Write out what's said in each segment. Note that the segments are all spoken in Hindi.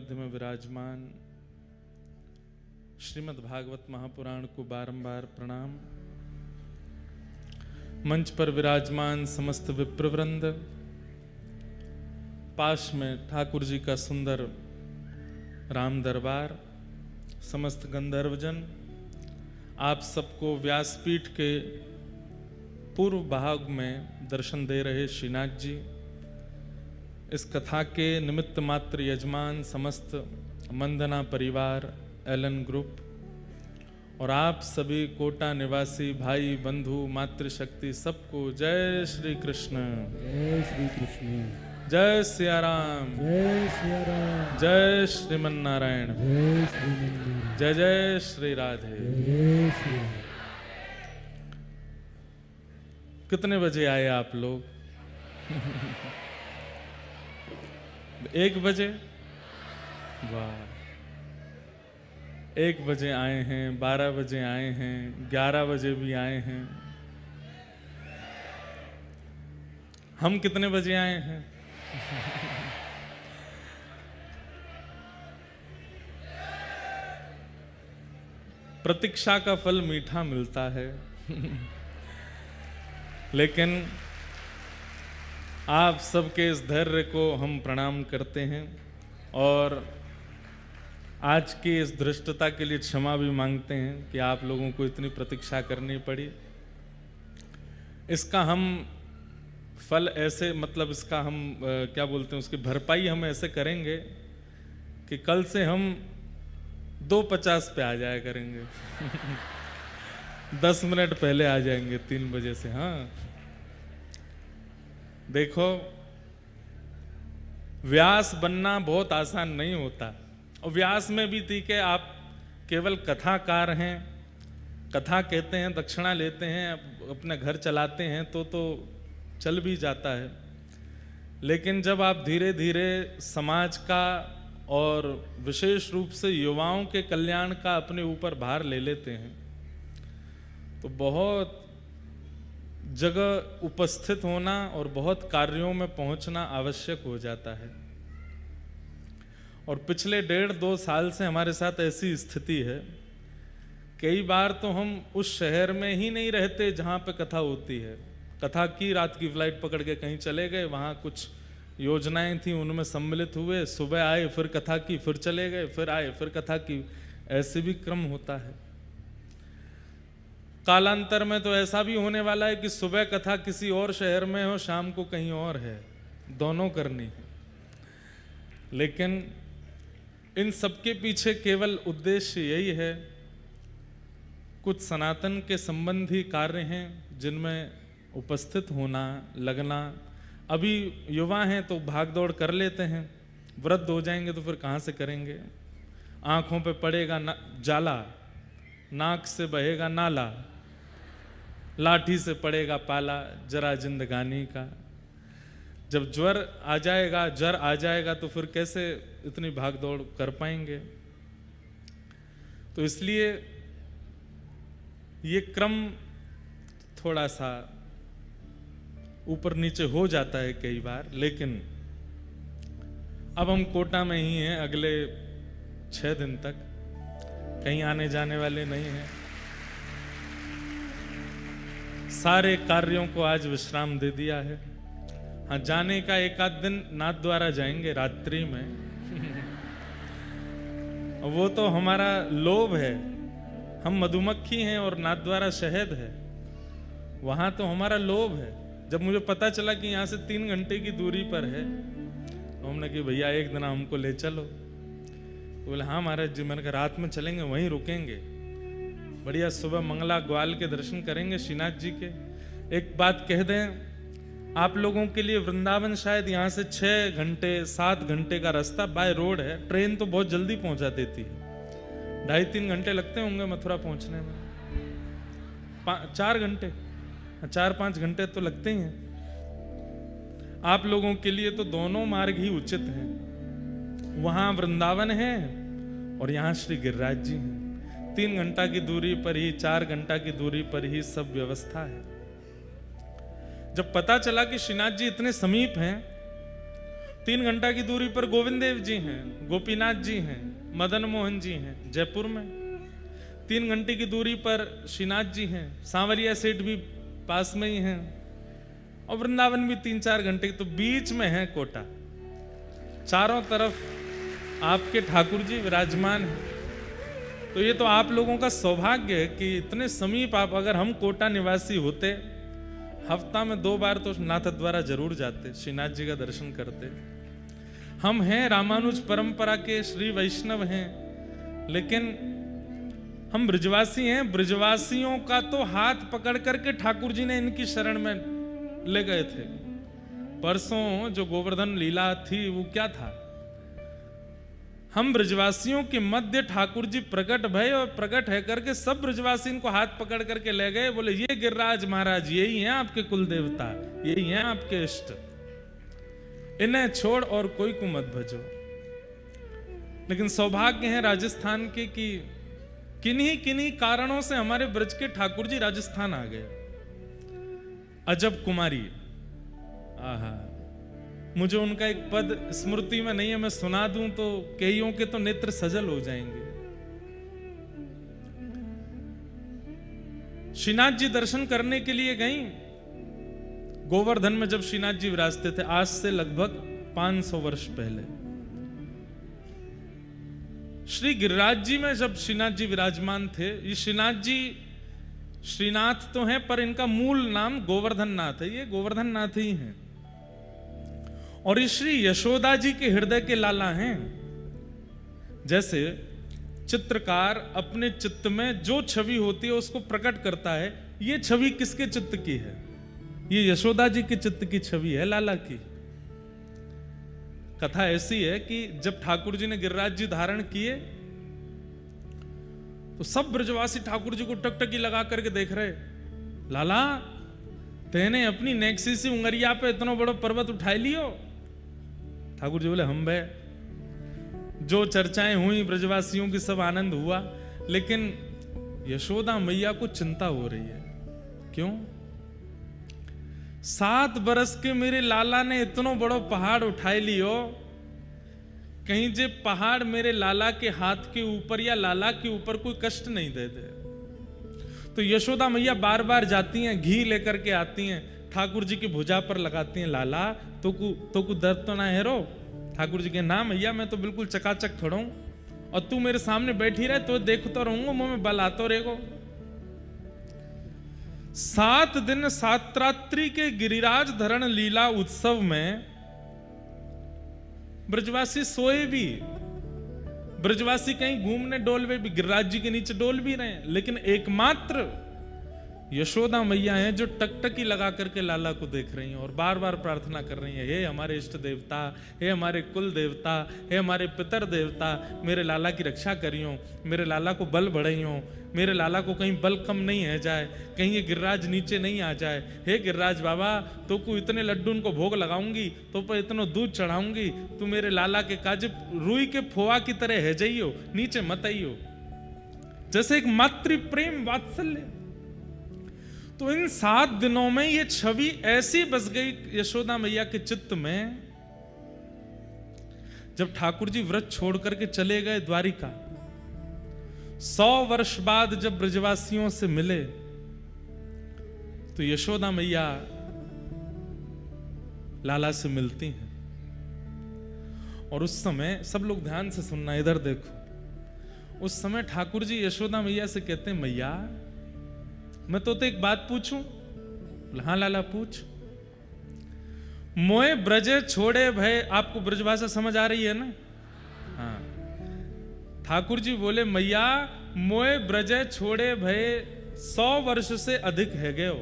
मध्य में विराजमान श्रीमद् भागवत महापुराण को बारंबार प्रणाम। मंच पर विराजमान समस्त विप्रवृंद, पास में ठाकुर जी का सुंदर राम दरबार, समस्त गंधर्वजन, आप सबको व्यासपीठ के पूर्व भाग में दर्शन दे रहे श्रीनाथ जी, इस कथा के निमित्त मात्र यजमान समस्त मंदना परिवार, एलन ग्रुप और आप सभी कोटा निवासी भाई बंधु मातृशक्ति सबको जय श्री कृष्ण। जय श्री कृष्ण। जय सिया राम। जय सिया राम। जय श्रीमन नारायण। जय श्रीमन। जय जय श्री राधे। जय श्री। कितने बजे आए आप लोग? 1 बजे? वाह, 1 बजे आए हैं, 12 बजे आए हैं, 11 बजे भी आए हैं। हम कितने बजे आए हैं? प्रतीक्षा का फल मीठा मिलता है लेकिन आप सबके इस धैर्य को हम प्रणाम करते हैं और आज की इस धृष्टता के लिए क्षमा भी मांगते हैं कि आप लोगों को इतनी प्रतीक्षा करनी पड़ी। इसका हम फल ऐसे, मतलब इसका हम क्या बोलते हैं, उसकी भरपाई हम ऐसे करेंगे कि कल से हम 2:50 पे आ जाया करेंगे 10 मिनट पहले आ जाएंगे 3 बजे से। हाँ देखो, व्यास बनना बहुत आसान नहीं होता और व्यास में भी ठीक है, आप केवल कथाकार हैं, कथा कहते हैं, दक्षिणा लेते हैं, अपने घर चलाते हैं तो चल भी जाता है। लेकिन जब आप धीरे धीरे समाज का और विशेष रूप से युवाओं के कल्याण का अपने ऊपर भार ले लेते हैं तो बहुत जगह उपस्थित होना और बहुत कार्यों में पहुंचना आवश्यक हो जाता है। और पिछले 1.5-2 साल से हमारे साथ ऐसी स्थिति है, कई बार तो हम उस शहर में ही नहीं रहते जहां पे कथा होती है। कथा की रात की फ्लाइट पकड़ के कहीं चले गए, वहां कुछ योजनाएं थी उनमें सम्मिलित हुए, सुबह आए फिर कथा की, फिर चले गए, फिर आए फिर कथा की, ऐसे भी क्रम होता है। कालांतर में तो ऐसा भी होने वाला है कि सुबह कथा किसी और शहर में हो, शाम को कहीं और है, दोनों करनी है। लेकिन इन सबके पीछे केवल उद्देश्य यही है, कुछ सनातन के संबंधी कार्य हैं जिनमें उपस्थित होना, लगना। अभी युवा हैं तो भाग दौड़ कर लेते हैं, वृद्ध हो जाएंगे तो फिर कहाँ से करेंगे। आंखों पे पड़ेगा जाला, नाक से बहेगा नाला, लाठी से पड़ेगा पाला, जरा जिंदगानी का। जब ज्वर आ जाएगा तो फिर कैसे इतनी भाग दौड़ कर पाएंगे। तो इसलिए ये क्रम थोड़ा सा ऊपर नीचे हो जाता है कई बार। लेकिन अब हम कोटा में ही हैं, अगले 6 दिन तक कहीं आने जाने वाले नहीं हैं। सारे कार्यों को आज विश्राम दे दिया है। हाँ, जाने का 1 आध दिन नाथ द्वारा जाएंगे रात्रि में वो तो हमारा लोभ है, हम मधुमक्खी हैं और नाथ द्वारा शहद है, वहां तो हमारा लोभ है। जब मुझे पता चला कि यहाँ से 3 घंटे की दूरी पर है, तो हमने कि भैया एक दिन हमको ले चलो। तो बोले हाँ महाराज जी। मैंने कहा रात में चलेंगे, वहीं रुकेंगे, बढ़िया सुबह मंगला ग्वाल के दर्शन करेंगे श्रीनाथ जी के। एक बात कह दें, आप लोगों के लिए वृंदावन शायद यहाँ से 6 घंटे 7 घंटे का रास्ता बाय रोड है। ट्रेन तो बहुत जल्दी पहुंचा देती है, 2.5-3 घंटे लगते होंगे मथुरा पहुंचने में, 4 घंटे 4-5 घंटे तो लगते ही हैं। आप लोगों के लिए तो दोनों मार्ग ही उचित हैं। वहां वृंदावन है और यहाँ श्री गिरिराज जी हैं। 3 घंटा की दूरी पर ही, 4 घंटा की दूरी पर ही सब व्यवस्था है। जब पता चला कि श्रीनाथ जी इतने समीप हैं 3 घंटा की दूरी पर गोविंद देव जी हैं, गोपीनाथ जी हैं, मदन मोहन जी हैं जयपुर में। 3 घंटे की दूरी पर श्रीनाथ जी हैं, सांवरिया सेठ भी पास में ही हैं, और वृंदावन भी 3-4 घंटे, तो बीच में है कोटा। चारों तरफ आपके ठाकुर जी विराजमान हैं। तो ये तो आप लोगों का सौभाग्य है कि इतने समीप आप, अगर हम कोटा निवासी होते, हफ्ता में 2 बार तो नाथ द्वारा जरूर जाते, श्रीनाथ जी का दर्शन करते। हम हैं रामानुज परंपरा के श्री वैष्णव हैं, लेकिन हम ब्रजवासी हैं। ब्रजवासियों का तो हाथ पकड़ करके ठाकुर जी ने इनकी शरण में ले गए थे। परसों जो गोवर्धन लीला थी वो क्या था? हम ब्रजवासियों के मध्य ठाकुर जी प्रकट भय, और प्रकट है करके सब ब्रजवासी इनको हाथ पकड़ करके ले गए। बोले ये गिरिराज महाराज यही हैं आपके कुल देवता, यही हैं आपके इष्ट, इन्हें छोड़ और कोई को मत भजो। लेकिन सौभाग्य है राजस्थान के कि किन्हीं कारणों से हमारे ब्रज के ठाकुर जी राजस्थान आ गए। अजब कुमारी, आहा, मुझे उनका एक पद स्मृति में नहीं है, मैं सुना दूं तो कईयों के तो नेत्र सजल हो जाएंगे। श्रीनाथ जी दर्शन करने के लिए गई गोवर्धन में। जब श्रीनाथ जी विराजते थे, आज से लगभग 500 वर्ष पहले, श्री गिरिराज जी में जब श्रीनाथ जी विराजमान थे, ये श्रीनाथ जी श्रीनाथ तो हैं पर इनका मूल नाम गोवर्धन नाथ है, ये गोवर्धन नाथ ही हैं। और ये श्री यशोदा जी के हृदय के लाला हैं। जैसे चित्रकार अपने चित्त में जो छवि होती है उसको प्रकट करता है, ये छवि किसके चित्त की है? ये यशोदा जी के चित्त की छवि है, लाला की। कथा ऐसी है कि जब ठाकुर जी ने गिरिराज जी धारण किए तो सब ब्रजवासी ठाकुर जी को टकटकी लगा करके देख रहे। लाला, तेने अपनी नेक्सी सी उंगरिया पे इतना बड़ा पर्वत उठा लियो? ठाकुर जी बोले हम बे। जो चर्चाएं हुई ब्रजवासियों की सब आनंद हुआ, लेकिन यशोदा मैया को चिंता हो रही है। क्यों? 7 बरस के मेरे लाला ने इतना बड़ा पहाड़ उठाई लियो, कहीं जे पहाड़ मेरे लाला के हाथ के ऊपर या लाला के ऊपर कोई कष्ट नहीं दे दे। तो यशोदा मैया बार बार जाती हैं, घी लेकर के आती हैं, ठाकुर जी की भुजा पर लगाती हैं। लाला तो को दर्द तो ना है रो? ठाकुर जी के ना मैया, मैं तो बिल्कुल चकाचक खड़ा हूं, और तू मेरे सामने बैठी रहे तो देखता रहूंगा, मुंह में बल आतो रहेगो। 7 दिन 7 रात्रि के गिरिराज धरण लीला उत्सव में ब्रजवासी सोए भी, ब्रजवासी कहीं घूमने डोलवे भी, गिरिराज जी के नीचे डोल भी रहे हैं, लेकिन एकमात्र यशोदा मैया हैं जो टकटकी लगा करके लाला को देख रही हैं और बार बार प्रार्थना कर रही हैं, हे हमारे इष्ट देवता, हे हमारे कुल देवता, हे हमारे पितर देवता, मेरे लाला की रक्षा करियो, मेरे लाला को बल बढ़ाइयो, मेरे लाला को कहीं बल कम नहीं है जाए, कहीं ये गिरिराज नीचे नहीं आ जाए। हे गिरिराज बाबा, तो को इतने लड्डू उनको भोग लगाऊंगी, तो पर इतना दूध चढ़ाऊंगी, तू मेरे लाला के काज रुई के फोआ की तरह है जाइयो, नीचे मत आइयो। जैसे एक मातृ प्रेम वात्सल्य। तो इन 7 दिनों में ये छवि ऐसी बस गई यशोदा मैया के चित्त में, जब ठाकुर जी व्रत छोड़ करके चले गए द्वारिका, 100 वर्ष बाद जब ब्रजवासियों से मिले, तो यशोदा मैया लाला से मिलती हैं। और उस समय सब लोग ध्यान से सुनना, इधर देखो। उस समय ठाकुर जी यशोदा मैया से कहते हैं, मैया मैं तो एक बात पूछूं? हाँ लाला पूछ। मोए ब्रजे छोड़े भय, आपको ब्रजभाषा समझ आ रही है ना? हाँ। ठाकुर जी बोले, मैया मोए ब्रजे छोड़े भय 100 वर्ष से अधिक है गयो।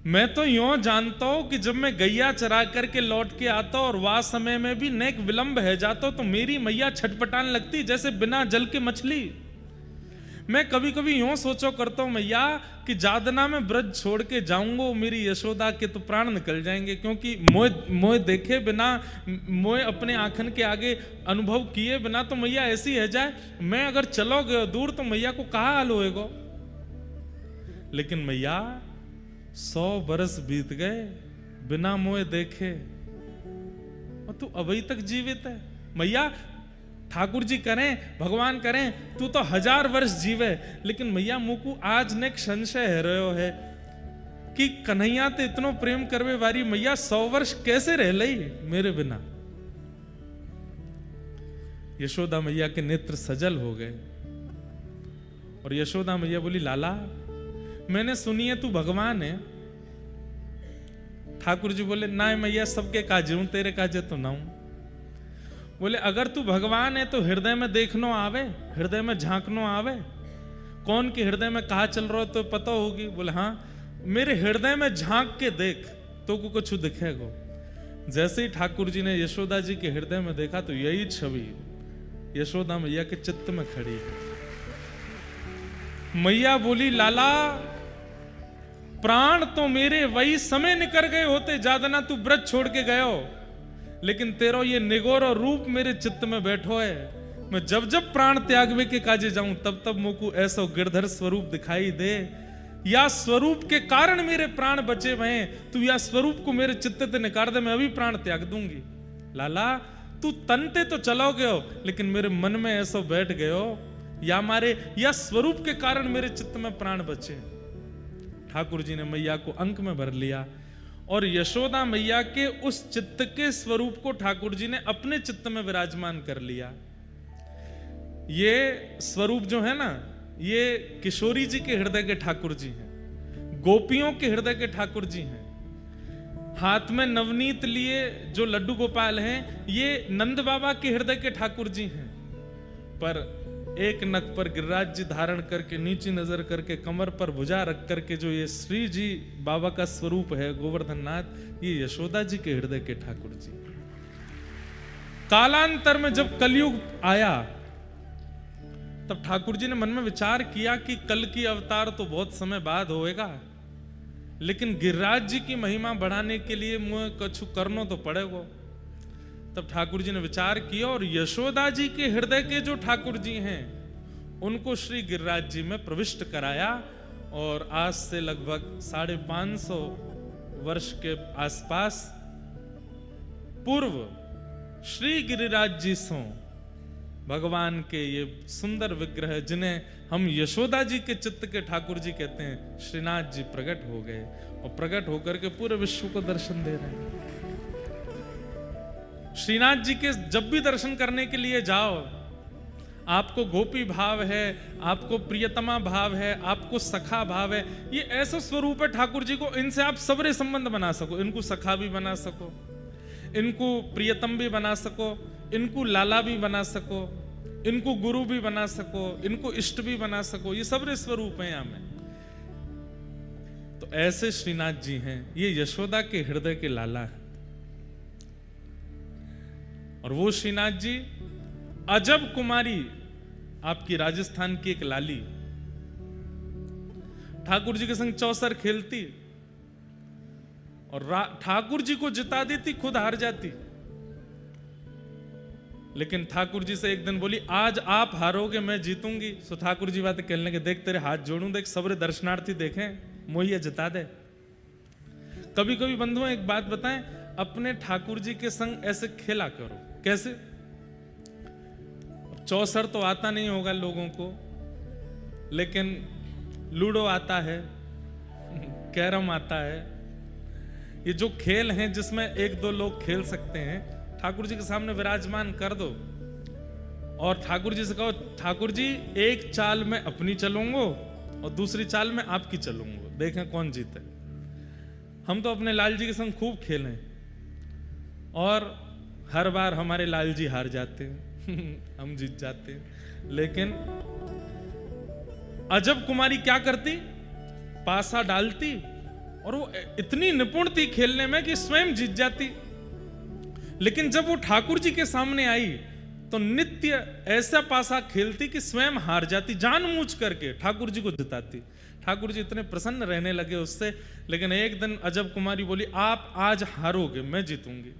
मैं तो यूं जानता हूं कि जब मैं गैया चरा करके लौट के आता और वह समय में भी नेक विलंब है जाता, तो मेरी मैया छटपटाने लगती जैसे बिना जल के मछली। मैं कभी कभी यूं सोचो करता हूं मैया कि जादना में ब्रज छोड़ के जाऊंगा, मेरी यशोदा के तो प्राण निकल जाएंगे, क्योंकि मोए देखे बिना, मोए अपने आंखन के आगे अनुभव किए बिना तो मैया ऐसी है जाए, मैं अगर चलो गए दूर तो मैया को कहा हाल होएगा। लेकिन मैया 100 बरस बीत गए, बिना मोए देखे, और तू अभी तक जीवित है। मैया ठाकुर जी करें, भगवान करें, तू तो 1000 वर्ष जीवे, लेकिन मैया मुकु आज ने संशय है रहो है कि कन्हैया ते इतनो प्रेम करवे वारी मैया 100 वर्ष कैसे रह लई मेरे बिना। यशोदा मैया के नेत्र सजल हो गए और यशोदा मैया बोली, लाला मैंने सुनी है तू भगवान है। ठाकुर जी बोले, ना मैया सबके काजे हूं, तेरे काजे तो ना हूं। बोले, अगर तू भगवान है तो हृदय में देखनो आवे, हृदय में झांकनो आवे, कौन के हृदय में कहा चल रहा हो तो पता होगी। बोले, हाँ मेरे हृदय में झांक के देख तो को कुछ दिखेगा। जैसे ही ठाकुर जी ने यशोदा जी के हृदय में देखा तो यही छवि यशोदा मैया के चित्त में खड़ी है। मैया बोली, लाला प्राण तो मेरे वही समय निकल गए होते, ज्यादा ना तू व्रत छोड़ के गयो, लेकिन तेरो ये निगोर और रूप मेरे चित्त में बैठो है। मैं जब जब प्राण त्यागवे के काजे जाऊं तब तब मुझको ऐसा गिरधर स्वरूप दिखाई दे, या स्वरूप के कारण मेरे प्राण बचे हुए, तू या स्वरूप को मेरे चित्त से निकाल दे, मैं अभी प्राण त्याग दूंगी। लाला तू तनते तो चलो गयो, लेकिन मेरे मन में ऐसा बैठ गयो, या स्वरूप के कारण मेरे चित्त में प्राण बचे। ठाकुर जी ने मैया को अंक में भर लिया और यशोदा मैया के उस चित्त के स्वरूप को ठाकुर जी ने अपने चित्त में विराजमान कर लिया। ये स्वरूप जो है ना, ये किशोरी जी के हृदय के ठाकुर जी हैं, गोपियों के हृदय के ठाकुर जी हैं। हाथ में नवनीत लिए जो लड्डू गोपाल हैं, ये नंद बाबा के हृदय के ठाकुर जी हैं। पर एक नक पर गिरिराज जी धारण करके, नीची नजर करके, कमर पर भुजा रख करके जो ये श्री जी बाबा का स्वरूप है गोवर्धन नाथ, ये यशोदा जी के हृदय के ठाकुर जी। कालांतर में जब कलयुग आया तब ठाकुर जी ने मन में विचार किया कि कल की अवतार तो बहुत समय बाद होएगा, लेकिन गिरिराज जी की महिमा बढ़ाने के लिए मुझे कुछ करना तो पड़ेगा। तब ठाकुर जी ने विचार किया और यशोदा जी के हृदय के जो ठाकुर जी हैं उनको श्री गिरिराज जी में प्रविष्ट कराया, और आज से लगभग 550 वर्ष के आसपास पूर्व श्री गिरिराज जी सो भगवान के ये सुंदर विग्रह, जिन्हें हम यशोदा जी के चित्त के ठाकुर जी कहते हैं, श्रीनाथ जी प्रकट हो गए और प्रकट होकर के पूरे विश्व को दर्शन दे रहे हैं। श्रीनाथ जी के जब भी दर्शन करने के लिए जाओ, आपको गोपी भाव है, आपको प्रियतमा भाव है, आपको सखा भाव है, ये ऐसा स्वरूप है ठाकुर जी को, इनसे आप सबरे संबंध बना सको, इनको सखा भी बना सको, इनको प्रियतम भी बना सको, इनको लाला भी बना सको, इनको गुरु भी बना सको, इनको इष्ट भी बना सको, ये सबरे स्वरूप हैं यहाँ में। तो ऐसे श्रीनाथ जी हैं, ये यशोदा के हृदय के लाला है। और वो श्रीनाथ जी अजब कुमारी, आपकी राजस्थान की एक लाली, ठाकुर जी के संग चौसर खेलती और ठाकुर जी को जिता देती, खुद हार जाती। लेकिन ठाकुर जी से एक दिन बोली, आज आप हारोगे मैं जीतूंगी। सो ठाकुर जी बात कहने लगे, देख तेरे हाथ जोड़ूं, देख सबरे दर्शनार्थी देखें, मोहिया जिता दे। कभी कभी बंधुओं एक बात बताएं, अपने ठाकुर जी के संग ऐसे खेला करो। कैसे? चौसर तो आता नहीं होगा लोगों को, लेकिन लूडो आता है, कैरम आता है, ये जो खेल हैं जिसमें 1-2 लोग खेल सकते हैं, ठाकुर जी के सामने विराजमान कर दो और ठाकुर जी से कहो, ठाकुर जी एक चाल में अपनी चलूंगा और दूसरी चाल में आपकी चलूंगा, देखें कौन जीते। हम तो अपने लाल जी के संग खूब खेलें और हर बार हमारे लाल जी हार जाते हैं हम जीत जाते हैं। लेकिन अजब कुमारी क्या करती, पासा डालती और वो इतनी निपुण थी खेलने में कि स्वयं जीत जाती। लेकिन जब वो ठाकुर जी के सामने आई तो नित्य ऐसा पासा खेलती कि स्वयं हार जाती, जानबूझ करके ठाकुर जी को जिताती। ठाकुर जी इतने प्रसन्न रहने लगे उससे। लेकिन एक दिन अजब कुमारी बोली, आप आज हारोगे, मैं जीतूंगी।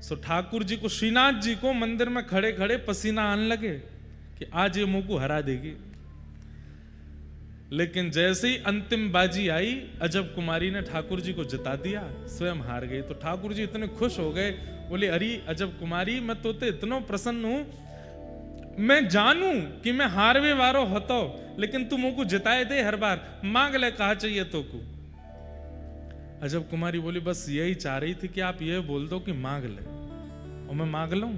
सो ठाकुर जी को, श्रीनाथ जी को मंदिर में खड़े खड़े पसीना आने लगे कि आज ये मुंह को हरा देगी। लेकिन जैसे ही अंतिम बाजी आई, अजब कुमारी ने ठाकुर जी को जिता दिया, स्वयं हार गई। तो ठाकुर जी इतने खुश हो गए, बोले अरे अजब कुमारी, मैं तोते इतना प्रसन्न हूं, मैं जानू कि मैं हारवे वारो होतो, लेकिन तू मुझको जिताए दे हर बार, मांग ले कहा चाहिए तो को। अजब कुमारी बोली बस यही चाह रही थी कि आप ये बोल दो कि मांग ले और मैं मांग लूं।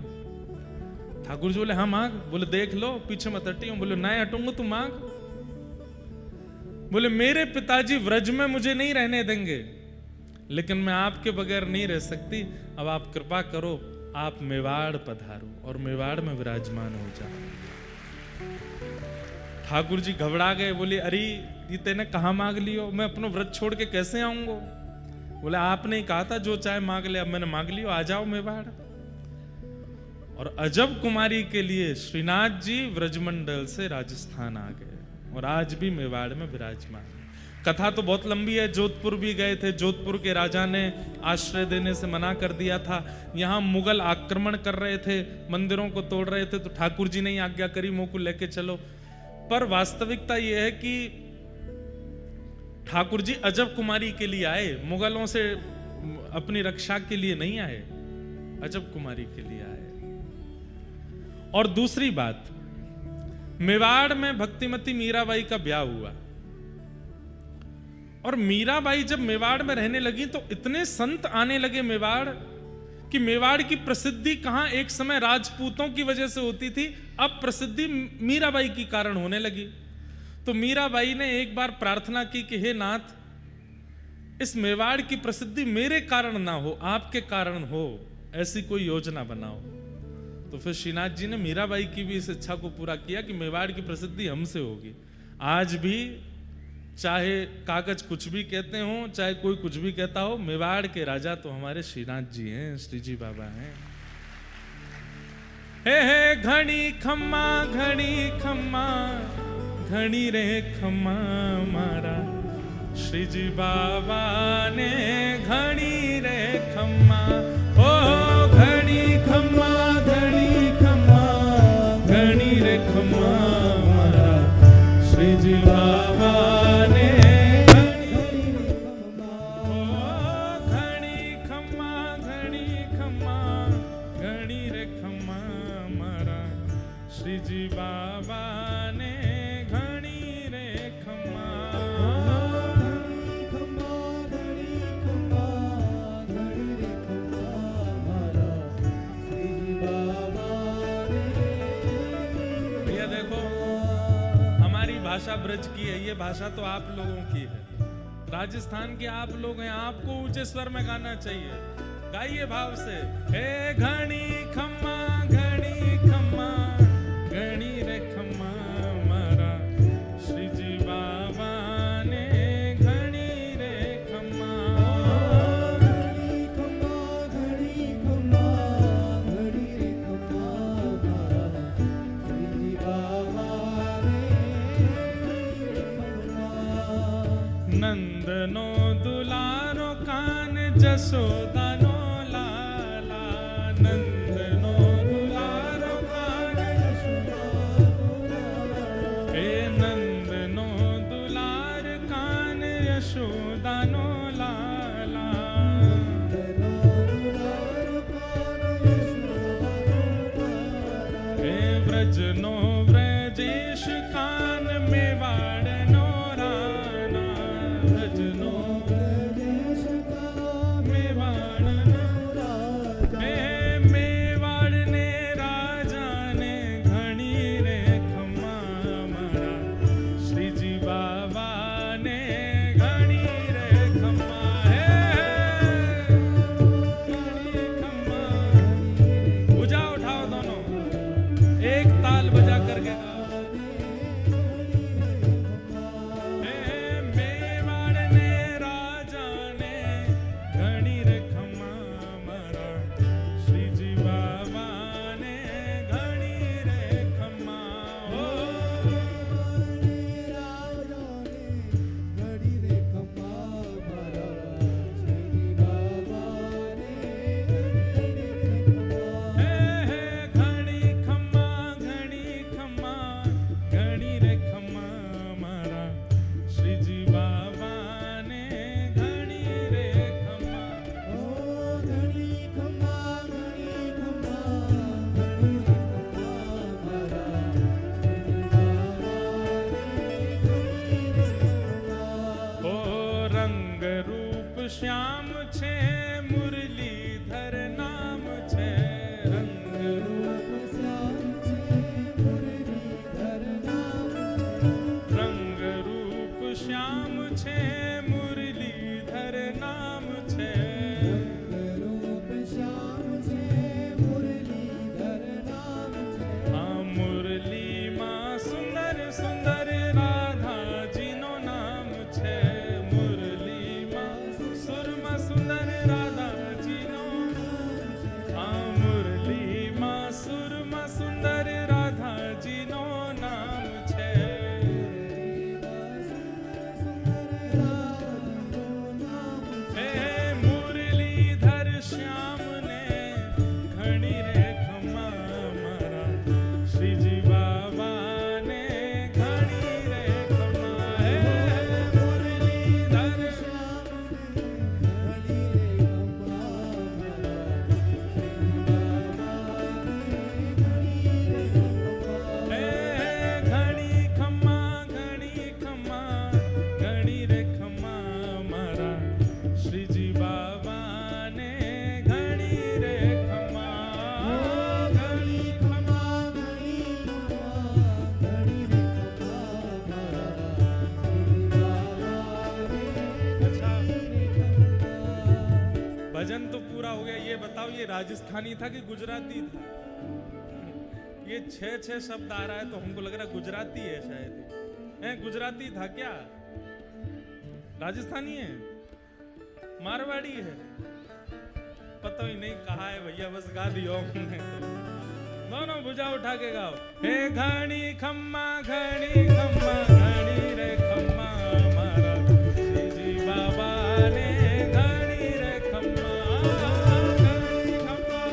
ठाकुर जी बोले हाँ मांग। बोले देख लो पीछे मत हटी हूं। बोले नहीं हटूंगा, तू मांग। बोले मेरे पिताजी व्रज में मुझे नहीं रहने देंगे, लेकिन मैं आपके बगैर नहीं रह सकती। अब आप कृपा करो, आप मेवाड़ पधारो और मेवाड़ में विराजमान हो जाओ। ठाकुर जी घबरा गए, बोले अरे ये तेने कहाँ मांग लियो, मैं अपना व्रत छोड़ के कैसे आऊंगा। बोले आपने ही कहा था जो चाहे मांग ले, अब मैंने मांग लियो, आ जाओ मेवाड़। और अजब कुमारी के लिए श्रीनाथ जी व्रजमंडल से राजस्थान आ गए और आज भी मेवाड़ में विराजमान है। कथा तो बहुत लंबी है। जोधपुर भी गए थे, जोधपुर के राजा ने आश्रय देने से मना कर दिया था। यहाँ मुगल आक्रमण कर रहे थे, मंदिरों को तोड़ रहे थे, तो ठाकुर जी ने ही आज्ञा करी मुंह को लेके चलो। पर वास्तविकता यह है कि ठाकुर जी अजब कुमारी के लिए आए, मुगलों से अपनी रक्षा के लिए नहीं आए, अजब कुमारी के लिए आए। और दूसरी बात, मेवाड़ में भक्तिमती मीराबाई का ब्याह हुआ और मीराबाई जब मेवाड़ में रहने लगी तो इतने संत आने लगे मेवाड़ कि मेवाड़ की प्रसिद्धि कहां एक समय राजपूतों की वजह से होती थी, अब प्रसिद्धि मीराबाई की कारण होने लगी। तो मीराबाई ने एक बार प्रार्थना की कि हे नाथ, इस मेवाड़ की प्रसिद्धि मेरे कारण ना हो, आपके कारण हो, ऐसी कोई योजना बनाओ। तो फिर श्रीनाथ जी ने मीराबाई की भी इस इच्छा को पूरा किया कि मेवाड़ की प्रसिद्धि हमसे होगी। आज भी चाहे कागज कुछ भी कहते हो, चाहे कोई कुछ भी कहता हो, मेवाड़ के राजा तो हमारे श्रीनाथ जी हैं, श्री जी बाबा हैं। हे घड़ी खम्मा घड़ी रे खम्मा मारा, श्री जी बाबा ने घड़ी रे खम्मा, ओ घड़ी खम्मा घड़ी रे खम्मा मारा, श्री जी बाबा ने घड़ी खम्मा घड़ी रे खम्मा मारा, श्री जी बाबा ने घड़ी रे खम्मा। भाषा ब्रज की है, ये भाषा तो आप लोगों की है, राजस्थान के आप लोग हैं, आपको ऊंचे स्वर में गाना चाहिए। गाइए भाव से, हे घड़ी खम्मा घड़ी रे खम्मा मारा, श्री जी बाबा ने घड़ी रे खम्मा। घड़ी खम्मा घड़ी रे खम्मा मारा, श्री जी बाबा नंदनो दुलारो कान जसोदानो लाला, नंदनो दुलारो कान जसोदानो लाला, हे नंदनो दुलार कान यशोदानो लाला, हे व्रजनो व्रजेश कान मेवाड़ में राजस्थानी था कि गुजराती था? ये 6 शब्द आ रहा है तो हमको लग रहा है गुजराती है शायद। है गुजराती था क्या? राजस्थानी है? मारवाड़ी है? पता ही नहीं कहा है भैया, बस गा दियो हमने तो। दोनों भुजा उठा के गाओ। हे घड़ी खम्मा घड़ी रे खम्मा मारा जी बाबा ने घड़ी रे खम्मा घड़ी खम्मा।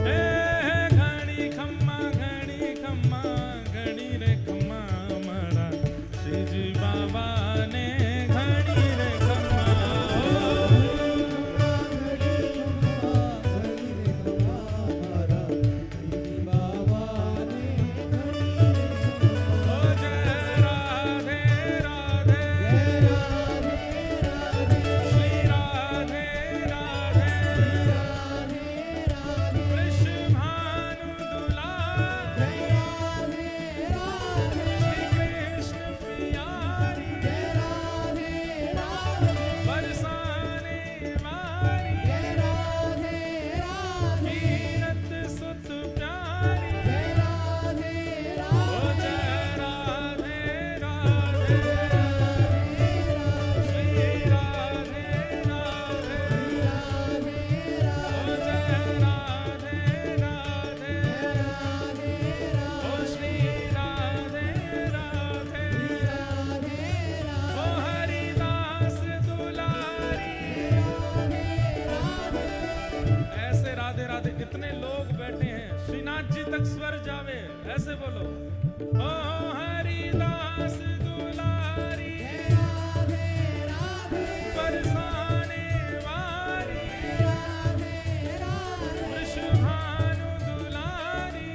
हे घड़ी खम्मा घड़ी रे खम्मा मारा जी बाबा ने घड़ी रे खम्मा। कितने लोग बैठे हैं, श्रीनाथ जी तक स्वर जावे, ऐसे बोलो। ओ हरिदास दुलारी बरसाने वारी वृषभानु दुलारी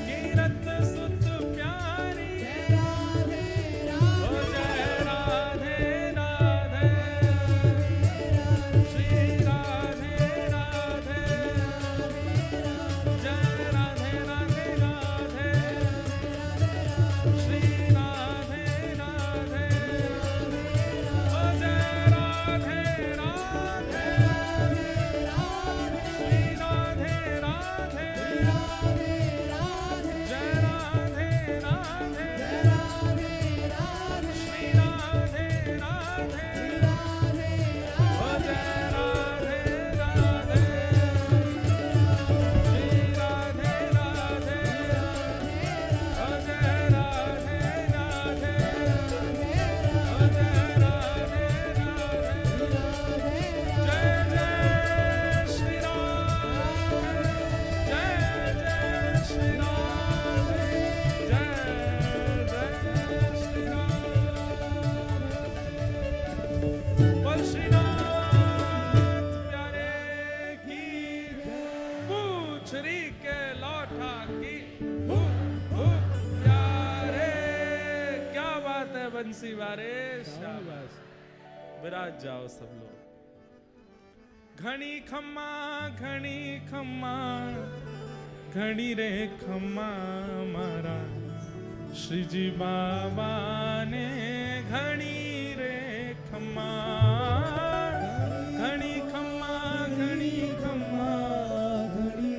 कीरत सुत प्यारी ओ जय राधे राधे श्री राधे राधे जय राधे राधे राधे श्री राधे राधे ओ जय राधे राधे श्री राधे राधे जय राधे राधे श्री राधे राधे ओ जय राधे राधे श्री राधे राधे ओ जय राधे राधे ओ जय राधे राधे जय जय श्री राम जय जय श्री राम जय जय श्री राम। बोल श्रीनाथ प्यारे की पूछरी के लौटा की हु प्यारे। क्या बात है बंसी वारे, शाबाश। विराज जाओ सब लोग। घड़ी खम्मा घड़ी रे खम्मा मारा श्री जी बाबा ने घड़ी रे खम्मा घड़ी खम्मा घड़ी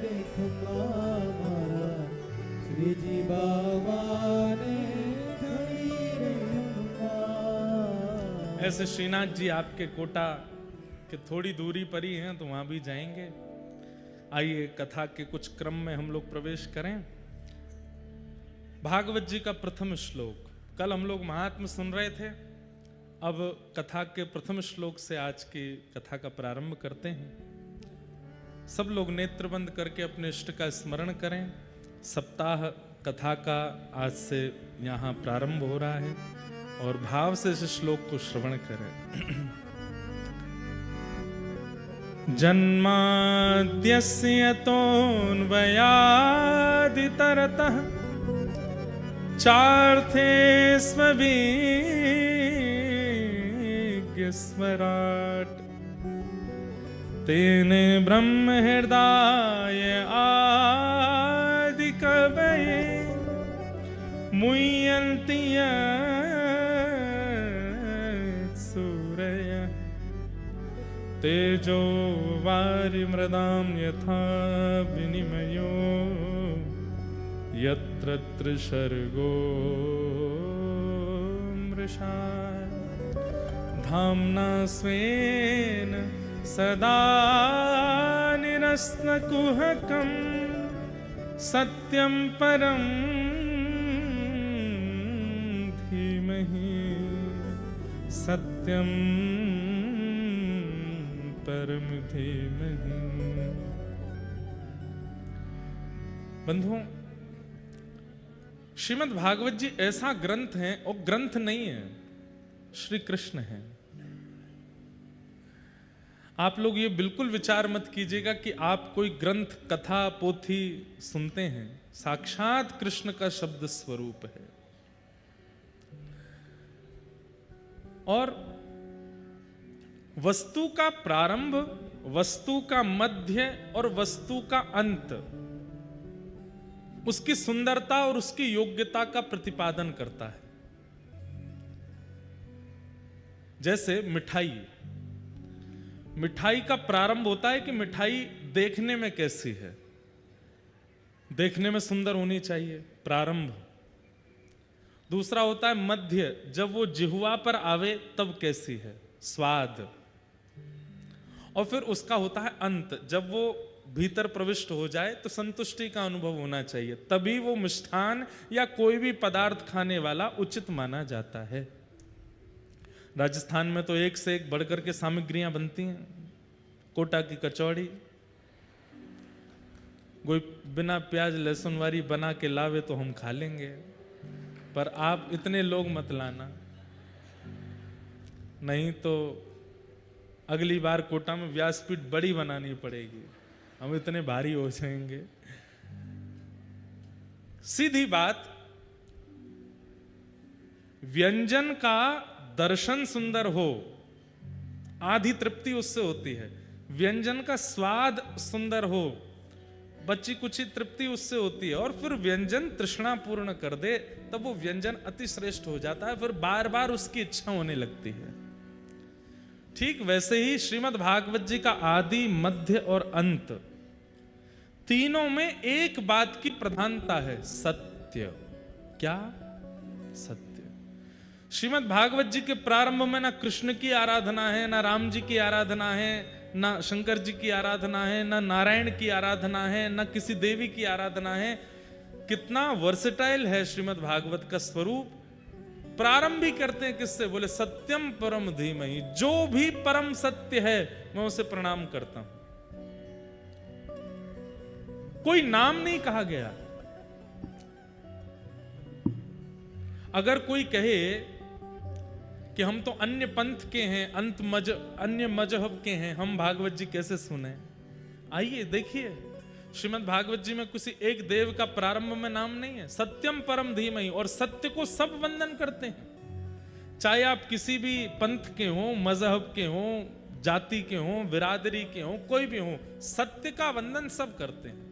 रे खम्मा मारा श्री जी बाबा ने घड़ी रे खम्मा। ऐसे श्रीनाथ जी आपके कोटा के थोड़ी दूरी पर ही हैं, तो वहां भी जाएंगे। आइए कथा के कुछ क्रम में हम लोग प्रवेश करें। भागवत जी का प्रथम श्लोक। कल हम लोग महात्म्य सुन रहे थे, अब कथा के प्रथम श्लोक से आज की कथा का प्रारंभ करते हैं। सब लोग नेत्र बंद करके अपने इष्ट का स्मरण करें। सप्ताह कथा का आज से यहाँ प्रारंभ हो रहा है और भाव से इस श्लोक को श्रवण करें। जन्माद्यस्य तोऽन्वयादितरतः चार्थे स्वविज्ञस्वराट् तेने ब्रह्म हृदय आदि कवये मुह्यन्ति सूरयः तेजो वारिमृदां यथा विनिमयो यत्र त्रिसर्गो मृषा धाम्ना स्वेन सदा निरस्नकुहकं सत्यं परं धीमहि सत्यं परम धीमहि। बंधुओं, श्रीमद् भागवत जी ऐसा ग्रंथ है, और ग्रंथ नहीं है, श्री कृष्ण है। आप लोग ये बिल्कुल विचार मत कीजिएगा कि आप कोई ग्रंथ, कथा, पोथी सुनते हैं। साक्षात कृष्ण का शब्द स्वरूप है। और वस्तु का प्रारंभ, वस्तु का मध्य और वस्तु का अंत उसकी सुंदरता और उसकी योग्यता का प्रतिपादन करता है। जैसे मिठाई, मिठाई का प्रारंभ होता है कि मिठाई देखने में कैसी है, देखने में सुंदर होनी चाहिए, प्रारंभ। दूसरा होता है मध्य, जब वो जिह्वा पर आवे तब कैसी है, स्वाद। और फिर उसका होता है अंत, जब वो भीतर प्रविष्ट हो जाए तो संतुष्टि का अनुभव होना चाहिए, तभी वो मिष्ठान या कोई भी पदार्थ खाने वाला उचित माना जाता है। राजस्थान में तो एक से एक बढ़कर के सामग्रियां बनती हैं। कोटा की कचौड़ी कोई बिना प्याज लहसुन वाली बना के लावे तो हम खा लेंगे, पर आप इतने लोग मत लाना, नहीं तो अगली बार कोटा में व्यासपीठ बड़ी बनानी पड़ेगी, हम इतने भारी हो जाएंगे। सीधी बात, व्यंजन का दर्शन सुंदर हो, आधी तृप्ति उससे होती है। व्यंजन का स्वाद सुंदर हो, बच्ची कुछ तृप्ति उससे होती है। और फिर व्यंजन तृष्णा पूर्ण कर दे, तब वो व्यंजन अति श्रेष्ठ हो जाता है, फिर बार बार उसकी इच्छा होने लगती है। ठीक वैसे ही श्रीमद् भागवत जी का आदि, मध्य और अंत, तीनों में एक बात की प्रधानता है, सत्य। क्या? सत्य। श्रीमद् भागवत जी के प्रारंभ में ना कृष्ण की आराधना है, ना राम जी की आराधना है, ना शंकर जी की आराधना है, ना नारायण की आराधना है, ना किसी देवी की आराधना है। कितना वर्सेटाइल है श्रीमद् भागवत का स्वरूप। प्रारंभ भी करते हैं किससे? बोले सत्यम परम धीमहि, जो भी परम सत्य है मैं उसे प्रणाम करता हूं। कोई नाम नहीं कहा गया। अगर कोई कहे कि हम तो अन्य पंथ के हैं, अन्य मजहब के हैं, हम भागवत जी कैसे सुने? आइए देखिए, श्रीमद् भागवत जी में किसी एक देव का प्रारंभ में नाम नहीं है। सत्यम परम धीमहि, और सत्य को सब वंदन करते हैं। चाहे आप किसी भी पंथ के हो, मजहब के हो, जाति के हो, बिरादरी के हो, कोई भी हो, सत्य का वंदन सब करते हैं।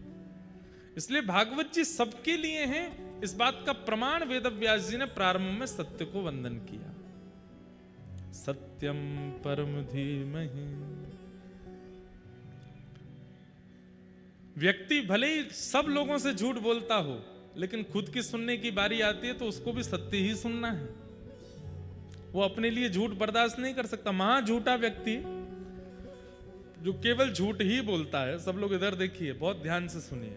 इसलिए भागवत जी सबके लिए हैं। इस बात का प्रमाण वेदव्यास जी ने प्रारंभ में सत्य को वंदन किया। सत्यम परम धीमहि। व्यक्ति भले ही सब लोगों से झूठ बोलता हो, लेकिन खुद की सुनने की बारी आती है तो उसको भी सत्य ही सुनना है। वो अपने लिए झूठ बर्दाश्त नहीं कर सकता। महा झूठा व्यक्ति जो केवल झूठ ही बोलता है, सब लोग इधर देखिए, बहुत ध्यान से सुनिए,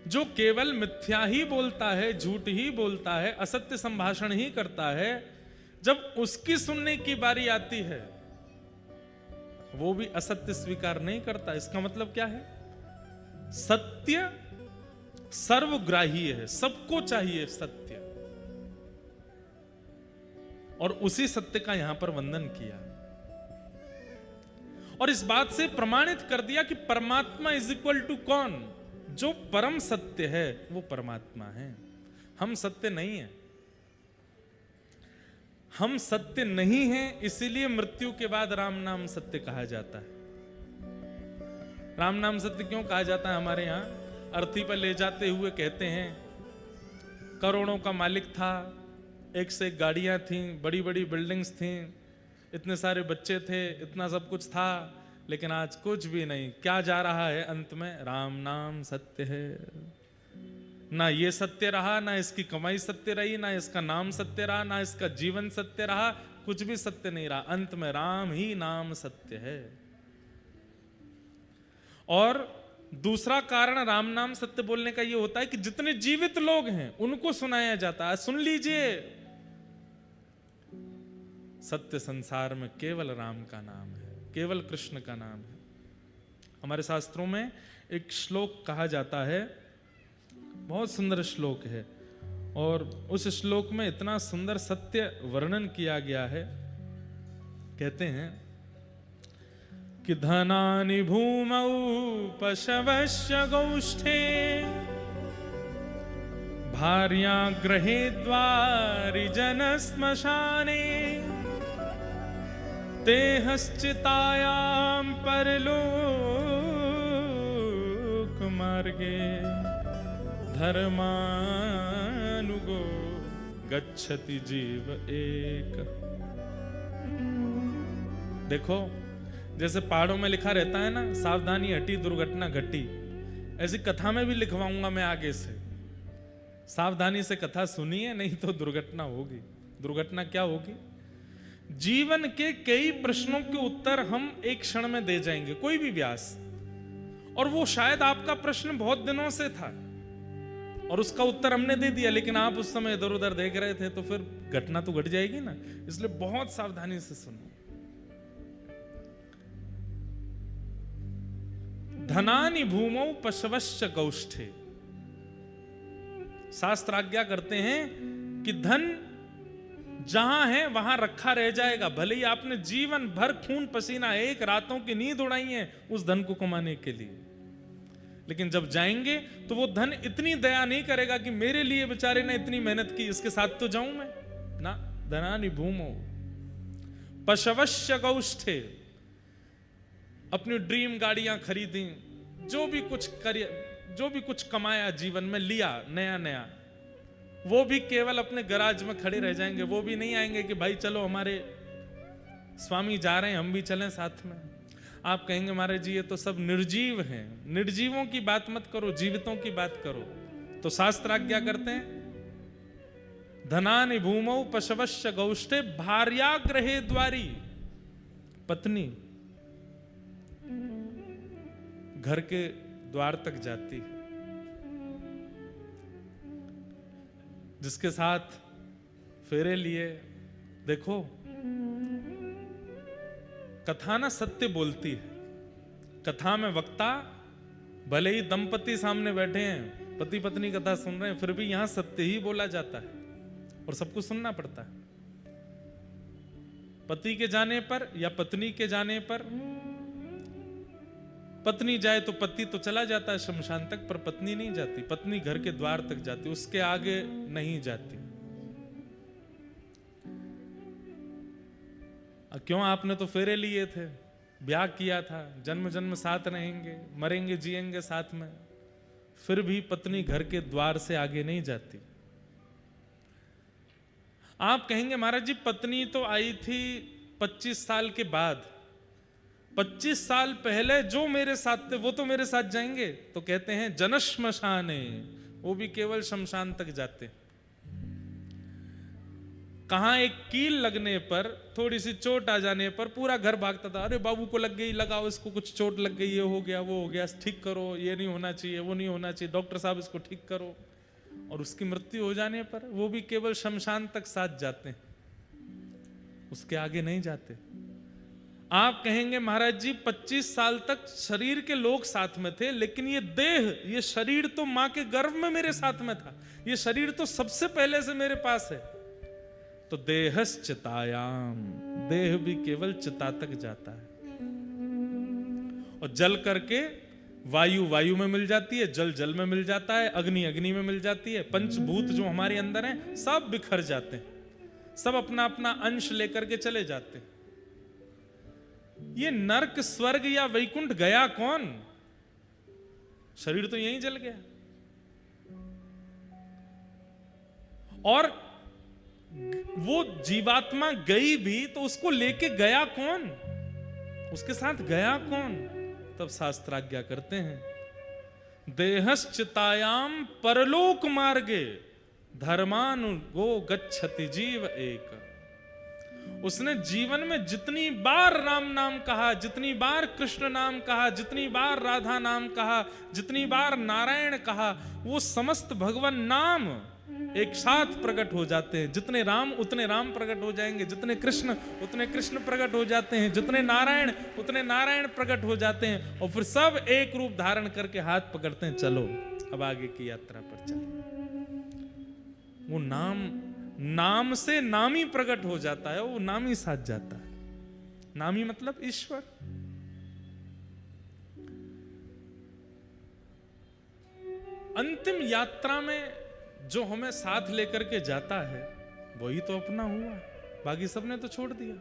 जो केवल मिथ्या ही बोलता है, झूठ ही बोलता है, असत्य संभाषण ही करता है, जब उसकी सुनने की बारी आती है वो भी असत्य स्वीकार नहीं करता। इसका मतलब क्या है? सत्य सर्वग्राही है, सबको चाहिए सत्य, और उसी सत्य का यहां पर वंदन किया और इस बात से प्रमाणित कर दिया कि परमात्मा इज इक्वल टू कौन? जो परम सत्य है वो परमात्मा है। हम सत्य नहीं है। हम सत्य नहीं हैं, इसीलिए मृत्यु के बाद राम नाम सत्य कहा जाता है। राम नाम सत्य क्यों कहा जाता है? हमारे यहां अर्थी पर ले जाते हुए कहते हैं करोड़ों का मालिक था, एक से एक गाड़ियां थीं, बड़ी बड़ी बिल्डिंग्स थीं, इतने सारे बच्चे थे, इतना सब कुछ था, लेकिन आज कुछ भी नहीं। क्या जा रहा है अंत में? राम नाम सत्य है। ना ये सत्य रहा, ना इसकी कमाई सत्य रही, ना इसका नाम सत्य रहा, ना इसका जीवन सत्य रहा, कुछ भी सत्य नहीं रहा। अंत में राम ही नाम सत्य है। और दूसरा कारण राम नाम सत्य बोलने का ये होता है कि जितने जीवित लोग हैं उनको सुनाया जाता है। सुन लीजिए, सत्य संसार में केवल राम का नाम है, केवल कृष्ण का नाम है। हमारे शास्त्रों में एक श्लोक कहा जाता है, बहुत सुंदर श्लोक है, और उस श्लोक में इतना सुंदर सत्य वर्णन किया गया है। कहते हैं कि धनानि भूमौ पशवश्च गौष्ठे भार्या गृहे द्वारि जनश्मशाने तेहश्चितायां परलोक मार्गे धर्मानुगो गच्छति जीव एक। देखो, जैसे पहाड़ों में लिखा रहता है ना, सावधानी हटी दुर्घटना घटी, ऐसी कथा में भी लिखवाऊंगा मैं आगे से। सावधानी से कथा सुनिए, नहीं तो दुर्घटना होगी। दुर्घटना क्या होगी? जीवन के कई प्रश्नों के उत्तर हम एक क्षण में दे जाएंगे, कोई भी व्यास, और वो शायद आपका प्रश्न बहुत दिनों से था और उसका उत्तर हमने दे दिया, लेकिन आप उस समय इधर उधर देख रहे थे, तो फिर घटना तो घट जाएगी ना। इसलिए बहुत सावधानी से सुनो। धनानि भूमौ पशवश्च गौष्ठे। शास्त्र आज्ञा करते हैं कि धन जहां है वहां रखा रह जाएगा, भले ही आपने जीवन भर खून पसीना, एक रातों की नींद उड़ाई है उस धन को कमाने के लिए, लेकिन जब जाएंगे तो वो धन इतनी दया नहीं करेगा कि मेरे लिए बेचारे ने इतनी मेहनत की, इसके साथ तो जाऊं मैं ना। धनानि भूमौ पशवश्च गौष्ठे। अपनी ड्रीम गाड़ियां खरीदी, जो भी कुछ कमाया जीवन में, लिया नया नया, वो भी केवल अपने गराज में खड़े रह जाएंगे। वो भी नहीं आएंगे कि भाई चलो हमारे स्वामी जा रहे हैं, हम भी चलें साथ में। आप कहेंगे महाराज जी ये तो सब निर्जीव हैं। निर्जीवों की बात मत करो, जीवितों की बात करो। तो शास्त्र आज्ञा करते हैं धनानि भूमौ पशवश्च गौष्ठे भार्या गृहे द्वारी। पत्नी घर के द्वार तक जाती, जिसके साथ फेरे लिए। देखो, कथा ना सत्य बोलती है। कथा में वक्ता, भले ही दंपति सामने बैठे हैं, पति पत्नी कथा सुन रहे हैं, फिर भी यहां सत्य ही बोला जाता है और सबको सुनना पड़ता है। पति के जाने पर या पत्नी के जाने पर, पत्नी जाए तो पति तो चला जाता है शमशान तक, पर पत्नी नहीं जाती। पत्नी घर के द्वार तक जाती, उसके आगे नहीं जाती। क्यों? आपने तो फेरे लिए थे, ब्याह किया था, जन्म जन्म साथ रहेंगे, मरेंगे जिएंगे साथ में, फिर भी पत्नी घर के द्वार से आगे नहीं जाती। आप कहेंगे महाराज जी पत्नी तो आई थी 25 साल के बाद, 25 साल पहले जो मेरे साथ थे वो तो मेरे साथ जाएंगे। तो कहते हैं जनश्मशाने, वो भी केवल शमशान तक जाते। कहां एक कील लगने पर, थोड़ी सी चोट आ जाने पर पूरा घर भागता था, अरे बाबू को लग गई, लगाओ इसको, कुछ चोट लग गई, ये हो गया वो हो गया, ठीक करो, ये नहीं होना चाहिए वो नहीं होना चाहिए, डॉक्टर साहब इसको ठीक करो। और उसकी मृत्यु हो जाने पर वो भी केवल शमशान तक साथ जाते हैं, उसके आगे नहीं जाते। आप कहेंगे महाराज जी 25 साल तक शरीर के लोग साथ में थे, लेकिन ये देह, ये शरीर तो मां के गर्भ में मेरे साथ में था, ये शरीर तो सबसे पहले से मेरे पास है। तो देहश्चितायाम, देह भी केवल चिता तक जाता है, और जल करके वायु वायु में मिल जाती है, जल जल में मिल जाता है, अग्नि अग्नि में मिल जाती है, पंचभूत जो हमारे अंदर हैं सब बिखर जाते हैं, सब अपना अपना अंश लेकर के चले जाते हैं। ये नरक स्वर्ग या वैकुंठ गया कौन? शरीर तो यहीं जल गया। और वो जीवात्मा गई भी तो उसको लेके गया कौन, उसके साथ गया कौन? तब शास्त्राज्ञा करते हैं, देहश्चितायाम परलोक मार्गे धर्मानुगो गच्छति जीव एक। उसने जीवन में जितनी बार राम नाम कहा, जितनी बार कृष्ण नाम कहा, जितनी बार राधा नाम कहा, जितनी बार नारायण कहा, वो समस्त भगवान नाम एक साथ प्रकट हो जाते हैं। जितने राम उतने राम प्रकट हो जाएंगे, जितने कृष्ण उतने कृष्ण प्रकट हो जाते हैं, जितने नारायण उतने नारायण प्रकट हो जाते हैं, और फिर सब एक रूप धारण करके हाथ पकड़ते हैं, चलो अब आगे की यात्रा पर चलो। वो नाम से नामी प्रकट हो जाता है, वो नामी साथ जाता है। नामी मतलब ईश्वर। अंतिम यात्रा में जो हमें साथ लेकर के जाता है वही तो अपना हुआ, बाकी सबने तो छोड़ दिया।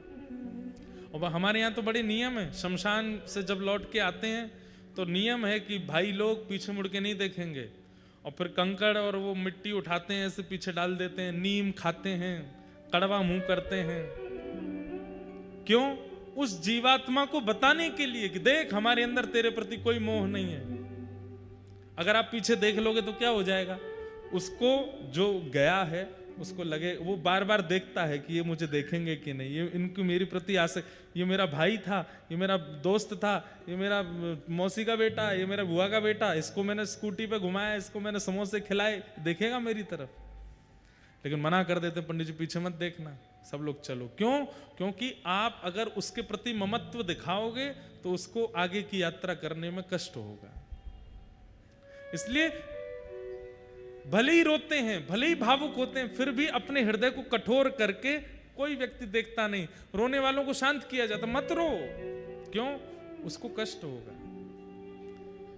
और हमारे यहाँ तो बड़े नियम है, शमशान से जब लौट के आते हैं तो नियम है कि भाई लोग पीछे मुड़ के नहीं देखेंगे, और फिर कंकड़ और वो मिट्टी उठाते हैं, ऐसे पीछे डाल देते हैं, नीम खाते हैं, कड़वा मुंह करते हैं। क्यों? उस जीवात्मा को बताने के लिए कि देख हमारे अंदर तेरे प्रति कोई मोह नहीं है। अगर आप पीछे देख लोगे तो क्या हो जाएगा? उसको जो गया है उसको लगे, वो बार बार देखता है कि ये मुझे देखेंगे कि नहीं, ये इनको मेरी प्रति आसक्त, ये मेरा भाई था, ये मेरा दोस्त था, ये मेरा मौसी का बेटा, ये मेरा बुआ का बेटा, इसको मैंने स्कूटी पे घुमाया, इसको मैंने समोसे खिलाए, देखेगा मेरी तरफ? लेकिन मना कर देते हैं, पंडित जी पीछे मत देखना, सब लोग चलो। क्यों? क्योंकि आप अगर उसके प्रति ममत्व दिखाओगे तो उसको आगे की यात्रा करने में कष्ट होगा। इसलिए भले ही रोते हैं, भले ही भावुक होते हैं, फिर भी अपने हृदय को कठोर करके कोई व्यक्ति देखता नहीं, रोने वालों को शांत किया जाता, मत रो। क्यों? उसको कष्ट होगा।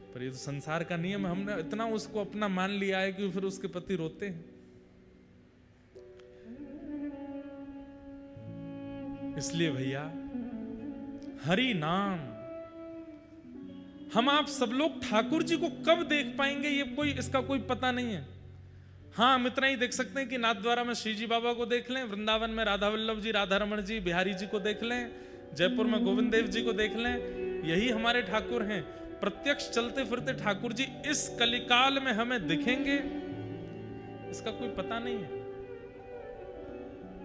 पर ये तो संसार का नियम है, हमने इतना उसको अपना मान लिया है कि फिर उसके प्रति रोते हैं। इसलिए भैया हरि नाम, हम आप सब लोग ठाकुर जी को कब देख पाएंगे ये कोई इसका कोई पता नहीं है। हाँ, हम इतना ही देख सकते हैं कि नाथद्वारा में श्री जी बाबा को देख लें, वृंदावन में राधा वल्लभ जी, राधा रमण जी, बिहारी जी को देख लें, जयपुर में गोविंद देव जी को देख लें, यही हमारे ठाकुर हैं। प्रत्यक्ष चलते फिरते ठाकुर जी इस कलिकाल में हमें दिखेंगे इसका कोई पता नहीं है।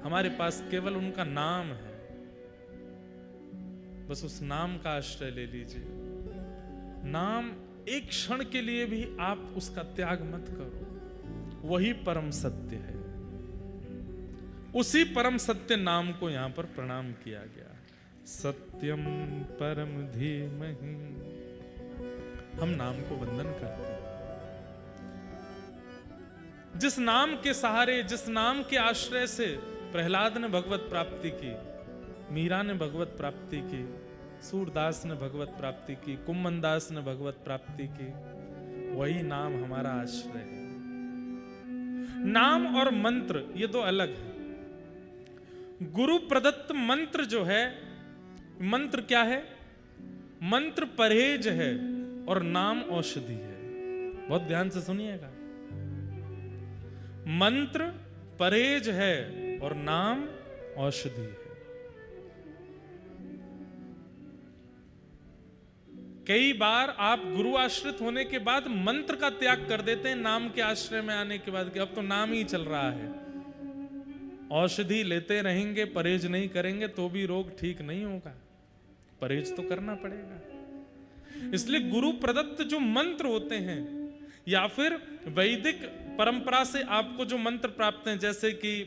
हमारे पास केवल उनका नाम है, बस उस नाम का आश्रय ले लीजिए। नाम एक क्षण के लिए भी आप उसका त्याग मत करो, वही परम सत्य है। उसी परम सत्य नाम को यहां पर प्रणाम किया गया है। सत्यम परम धीमहि, हम नाम को वंदन करते हैं। जिस नाम के सहारे, जिस नाम के आश्रय से प्रहलाद ने भगवत प्राप्ति की, मीरा ने भगवत प्राप्ति की, सूरदास ने भगवत प्राप्ति की, कुम्मन दास ने भगवत प्राप्ति की, वही नाम हमारा आश्रय है। नाम और मंत्र ये दो अलग है। गुरु प्रदत्त मंत्र जो है, मंत्र क्या है? मंत्र परहेज है और नाम औषधि है। बहुत ध्यान से सुनिएगा, मंत्र परहेज है और नाम औषधि है। कई बार आप गुरु आश्रित होने के बाद मंत्र का त्याग कर देते हैं नाम के आश्रय में आने के बाद, कि अब तो नाम ही चल रहा है। औषधि लेते रहेंगे, परहेज नहीं करेंगे तो भी रोग ठीक नहीं होगा, परहेज तो करना पड़ेगा। इसलिए गुरु प्रदत्त जो मंत्र होते हैं, या फिर वैदिक परंपरा से आपको जो मंत्र प्राप्त हैं, जैसे कि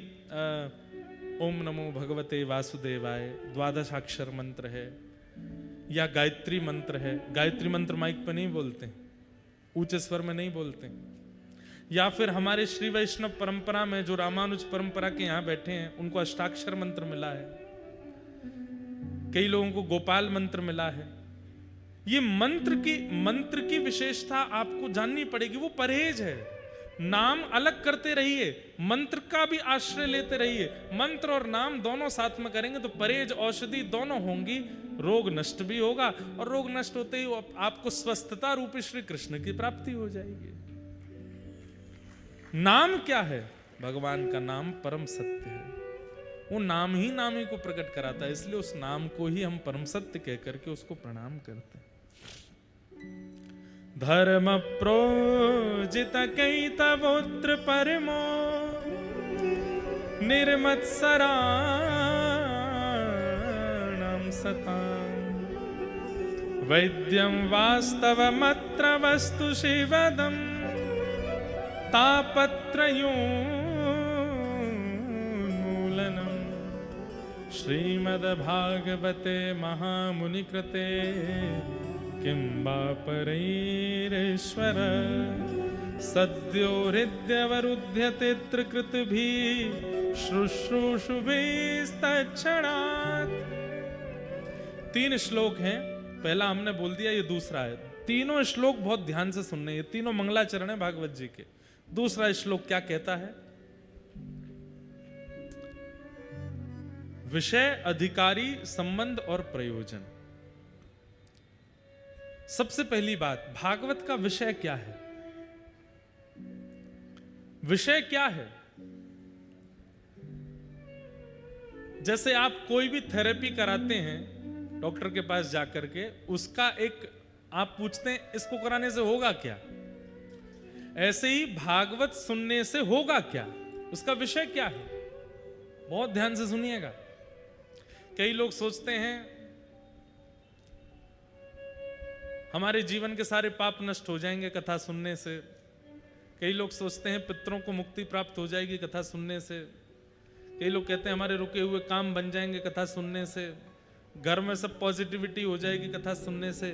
ओम नमो भगवते वासुदेवाय 12 अक्षर मंत्र है, या गायत्री मंत्र है। गायत्री मंत्र माइक पर नहीं बोलते, ऊंचे स्वर में नहीं बोलते। या फिर हमारे श्री वैष्णव परंपरा में जो रामानुज परंपरा के यहां बैठे हैं, उनको अष्टाक्षर मंत्र मिला है, कई लोगों को गोपाल मंत्र मिला है। ये मंत्र की विशेषता आपको जाननी पड़ेगी, वो परहेज है। नाम अलग करते रहिए, मंत्र का भी आश्रय लेते रहिए। मंत्र और नाम दोनों साथ में करेंगे तो परहेज औषधि दोनों होंगी, रोग नष्ट भी होगा, और रोग नष्ट होते ही आपको स्वस्थता रूपी श्री कृष्ण की प्राप्ति हो जाएगी। नाम क्या है? भगवान का नाम परम सत्य है। वो नाम ही को प्रकट कराता है, इसलिए उस नाम को ही हम परम सत्य कह करके उसको प्रणाम करते हैं। धर्म प्रोजित कैतवोत्र परमो निर्मत्सराणां सताम् वैद्यं वास्तवमत्र वस्तु शिवदम् तापत्रयोन्मूलनम् श्रीमद्भागवते महामुनिकृते किं वा परैरीश्वर सद्यो हृद्यवरुध्यते त्रिकृतभिः शुश्रूषुभिस्तत्क्षणात्। 3 श्लोक हैं, पहला हमने बोल दिया, ये दूसरा है। तीनों श्लोक बहुत ध्यान से सुनने, ये तीनों मंगलाचरण है भागवत जी के। दूसरा श्लोक क्या कहता है? विषय, अधिकारी, संबंध और प्रयोजन। सबसे पहली बात, भागवत का विषय क्या है? विषय क्या है? जैसे आप कोई भी थेरेपी कराते हैं डॉक्टर के पास जाकर के, उसका एक आप पूछते हैं इसको कराने से होगा क्या, ऐसे ही भागवत सुनने से होगा क्या, उसका विषय क्या है? बहुत ध्यान से सुनिएगा। कई लोग सोचते हैं हमारे जीवन के सारे पाप नष्ट हो जाएंगे कथा सुनने से। कई लोग सोचते हैं पितरों को मुक्ति प्राप्त हो जाएगी कथा सुनने से। कई लोग कहते हैं हमारे रुके हुए काम बन जाएंगे कथा सुनने से। घर में सब पॉजिटिविटी हो जाएगी कथा सुनने से।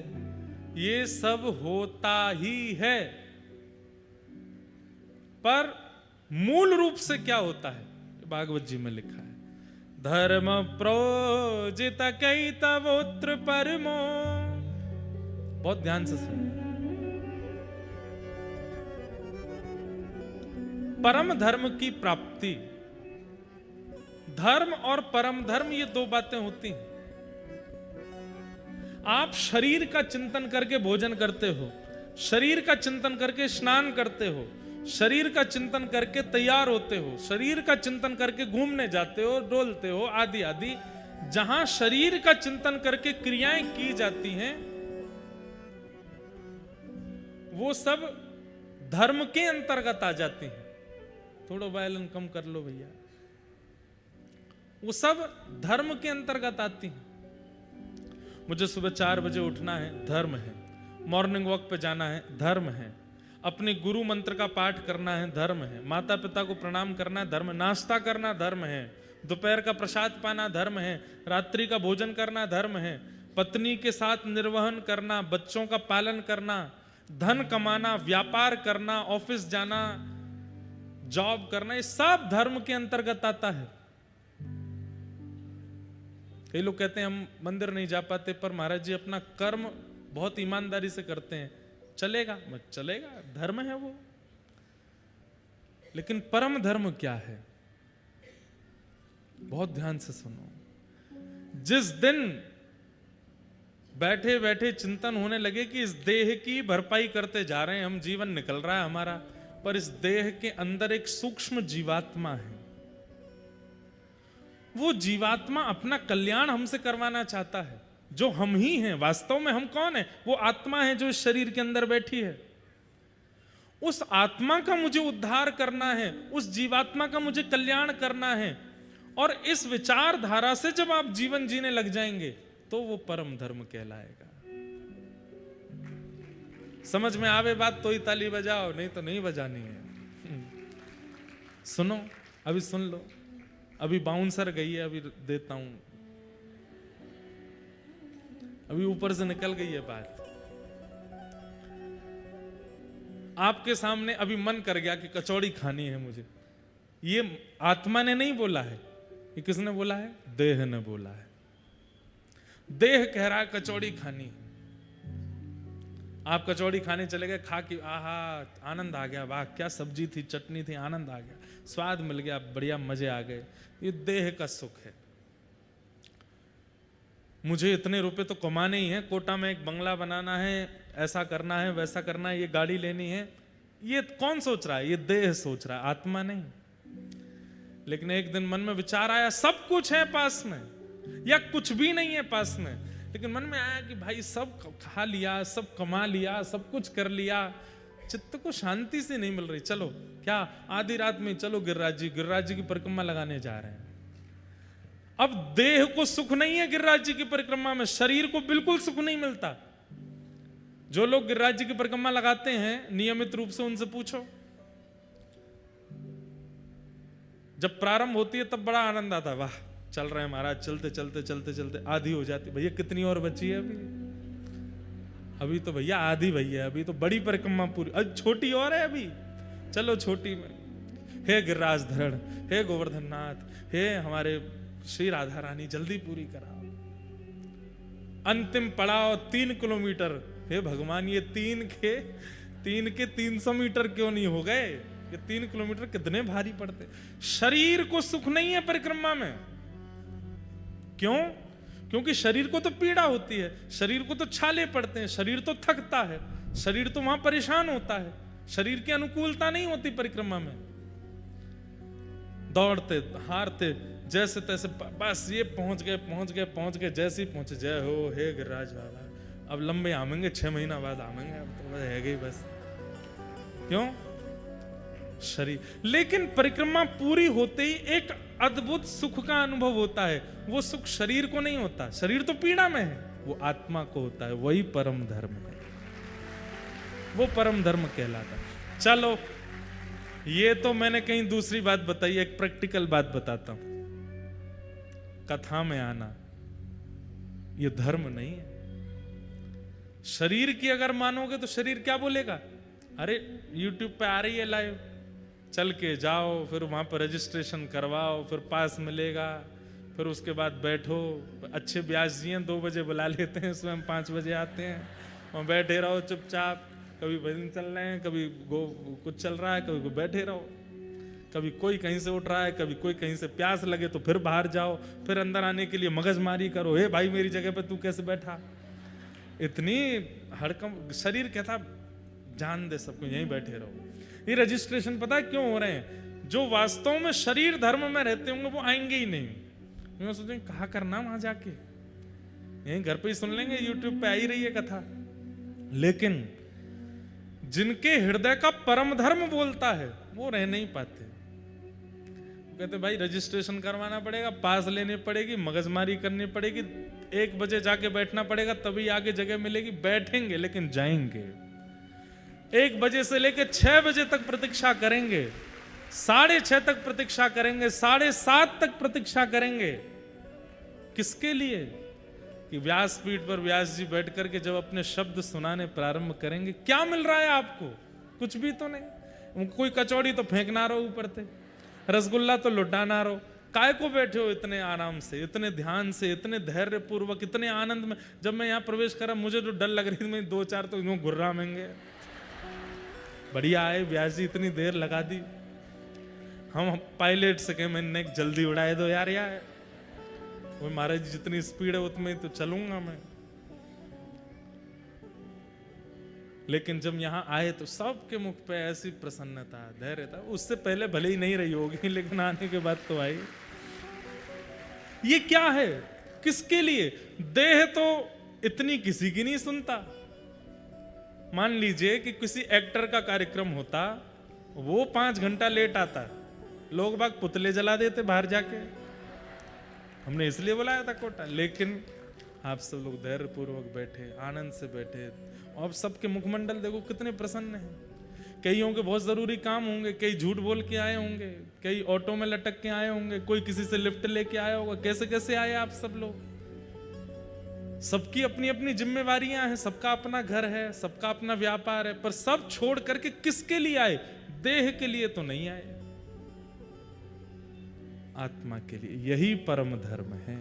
ये सब होता ही है, पर मूल रूप से क्या होता है भागवत जी में लिखा है। धर्म प्रोजित कैतवोत्र परमो। बहुत ध्यान से सुनो। परम धर्म की प्राप्ति, धर्म और परम धर्म ये 2 बातें होती हैं। आप शरीर का चिंतन करके भोजन करते हो, शरीर का चिंतन करके स्नान करते हो, शरीर का चिंतन करके तैयार होते हो, शरीर का चिंतन करके घूमने जाते हो, डोलते हो, आदि आदि। जहां शरीर का चिंतन करके क्रियाएं की जाती हैं वो सब धर्म के अंतर्गत आ जाती हैं। थोड़ा वायलन कम कर लो भैया। वो सब धर्म के अंतर्गत आती हैं। मुझे सुबह 4 बजे उठना है, धर्म है। मॉर्निंग वॉक पे जाना है, धर्म है। अपने गुरु मंत्र का पाठ करना है, धर्म है। माता पिता को प्रणाम करना है, धर्म। नाश्ता करना धर्म है। दोपहर का प्रसाद पाना धर्म है। रात्रि का भोजन करना धर्म है। पत्नी के साथ निर्वहन करना, बच्चों का पालन करना, धन कमाना, व्यापार करना, ऑफिस जाना, जॉब करना, ये सब धर्म के अंतर्गत आता है। कई लोग कहते हैं हम मंदिर नहीं जा पाते, पर महाराज जी अपना कर्म बहुत ईमानदारी से करते हैं, चलेगा मत चलेगा, धर्म है वो। लेकिन परम धर्म क्या है? बहुत ध्यान से सुनो। जिस दिन बैठे बैठे चिंतन होने लगे कि इस देह की भरपाई करते जा रहे हैं हम, जीवन निकल रहा है हमारा, पर इस देह के अंदर एक सूक्ष्म जीवात्मा है। वो जीवात्मा अपना कल्याण हमसे करवाना चाहता है, जो हम ही हैं। वास्तव में हम कौन है? वो आत्मा है जो इस शरीर के अंदर बैठी है। उस आत्मा का मुझे उद्धार करना है, उस जीवात्मा का मुझे कल्याण करना है। और इस विचारधारा से जब आप जीवन जीने लग जाएंगे तो वो परम धर्म कहलाएगा। समझ में आवे बात तो ही ताली बजाओ, नहीं तो नहीं बजानी है। सुनो, अभी सुन लो। अभी बाउंसर गई है, अभी देता हूं। अभी ऊपर से निकल गई है बात। आपके सामने अभी मन कर गया कि कचौड़ी खानी है मुझे। ये आत्मा ने नहीं बोला है, ये किसने बोला है? देह ने बोला है। देह कह रहा है कचौड़ी खानी है। आप कचौड़ी खाने चले गए, खा के आहा आनंद आ गया, वाह क्या सब्जी थी, चटनी थी, आनंद आ गया, स्वाद मिल गया, बढ़िया मजे आ गए। ये देह का सुख है। मुझे इतने रुपए तो कमाने ही है, कोटा में एक बंगला बनाना है, ऐसा करना है, वैसा करना है, ये गाड़ी लेनी है। ये कौन सोच रहा है? ये देह सोच रहा है, आत्मा नहीं। लेकिन एक दिन मन में विचार आया सब कुछ है पास में या कुछ भी नहीं है पास में, लेकिन मन में आया कि भाई सब खा लिया, सब कमा लिया, सब कुछ कर लिया, चित्त को शांति से नहीं मिल रही। चलो क्या आधी रात में चलो गिरिराज जी की परिक्रमा लगाने जा रहे हैं। अब देह को सुख नहीं है गिरिराज जी की परिक्रमा में, शरीर को बिल्कुल सुख नहीं मिलता। जो लोग गिरिराज जी की परिक्रमा लगाते हैं नियमित रूप से उनसे पूछो, जब प्रारंभ होती है तब बड़ा आनंद आता है, वाह चल रहे हैं महाराज, चलते चलते चलते चलते आधी हो जाती, भैया कितनी और बची है अभी तो भैया आधी भैया, अभी तो बड़ी परिक्रमा पूरी, अब छोटी और है अभी, चलो छोटी में। हे गिरिराज धरण, हे गोवर्धन नाथ, हे हमारे श्री राधा रानी, जल्दी पूरी कराओ। अंतिम पड़ाव 3 किलोमीटर, हे भगवान ये 3 के 300 मीटर क्यों नहीं हो गए? ये 3 किलोमीटर कितने भारी पड़ते। शरीर को सुख नहीं है परिक्रमा में, क्यों? क्योंकि शरीर को तो पीड़ा होती है, शरीर को तो छाले पड़ते हैं, शरीर तो थकता है, शरीर तो वहां परेशान होता है, शरीर की अनुकूलता नहीं होती परिक्रमा में। दौड़ते हारते जैसे तैसे बस ये पहुंच गए, जैसे ही पहुंचे, जय हो हे गिरिराज बाबा, अब लंबे आमेंगे, 6 महीना बाद आमेंगे, अब तो है गई बस। क्यों? शरीर। लेकिन परिक्रमा पूरी होते ही एक अद्भुत सुख का अनुभव होता है, वो सुख शरीर को नहीं होता, शरीर तो पीड़ा में है, वो आत्मा को होता है, वही परम धर्म है, वो परम धर्म कहलाता है। चलो ये तो मैंने कहीं दूसरी बात बताई, एक प्रैक्टिकल बात बताता हूं। कथा में आना ये धर्म नहीं है। शरीर की अगर मानोगे तो शरीर क्या बोलेगा, अरे YouTube पे आ रही है लाइव, चल के जाओ, फिर वहां पर रजिस्ट्रेशन करवाओ, फिर पास मिलेगा, फिर उसके बाद बैठो, अच्छे ब्याज जी हैं 2 बजे बुला लेते हैं, स्वयं 5 बजे आते हैं, वहां बैठे रहो चुपचाप, कभी भजन चल रहे हैं, कभी कुछ चल रहा है, कभी बैठे रहो, कभी कोई कहीं से उठ रहा है, कभी कोई कहीं से प्यास लगे तो फिर बाहर जाओ, फिर अंदर आने के लिए मगजमारी करो, हे भाई मेरी जगह पे तू कैसे बैठा। इतनी हड़कम, शरीर कहता जान दे सबको, यहीं बैठे रहो। ये रजिस्ट्रेशन पता है क्यों हो रहे हैं? जो वास्तव में शरीर धर्म में रहते होंगे वो आएंगे ही नहीं। मैं सोचेंगे कहा करना वहां जाके, यहीं घर पे ही सुन लेंगे, यूट्यूब पे आ ही रही है कथा। लेकिन जिनके हृदय का परम धर्म बोलता है वो रह नहीं पाते। कहते भाई रजिस्ट्रेशन करवाना पड़ेगा, पास लेनी पड़ेगी, मगजमारी करनी पड़ेगी, 1 बजे जाके बैठना पड़ेगा तभी आगे जगह मिलेगी। बैठेंगे लेकिन जाएंगे। 1 बजे से लेकर 6 बजे तक प्रतीक्षा करेंगे, 6:30 तक प्रतीक्षा करेंगे, 7:30 तक प्रतीक्षा करेंगे। किसके लिए? कि व्यासपीठ पर व्यास जी बैठ करके जब अपने शब्द सुनाने प्रारंभ करेंगे, क्या मिल रहा है आपको? कुछ भी तो नहीं। कोई कचौड़ी तो फेंकना रहो ऊपर से, रसगुल्ला तो लुटाना रहो। काय को बैठे हो इतने आराम से, इतने ध्यान से, इतने धैर्य पूर्वक, इतने आनंद में? जब मैं यहाँ प्रवेश करा मुझे तो डर लग रही थी, मैं 2-4 तो यूं घुर्रामेंगे। बढ़िया आए व्यास जी, इतनी देर लगा दी। हम पायलट से कहे मैंने जल्दी उड़ाए दो यार, वो महाराज जितनी स्पीड है उतनी तो चलूंगा मैं। लेकिन जब यहाँ आए तो सबके मुख पे ऐसी प्रसन्नता, धैर्य था। उससे पहले भले ही नहीं रही होगी, लेकिन आने के बाद तो आई। ये क्या है? किसके लिए? देह तो इतनी किसी की नहीं सुनता। मान लीजिए कि किसी एक्टर का कार्यक्रम होता, वो 5 घंटा लेट आता, लोग बाग पुतले जला देते बाहर जाके। हमने इसलिए बुलाया था कोटा, लेकिन आप सब लोग धैर्य पूर्वक बैठे, आनंद से बैठे, और सबके मुखमंडल देखो कितने प्रसन्न हैं। कई होंगे बहुत जरूरी काम होंगे, कई झूठ बोल के आए होंगे, कई ऑटो में लटक के आए होंगे, कोई किसी से लिफ्ट लेके आया होगा। कैसे कैसे आए आप सब लोग? सबकी अपनी अपनी जिम्मेवारियां हैं, सबका अपना घर है, सबका अपना व्यापार है, पर सब छोड़ करके किसके लिए आए? देह के लिए तो नहीं आए, आत्मा के लिए। यही परम धर्म है।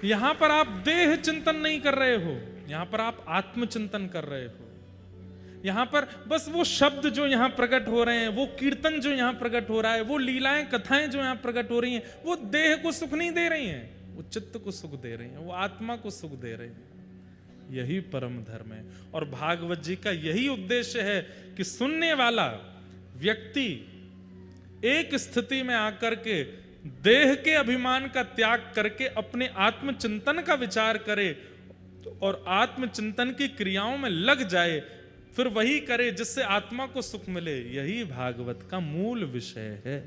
यहां पर आप देह चिंतन नहीं कर रहे हो, यहां पर आप आत्मचिंतन कर रहे हो। यहां पर बस वो शब्द जो यहां प्रकट हो रहे हैं, वो कीर्तन जो यहां प्रकट हो रहा है, वो लीलाएं कथाएं जो यहां प्रकट हो रही हैं, वो देह को सुख नहीं दे रही हैं, वो चित्त को सुख दे रही हैं, वो आत्मा को सुख दे रही हैं। यही परम धर्म है। और भागवत जी का यही उद्देश्य है कि सुनने वाला व्यक्ति एक स्थिति में आकर के देह के अभिमान का त्याग करके अपने आत्मचिंतन का विचार करे और आत्मचिंतन की क्रियाओं में लग जाए, फिर वही करे जिससे आत्मा को सुख मिले, यही भागवत का मूल विषय है।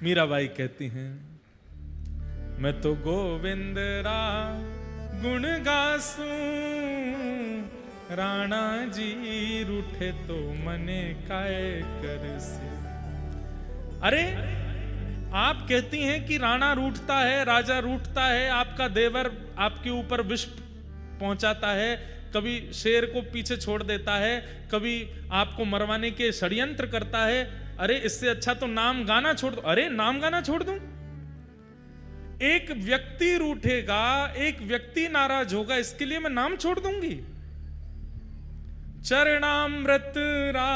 मीराबाई कहती हैं, मैं तो गोविंद रा गुण गासूं, राणा जी रूठे तो मने काय करसी। अरे आप कहती हैं कि राणा रूठता है, राजा रूठता है, आपका देवर आपके ऊपर विष पहुंचाता है, कभी शेर को पीछे छोड़ देता है, कभी आपको मरवाने के षड्यंत्र करता है। अरे इससे अच्छा तो नाम गाना छोड़ दो। अरे नाम गाना छोड़ दूं? एक व्यक्ति रूठेगा, एक व्यक्ति नाराज होगा, इसके लिए मैं नाम छोड़ दूंगी? चरणामृत रा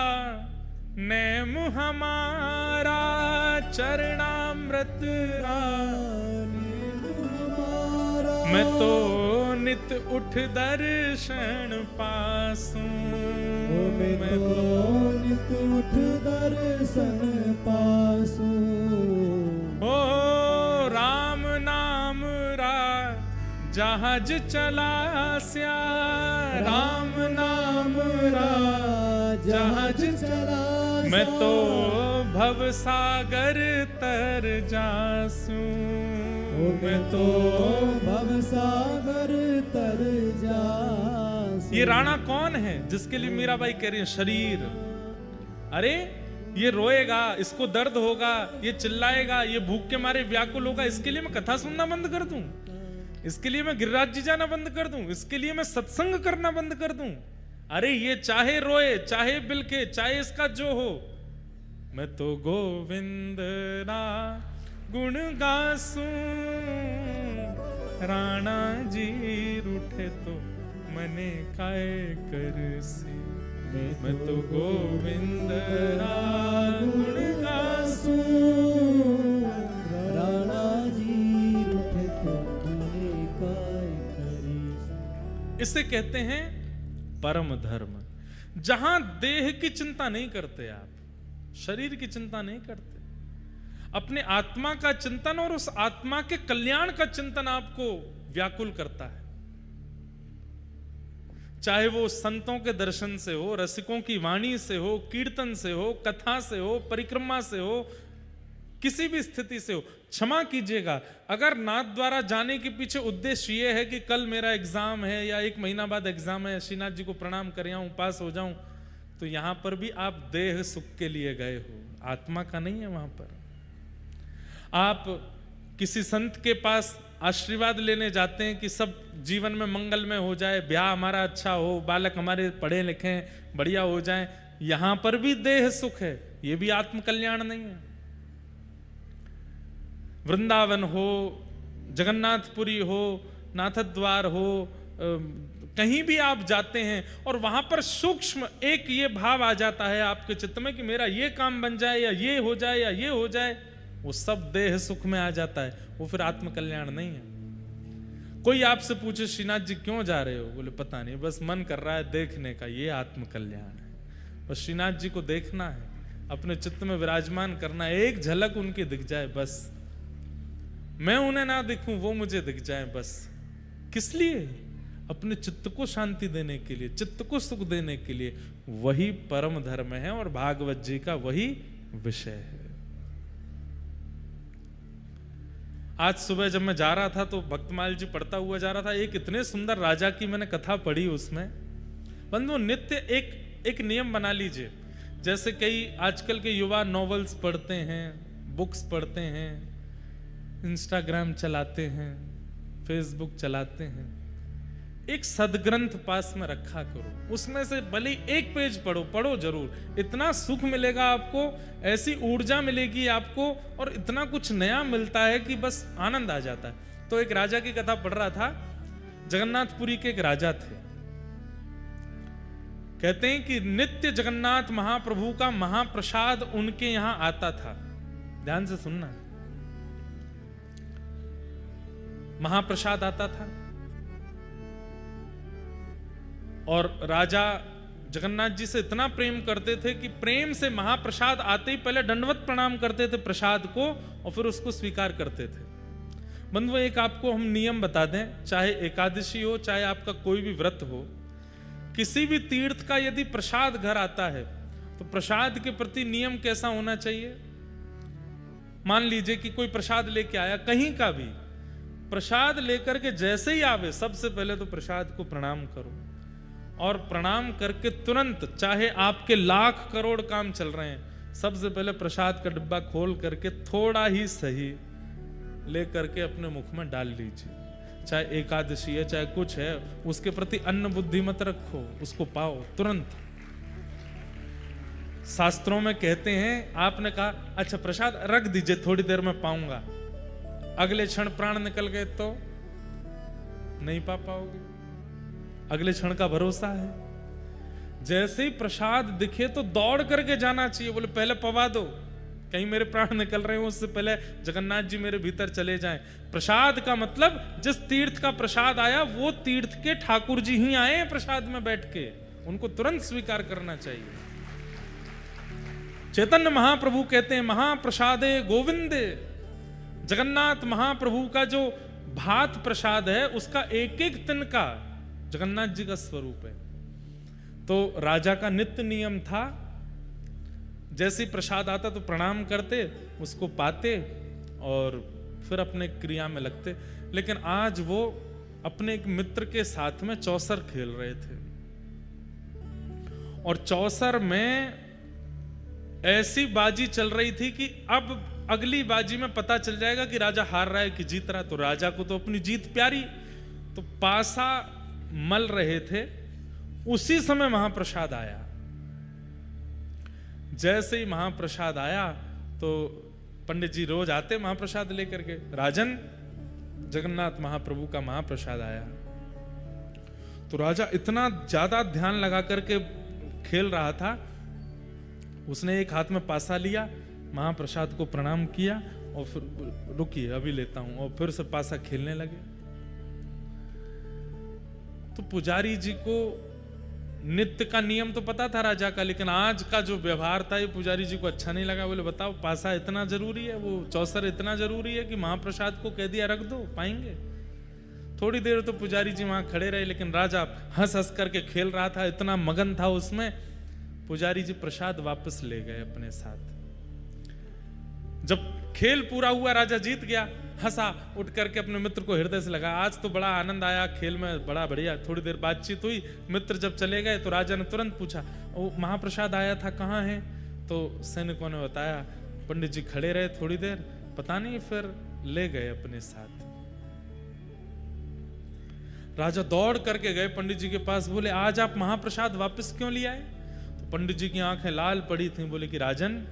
नैम हमारा, चरणामृत रा मैं तो नित उठ दर्शन पासूं, मैं तो नित उठ दर्शन पासूं। ओ राम नाम रा जहाज चला स्या, राम नाम रा जहाज चला, मैं तो भव सागर तर जासूं, मैं तो भव सागर तर जासूं। ये राणा कौन है जिसके लिए मीराबाई कह रही है शरीर? अरे ये रोएगा, इसको दर्द होगा, ये चिल्लाएगा, ये भूख के मारे व्याकुल होगा, इसके लिए मैं कथा सुनना बंद कर दूं? इसके लिए मैं गिरिराज जी जाना बंद कर दूं? इसके लिए मैं सत्संग करना बंद कर दूं? अरे ये चाहे रोए, चाहे बिलखे, चाहे इसका जो हो, मैं तो गोविंद रा गुण गासूं, राणा जी रूठे तो मने काय करसी। मैं तो गोविंद रा गुण गासूं, राणा जी रूठे तो मने काय करसी। इसे कहते हैं परम धर्म। जहां देह की चिंता नहीं करते आप, शरीर की चिंता नहीं करते, अपने आत्मा का चिंतन और उस आत्मा के कल्याण का चिंतन आपको व्याकुल करता है। चाहे वो संतों के दर्शन से हो, रसिकों की वाणी से हो, कीर्तन से हो, कथा से हो, परिक्रमा से हो, किसी भी स्थिति से हो। क्षमा कीजिएगा, अगर नाथ द्वारा जाने के पीछे उद्देश्य ये है कि कल मेरा एग्जाम है या 1 महीना बाद एग्जाम है, श्रीनाथ जी को प्रणाम कर आऊं, पास हो जाऊं, तो यहां पर भी आप देह सुख के लिए गए हो, आत्मा का नहीं है। वहां पर आप किसी संत के पास आशीर्वाद लेने जाते हैं कि सब जीवन में मंगलमय हो जाए, ब्याह हमारा अच्छा हो, बालक हमारे पढ़े लिखे बढ़िया हो जाएं, यहां पर भी देह सुख है, यह भी आत्म कल्याण नहीं है। वृंदावन हो, जगन्नाथपुरी हो, नाथद्वार हो, कहीं भी आप जाते हैं और वहां पर सूक्ष्म एक ये भाव आ जाता है आपके चित्त में कि मेरा ये काम बन जाए या ये हो जाए या ये हो जाए, वो सब देह सुख में आ जाता है, वो फिर आत्म कल्याण नहीं है। कोई आपसे पूछे श्रीनाथ जी क्यों जा रहे हो, बोले पता नहीं, बस मन कर रहा है देखने का, ये आत्म कल्याण है। बस श्रीनाथ जी को देखना है, अपने चित्त में विराजमान करना है, एक झलक उनकी दिख जाए बस, मैं उन्हें ना दिखूं वो मुझे दिख जाए बस। किस लिए? अपने चित्त को शांति देने के लिए, चित्त को सुख देने के लिए। वही परम धर्म है और भागवत जी का वही विषय है। आज सुबह जब मैं जा रहा था तो भक्तमाल जी पढ़ता हुआ जा रहा था, एक इतने सुंदर राजा की मैंने कथा पढ़ी उसमें। बंधु नित्य एक नियम बना लीजिए, जैसे कई आजकल के युवा नॉवेल्स पढ़ते हैं, बुक्स पढ़ते हैं, इंस्टाग्राम चलाते हैं, फेसबुक चलाते हैं, एक सदग्रंथ पास में रखा करो, उसमें से भले एक पेज पढ़ो जरूर, इतना सुख मिलेगा आपको, ऐसी ऊर्जा मिलेगी आपको और इतना कुछ नया मिलता है कि बस आनंद आ जाता है। तो एक राजा की कथा पढ़ रहा था, जगन्नाथपुरी के एक राजा थे। कहते हैं कि नित्य जगन्नाथ महाप्रभु का महाप्रसाद उनके यहां आता था। ध्यान से सुनना, महाप्रसाद आता था और राजा जगन्नाथ जी से इतना प्रेम करते थे कि प्रेम से महाप्रसाद आते ही पहले दंडवत प्रणाम करते थे प्रसाद को और फिर उसको स्वीकार करते थे। बंधुओं, एक आपको हम नियम बता दें, चाहे एकादशी हो चाहे आपका कोई भी व्रत हो, किसी भी तीर्थ का यदि प्रसाद घर आता है तो प्रसाद के प्रति नियम कैसा होना चाहिए। मान लीजिए कि कोई प्रसाद लेके आया, कहीं का भी प्रसाद लेकर के जैसे ही आवे सबसे पहले तो प्रसाद को प्रणाम करो और प्रणाम करके तुरंत, चाहे आपके लाख करोड़ काम चल रहे हैं, सबसे पहले प्रसाद का डिब्बा खोल करके थोड़ा ही सही ले करके अपने मुख में डाल लीजिए। चाहे एकादशी है चाहे कुछ है, उसके प्रति अन्न बुद्धि मत रखो, उसको पाओ तुरंत। शास्त्रों में कहते हैं, आपने कहा अच्छा प्रसाद रख दीजिए थोड़ी देर में पाऊंगा, अगले क्षण प्राण निकल गए तो नहीं पा पाओगे, अगले क्षण का भरोसा है। जैसे ही प्रसाद दिखे तो दौड़ करके जाना चाहिए, बोले पहले पवा दो, कहीं मेरे प्राण निकल रहे हो, उससे पहले जगन्नाथ जी मेरे भीतर चले जाएं। प्रसाद का मतलब जिस तीर्थ का प्रसाद आया वो तीर्थ के ठाकुर जी ही आए हैं प्रसाद में बैठ के, उनको तुरंत स्वीकार करना चाहिए। चैतन्य महाप्रभु कहते हैं महाप्रसादे गोविंदे, जगन्नाथ महाप्रभु का जो भात प्रसाद है उसका एक एक तिनका जगन्नाथ जी का स्वरूप है। तो राजा का नित्य नियम था, जैसे प्रसाद आता तो प्रणाम करते, उसको पाते और फिर अपने क्रिया में लगते। लेकिन आज वो अपने एक मित्र के साथ में चौसर खेल रहे थे और चौसर में ऐसी बाजी चल रही थी कि अब अगली बाजी में पता चल जाएगा कि राजा हार रहा है कि जीत रहा है। तो राजा को तो अपनी जीत प्यारी, तो पासा मल रहे थे, उसी समय महाप्रसाद आया। जैसे ही महाप्रसाद आया तो पंडित जी रोज आते महाप्रसाद लेकर के, राजन जगन्नाथ महाप्रभु का महाप्रसाद आया। तो राजा इतना ज्यादा ध्यान लगा करके खेल रहा था, उसने एक हाथ में पासा लिया, महाप्रसाद को प्रणाम किया और फिर रुकिए अभी लेता हूं, और फिर से पासा खेलने लगे। तो पुजारी जी को नित्य का नियम तो पता था राजा का, लेकिन आज का जो व्यवहार था ये पुजारी जी को अच्छा नहीं लगा। बोले बताओ पासा इतना जरूरी है, वो चौसर इतना जरूरी है कि महाप्रसाद को कह दिया रख दो, पाएंगे। थोड़ी देर तो पुजारी जी वहां खड़े रहे, लेकिन राजा हंस हंस करके खेल रहा था, इतना मगन था उसमें। पुजारी जी प्रसाद वापस ले गए अपने साथ। जब खेल पूरा हुआ, राजा जीत गया, हंसा, उठ करके अपने मित्र को हृदय से लगा, आज तो बड़ा आनंद आया खेल में, बड़ा बढ़िया। थोड़ी देर बातचीत हुई, मित्र जब चले गए तो राजा ने तुरंत पूछा वो महाप्रसाद आया था कहाँ है? तो सैनिकों ने बताया पंडित जी खड़े रहे थोड़ी देर, पता नहीं, फिर ले गए अपने साथ। राजा दौड़ करके गए पंडित जी के पास, बोले आज आप महाप्रसाद वापस क्यों ले आए? तो पंडित जी की आंखें लाल पड़ी थी, बोले कि राजन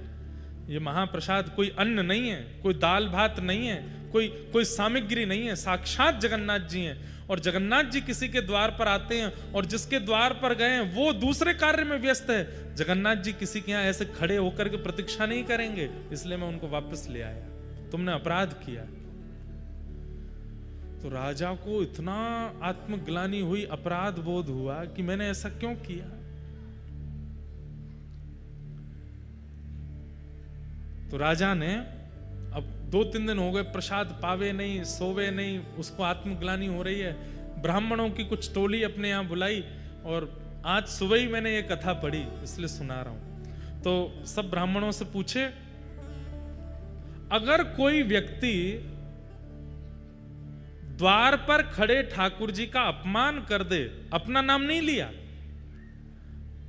ये महाप्रसाद कोई अन्न नहीं है, कोई दाल भात नहीं है, कोई सामग्री नहीं है, साक्षात जगन्नाथ जी हैं। और जगन्नाथ जी किसी के द्वार पर आते हैं और जिसके द्वार पर गए हैं वो दूसरे कार्य में व्यस्त है। जगन्नाथ जी किसी के यहाँ ऐसे खड़े होकर के प्रतीक्षा नहीं करेंगे, इसलिए मैं उनको वापस ले आया, तुमने अपराध किया। तो राजा को इतना आत्मग्लानि हुई, अपराध बोध हुआ कि मैंने ऐसा क्यों किया। तो राजा ने, अब 2-3 दिन हो गए प्रसाद पावे नहीं, सोवे नहीं, उसको आत्मग्लानि हो रही है। ब्राह्मणों की कुछ टोली अपने यहाँ बुलाई और आज सुबह ही मैंने ये कथा पढ़ी, इसलिए सुना रहा हूं। तो सब ब्राह्मणों से पूछे, अगर कोई व्यक्ति द्वार पर खड़े ठाकुर जी का अपमान कर दे, अपना नाम नहीं लिया,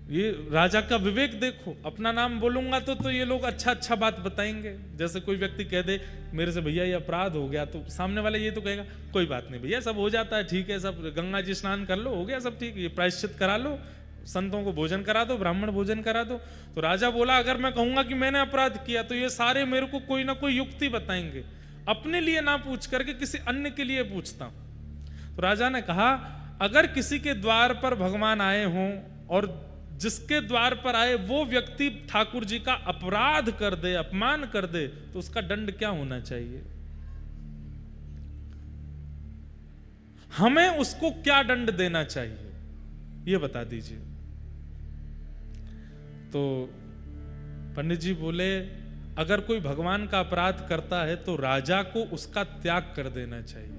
ये राजा का विवेक देखो, अपना नाम बोलूंगा तो ये लोग अच्छा बात बताएंगे। जैसे कोई व्यक्ति कह दे मेरे से भैया ये अपराध हो गया, तो सामने वाला ये तो कहेगा कोई बात नहीं भैया, सब हो जाता है, ठीक है, सब गंगा जी स्नान कर लो, हो गया सब ठीक, ये प्रायश्चित करा लो, संतों को भोजन करा दो, ब्राह्मण भोजन करा दो। तो राजा बोला अगर मैं कहूंगा कि मैंने अपराध किया तो ये सारे मेरे को कोई ना कोई युक्ति बताएंगे, अपने लिए ना पूछ करके किसी अन्य के लिए पूछता हूं। तो राजा ने कहा अगर किसी के द्वार पर भगवान आए हों और जिसके द्वार पर आए वो व्यक्ति ठाकुर जी का अपराध कर दे, अपमान कर दे, तो उसका दंड क्या होना चाहिए? हमें उसको क्या दंड देना चाहिए, ये बता दीजिए। तो पंडित जी बोले अगर कोई भगवान का अपराध करता है तो राजा को उसका त्याग कर देना चाहिए,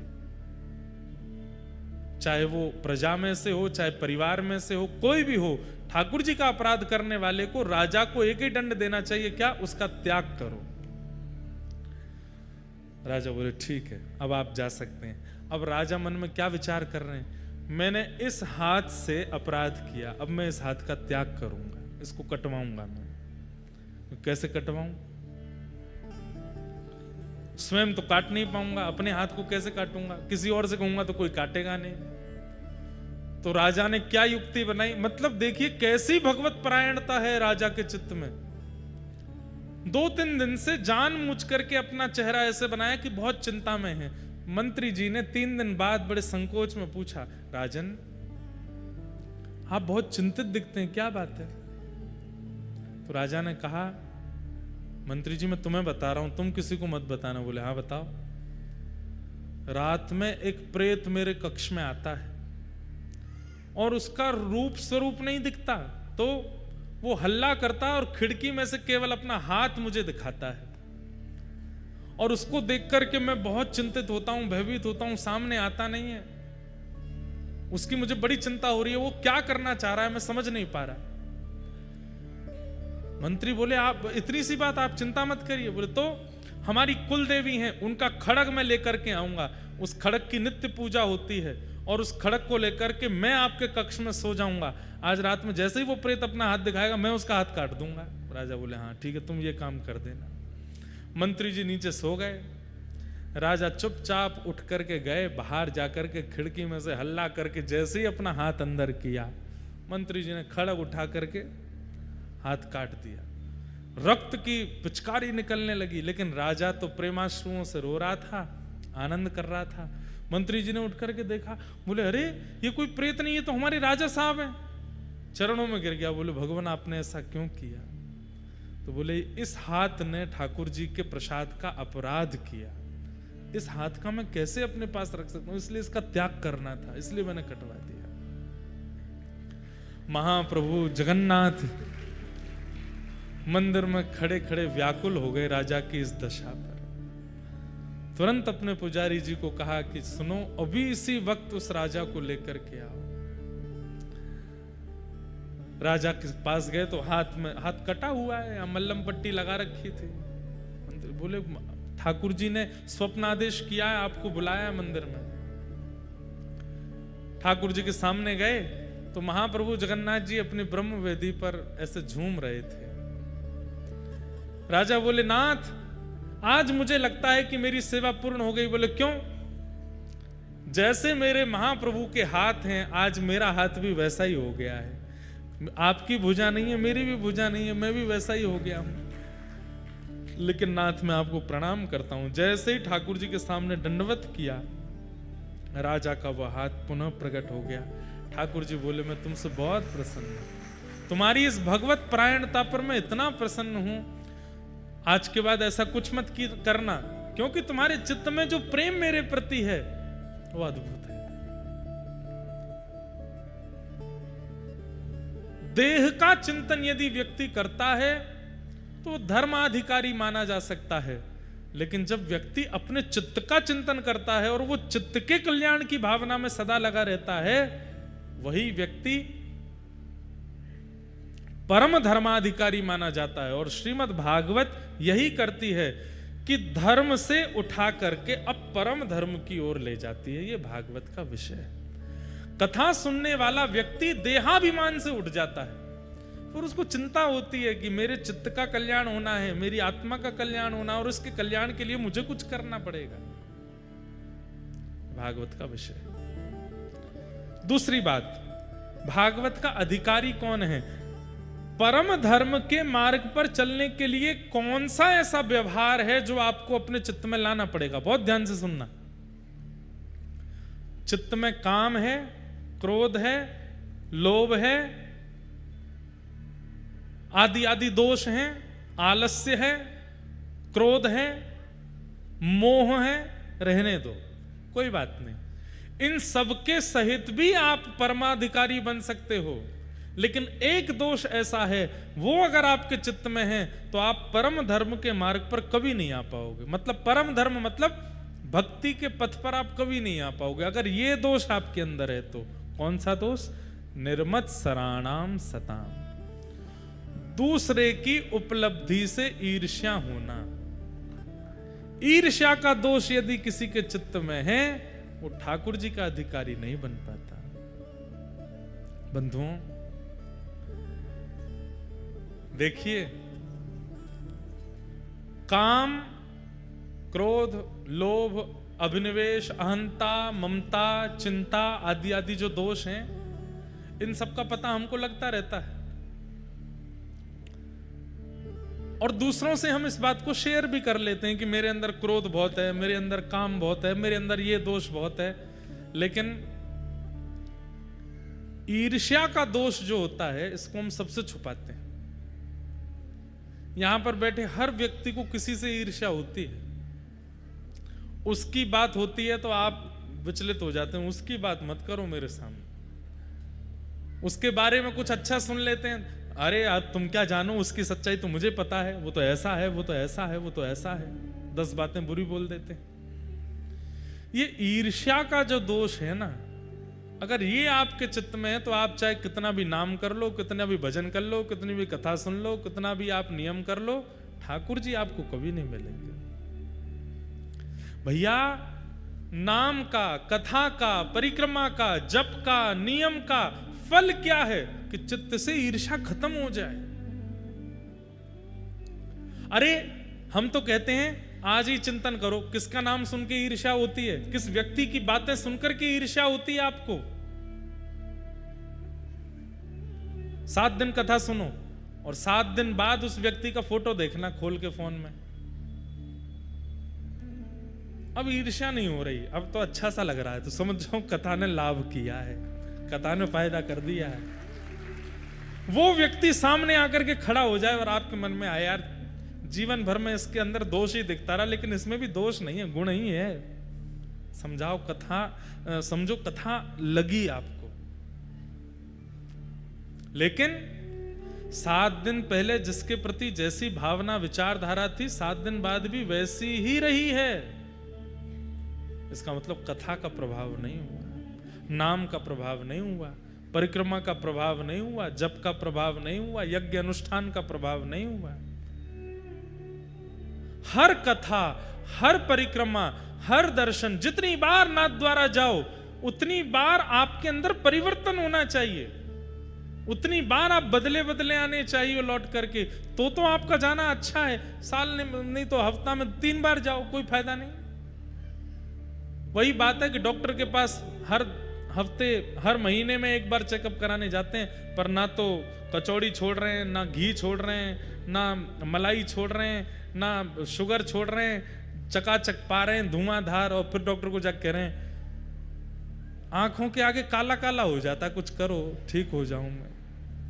चाहे वो प्रजा में से हो चाहे परिवार में से हो, कोई भी हो। ठाकुर जी का अपराध करने वाले को राजा को एक ही दंड देना चाहिए, क्या? उसका त्याग करो। राजा बोले ठीक है, अब आप जा सकते हैं। अब राजा मन में क्या विचार कर रहे हैं, मैंने इस हाथ से अपराध किया, अब मैं इस हाथ का त्याग करूंगा, इसको कटवाऊंगा मैं। कैसे कटवाऊं? स्वयं तो काट नहीं पाऊंगा, अपने हाथ को कैसे काटूंगा? किसी और से कहूंगा तो कोई काटेगा नहीं। तो राजा ने क्या युक्ति बनाई, मतलब देखिए कैसी भगवत परायणता है राजा के चित्त में। 2-3 दिन से जानबूझ करके अपना चेहरा ऐसे बनाया कि बहुत चिंता में है। मंत्री जी ने 3 दिन बाद बड़े संकोच में पूछा, राजन आप बहुत चिंतित दिखते हैं, क्या बात है? तो राजा ने कहा, मंत्री जी मैं तुम्हें बता रहा हूं, तुम किसी को मत बताना। बोले हाँ बताओ। रात में एक प्रेत मेरे कक्ष में आता है और उसका रूप स्वरूप नहीं दिखता, तो वो हल्ला करता है और खिड़की में से केवल अपना हाथ मुझे दिखाता है, और उसको देख करके मैं बहुत चिंतित होता हूं, भयभीत होता हूं, सामने आता नहीं है। उसकी मुझे बड़ी चिंता हो रही है, वो क्या करना चाह रहा है मैं समझ नहीं पा रहा। मंत्री बोले आप इतनी सी बात, आप चिंता मत करिए। बोले तो हमारी कुल देवी हैं, उनका खड़ग मैं लेकर के आऊंगा, उस खड़ग की नित्य पूजा होती है, और उस खड़ग को लेकर के मैं आपके कक्ष में सो जाऊंगा। आज रात में जैसे ही वो प्रेत अपना हाथ दिखाएगा मैं उसका हाथ काट दूंगा। राजा बोले हाँ ठीक है, तुम ये काम कर देना। मंत्री जी नीचे सो गए। राजा चुपचाप उठ करके गए, बाहर जाकर के खिड़की में से हल्ला करके जैसे ही अपना हाथ अंदर किया, मंत्री जी ने खड़ग उठा करके हाथ काट दिया। रक्त की पिचकारी निकलने लगी, लेकिन राजा तो प्रेमाश्रुओं से रो रहा था, आनंद कर रहा था। मंत्री जी ने उठ करके देखा, बोले अरे ये कोई प्रेत नहीं, ये तो हमारे राजा साहब हैं। चरणों में गिर गया, बोले भगवान आपने ऐसा क्यों किया? तो बोले इस हाथ ने ठाकुर जी के प्रसाद का अपराध किया, इस हाथ का मैं कैसे अपने पास रख सकता हूं, इसलिए इसका त्याग करना था, इसलिए मैंने कटवा दिया। महाप्रभु जगन्नाथ मंदिर में खड़े खड़े व्याकुल हो गए राजा की इस दशा पर। तुरंत अपने पुजारी जी को कहा कि सुनो, अभी इसी वक्त उस राजा को लेकर के आओ। राजा के पास गए तो हाथ कटा हुआ है, मल्लम पट्टी लगा रखी थी। मंत्री बोले ठाकुर जी ने स्वप्नादेश किया है, आपको बुलाया है मंदिर में। ठाकुर जी के सामने गए तो महाप्रभु जगन्नाथ जी अपनी ब्रह्म वेदी पर ऐसे झूम रहे थे। राजा बोले नाथ, आज मुझे लगता है कि मेरी सेवा पूर्ण हो गई। बोले क्यों? जैसे मेरे महाप्रभु के हाथ हैं, आज मेरा हाथ भी वैसा ही हो गया है। आपकी भुजा नहीं है, मेरी भी भुजा नहीं है, मैं भी वैसा ही हो गया हूं। लेकिन नाथ मैं आपको प्रणाम करता हूं। जैसे ही ठाकुर जी के सामने दंडवत किया, राजा का वह हाथ पुनः प्रकट हो गया। ठाकुर जी बोले मैं तुमसे बहुत प्रसन्न हूं, तुम्हारी इस भगवत परायणता पर मैं इतना प्रसन्न हूं, आज के बाद ऐसा कुछ मत करना, क्योंकि तुम्हारे चित्त में जो प्रेम मेरे प्रति है वो अद्भुत है। देह का चिंतन यदि व्यक्ति करता है तो धर्माधिकारी माना जा सकता है, लेकिन जब व्यक्ति अपने चित्त का चिंतन करता है और वो चित्त के कल्याण की भावना में सदा लगा रहता है, वही व्यक्ति परम धर्माधिकारी माना जाता है। और श्रीमद् भागवत यही करती है कि धर्म से उठा करके अब परम धर्म की ओर ले जाती है। ये भागवत का विषय है। कथा सुनने वाला व्यक्ति देहाभिमान से उठ जाता है, और उसको चिंता होती है कि मेरे चित्त का कल्याण होना है, मेरी आत्मा का कल्याण होना, और उसके कल्याण के लिए मुझे कुछ करना पड़ेगा। भागवत का विषय। दूसरी बात, भागवत का अधिकारी कौन है? परम धर्म के मार्ग पर चलने के लिए कौन सा ऐसा व्यवहार है जो आपको अपने चित्त में लाना पड़ेगा? बहुत ध्यान से सुनना। चित्त में काम है, क्रोध है, लोभ है, आदि आदि दोष हैं, आलस्य है, क्रोध है, मोह है, रहने दो, कोई बात नहीं। इन सबके सहित भी आप परमाधिकारी बन सकते हो, लेकिन एक दोष ऐसा है, वो अगर आपके चित्त में है तो आप परम धर्म के मार्ग पर कभी नहीं आ पाओगे। मतलब परम धर्म मतलब भक्ति के पथ पर आप कभी नहीं आ पाओगे अगर ये दोष आपके अंदर है तो। कौन सा दोष? निर्मत सराणाम सताम, दूसरे की उपलब्धि से ईर्ष्या होना। ईर्ष्या का दोष यदि किसी के चित्त में है, वो ठाकुर जी का अधिकारी नहीं बन पाता। बंधुओं देखिए, काम, क्रोध, लोभ, अभिनिवेश, अहंता, ममता, चिंता आदि आदि जो दोष हैं, इन सब का पता हमको लगता रहता है और दूसरों से हम इस बात को शेयर भी कर लेते हैं कि मेरे अंदर क्रोध बहुत है, मेरे अंदर काम बहुत है, मेरे अंदर ये दोष बहुत है। लेकिन ईर्ष्या का दोष जो होता है, इसको हम सबसे छुपाते हैं। यहां पर बैठे हर व्यक्ति को किसी से ईर्ष्या होती है। उसकी बात होती है तो आप विचलित हो जाते हैं, उसकी बात मत करो मेरे सामने। उसके बारे में कुछ अच्छा सुन लेते हैं, अरे अब तुम क्या जानो, उसकी सच्चाई तो मुझे पता है, वो तो ऐसा है, वो तो ऐसा है, वो तो ऐसा है, 10 बातें बुरी बोल देते हैं। ये ईर्ष्या का जो दोष है ना, अगर ये आपके चित्त में है तो आप चाहे कितना भी नाम कर लो, कितना भी भजन कर लो, कितनी भी कथा सुन लो, कितना भी आप नियम कर लो, ठाकुर जी आपको कभी नहीं मिलेंगे। भैया, नाम का, कथा का, परिक्रमा का, जप का, नियम का फल क्या है? कि चित्त से ईर्ष्या खत्म हो जाए। अरे हम तो कहते हैं आज ही चिंतन करो, किसका नाम सुन के ईर्ष्या होती है, किस व्यक्ति की बातें सुनकर के ईर्ष्या होती है आपको। 7 दिन कथा सुनो और 7 दिन बाद उस व्यक्ति का फोटो देखना खोल के फोन में। अब ईर्ष्या नहीं हो रही, अब तो अच्छा सा लग रहा है, तो समझ जाओ कथा ने लाभ किया है, कथा ने फायदा कर दिया है। वो व्यक्ति सामने आकर के खड़ा हो जाए और आपके मन में आए, यार जीवन भर में इसके अंदर दोष ही दिखता रहा, लेकिन इसमें भी दोष नहीं है, गुण ही है। समझाओ कथा, समझो कथा लगी आपको। लेकिन 7 दिन पहले जिसके प्रति जैसी भावना विचारधारा थी, 7 दिन बाद भी वैसी ही रही है। इसका मतलब कथा का प्रभाव नहीं हुआ, नाम का प्रभाव नहीं हुआ, परिक्रमा का प्रभाव नहीं हुआ, जप का प्रभाव नहीं हुआ, यज्ञ अनुष्ठान का प्रभाव नहीं हुआ। हर कथा, हर परिक्रमा, हर दर्शन, जितनी बार नाथ द्वारा जाओ उतनी बार आपके अंदर परिवर्तन होना चाहिए, उतनी बार आप बदले बदले आने चाहिए लौट करके। तो आपका जाना अच्छा है, साल नहीं तो हफ्ता में 3 बार जाओ, कोई फायदा नहीं। वही बात है कि डॉक्टर के पास हर हफ्ते, हर महीने में 1 बार चेकअप कराने जाते हैं, पर ना तो कचौड़ी छोड़ रहे हैं, ना घी छोड़ रहे हैं, ना मलाई छोड़ रहे हैं, ना शुगर छोड़ रहे हैं, चकाचक पा रहे हैं धुआंधार। और फिर डॉक्टर को जाकर कह रहे हैं, आंखों के आगे काला काला हो जाता, कुछ करो ठीक हो जाऊं मैं।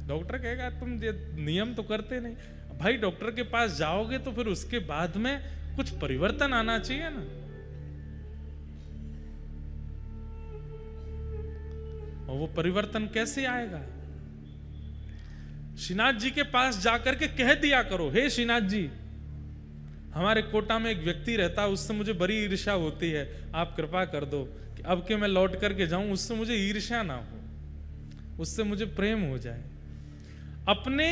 डॉक्टर कहेगा तुम ये नियम तो करते नहीं। भाई डॉक्टर के पास जाओगे तो फिर उसके बाद में कुछ परिवर्तन आना चाहिए ना। और वो परिवर्तन कैसे आएगा? श्रीनाथ जी के पास जाकर के कह दिया करो, हे श्रीनाथ जी, हमारे कोटा में एक व्यक्ति रहता है, उससे मुझे बड़ी ईर्ष्या होती है, आप कृपा कर दो कि अब के मैं लौट करके जाऊं, उससे मुझे ईर्ष्या ना हो, उससे मुझे प्रेम हो जाए। अपने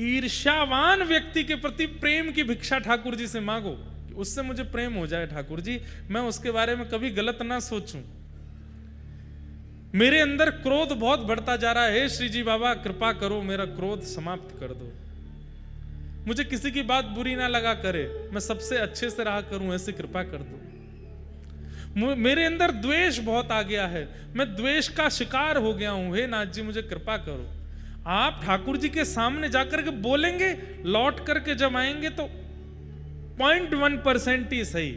ईर्ष्यावान व्यक्ति के प्रति प्रेम की भिक्षा ठाकुर जी से मांगो, उससे मुझे प्रेम हो जाए ठाकुर जी, मैं उसके बारे में कभी गलत ना सोचूं। मेरे अंदर क्रोध बहुत बढ़ता जा रहा है, हे श्री जी बाबा कृपा करो, मेरा क्रोध समाप्त कर दो, मुझे किसी की बात बुरी ना लगा करे, मैं सबसे अच्छे से रहा करूं, ऐसे कृपा कर दो। मेरे अंदर द्वेष बहुत आ गया है, मैं द्वेष का शिकार हो गया हूं, हे नाथ जी मुझे कृपा करो। आप ठाकुर जी के सामने जाकर के बोलेंगे, लौट करके जब आएंगे तो 0.1% ही सही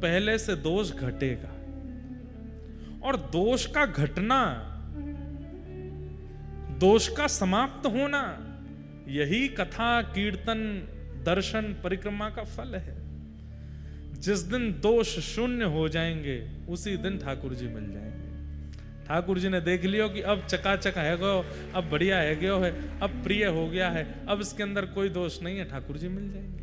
पहले से दोष घटेगा। और दोष का घटना, दोष का समाप्त होना, यही कथा, कीर्तन, दर्शन, परिक्रमा का फल है। जिस दिन दोष शून्य हो जाएंगे उसी दिन ठाकुर जी मिल जाएंगे। ठाकुर जी ने देख लियो कि अब चकाचक है गो, अब बढ़िया है गयो है, अब प्रिय हो गया है, अब इसके अंदर कोई दोष नहीं है, ठाकुर जी मिल जाएंगे।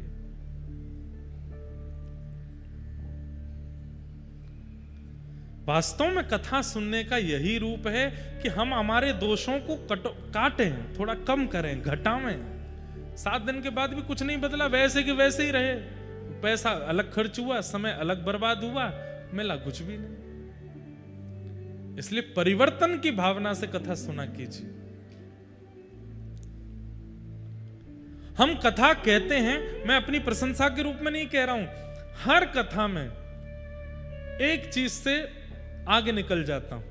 वास्तव में कथा सुनने का यही रूप है कि हम हमारे दोषों को काटें, थोड़ा कम करें, घटावें। 7 दिन के बाद भी कुछ नहीं बदला, वैसे कि वैसे ही रहे। पैसा अलग खर्च हुआ, समय अलग बर्बाद हुआ, मिला कुछ भी नहीं। इसलिए परिवर्तन की भावना से कथा सुना कीजिए। हम कथा कहते हैं, मैं अपनी प्रशंसा के रूप में नहीं कह रहा हूं, हर कथा में एक चीज से आगे निकल जाता हूं।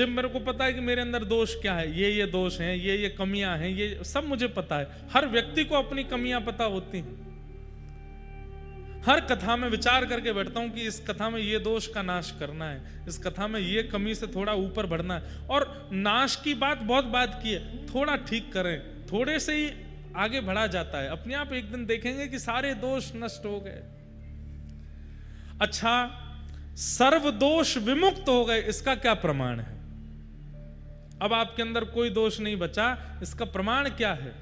मेरे को पता है कि मेरे अंदर दोष क्या है, ये दोष हैं, ये कमियां हैं, ये सब मुझे पता है। हर व्यक्ति को अपनी कमियां पता होती हैं। हर कथा में विचार करके बैठता हूं कि इस कथा में ये दोष का नाश करना है, इस कथा में ये कमी से थोड़ा ऊपर बढ़ना है। और नाश की बहुत बात की है, थोड़ा ठीक करें, थोड़े से ही आगे बढ़ा जाता है। अपने आप एक दिन देखेंगे कि सारे दोष नष्ट हो गए। अच्छा, सर्व दोष विमुक्त हो गए, इसका क्या प्रमाण है? अब आपके अंदर कोई दोष नहीं बचा, इसका प्रमाण क्या है?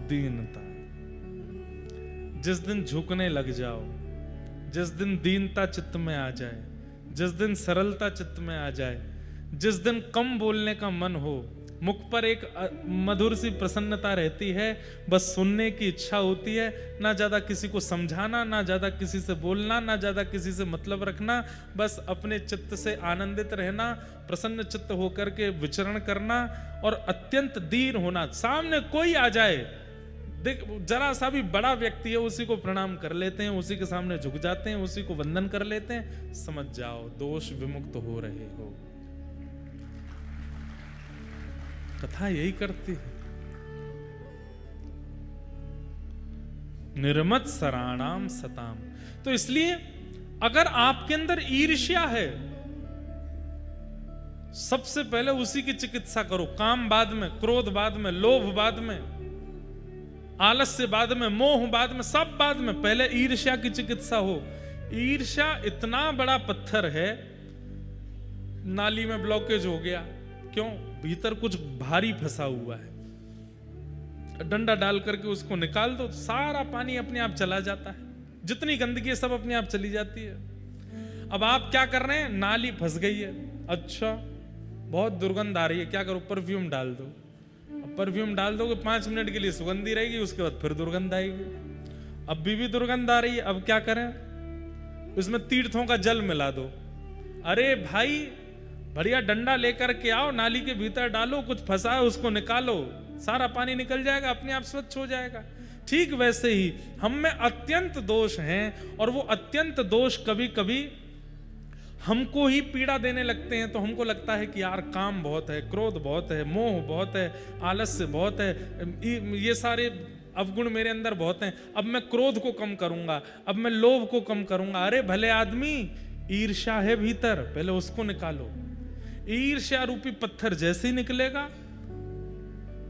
दीनता। जिस दिन झुकने लग जाओ, जिस दिन दीनता चित्त में आ जाए, जिस दिन सरलता चित्त में आ जाए, जिस दिन कम बोलने का मन हो, मुख पर एक मधुर सी प्रसन्नता रहती है, बस सुनने की इच्छा होती है, ना ज्यादा किसी को समझाना, ना ज्यादा किसी से बोलना, ना ज्यादा किसी से मतलब रखना, बस अपने चित्त से आनंदित रहना, प्रसन्न चित्त होकर के विचरण करना और अत्यंत दीन होना। सामने कोई आ जाए, देख जरा सा भी बड़ा व्यक्ति है, उसी को प्रणाम कर लेते हैं, उसी के सामने झुक जाते हैं, उसी को वंदन कर लेते हैं, समझ जाओ दोष विमुक्त हो रहे हो। कथा यही करती है। निर्मत सराणाम सताम। तो इसलिए अगर आपके अंदर ईर्ष्या है, सबसे पहले उसी की चिकित्सा करो। काम बाद में, क्रोध बाद में, लोभ बाद में, आलस्य बाद में, मोह बाद में, सब बाद में, पहले ईर्ष्या की चिकित्सा हो। ईर्ष्या इतना बड़ा पत्थर है, नाली में ब्लॉकेज हो गया, क्यों? भीतर कुछ भारी फंसा हुआ है। डंडा डाल करके उसको निकाल दो, सारा पानी अपने आप चला जाता है, जितनी गंदगी है सब अपने आप चली जाती है। अब आप क्या कर रहे हैं? नाली फंस गई है, अच्छा बहुत दुर्गंध आ रही है, क्या करो? परफ्यूम डाल दो। अब परफ्यूम डाल दोगे 5 मिनट के लिए सुगंधी रहेगी, उसके बाद फिर दुर्गंध आएगी। अब भी दुर्गंध आ रही है, अब क्या करें? उसमें तीर्थों का जल मिला दो। अरे भाई, बढ़िया डंडा लेकर के आओ, नाली के भीतर डालो, कुछ फंसा है उसको निकालो, सारा पानी निकल जाएगा, अपने आप स्वच्छ हो जाएगा। ठीक वैसे ही हम में अत्यंत दोष हैं, और वो अत्यंत दोष कभी कभी हमको ही पीड़ा देने लगते हैं। तो हमको लगता है कि यार काम बहुत है, क्रोध बहुत है, मोह बहुत है, आलस्य बहुत है, ये सारे अवगुण मेरे अंदर बहुत हैं। अब मैं क्रोध को कम करूंगा, अब मैं लोभ को कम करूंगा। अरे भले आदमी, ईर्ष्या है भीतर, पहले उसको निकालो। ईर्ष्या रूपी पत्थर जैसे ही निकलेगा,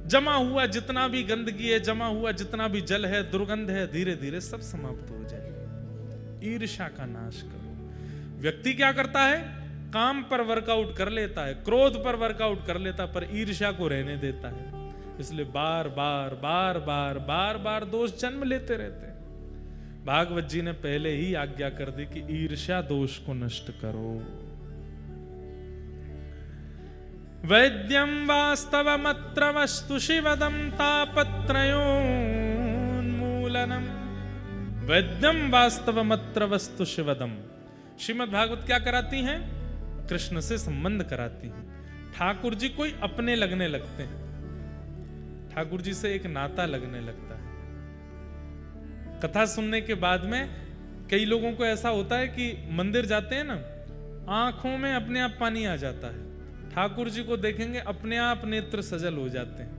जमा हुआ जितना भी गंदगी है, जमा हुआ जितना भी जल है, दुर्गंध है, धीरे धीरे सब समाप्त हो जाएगा। ईर्ष्या का नाश करो। व्यक्ति क्या करता है? काम पर वर्कआउट कर लेता है, क्रोध पर वर्कआउट कर लेता है, पर ईर्ष्या को रहने देता है। इसलिए बार बार बार बार बार बार दोष जन्म लेते रहते हैं। भागवत जी ने पहले ही आज्ञा कर दी कि ईर्ष्या दोष को नष्ट करो। वैद्यं वास्तवमत्र वस्तु शिवदं तापत्रयोन्मूलनम्। वैद्यं वास्तवमत्र वस्तु शिवदम। श्रीमद् भागवत क्या कराती हैं? कृष्ण से संबंध कराती हैं। ठाकुर जी कोई अपने लगने लगते हैं, ठाकुर जी से एक नाता लगने लगता है। कथा सुनने के बाद में कई लोगों को ऐसा होता है कि मंदिर जाते हैं ना, आंखों में अपने आप पानी आ जाता है, ठाकुर जी को देखेंगे अपने आप नेत्र सजल हो जाते हैं।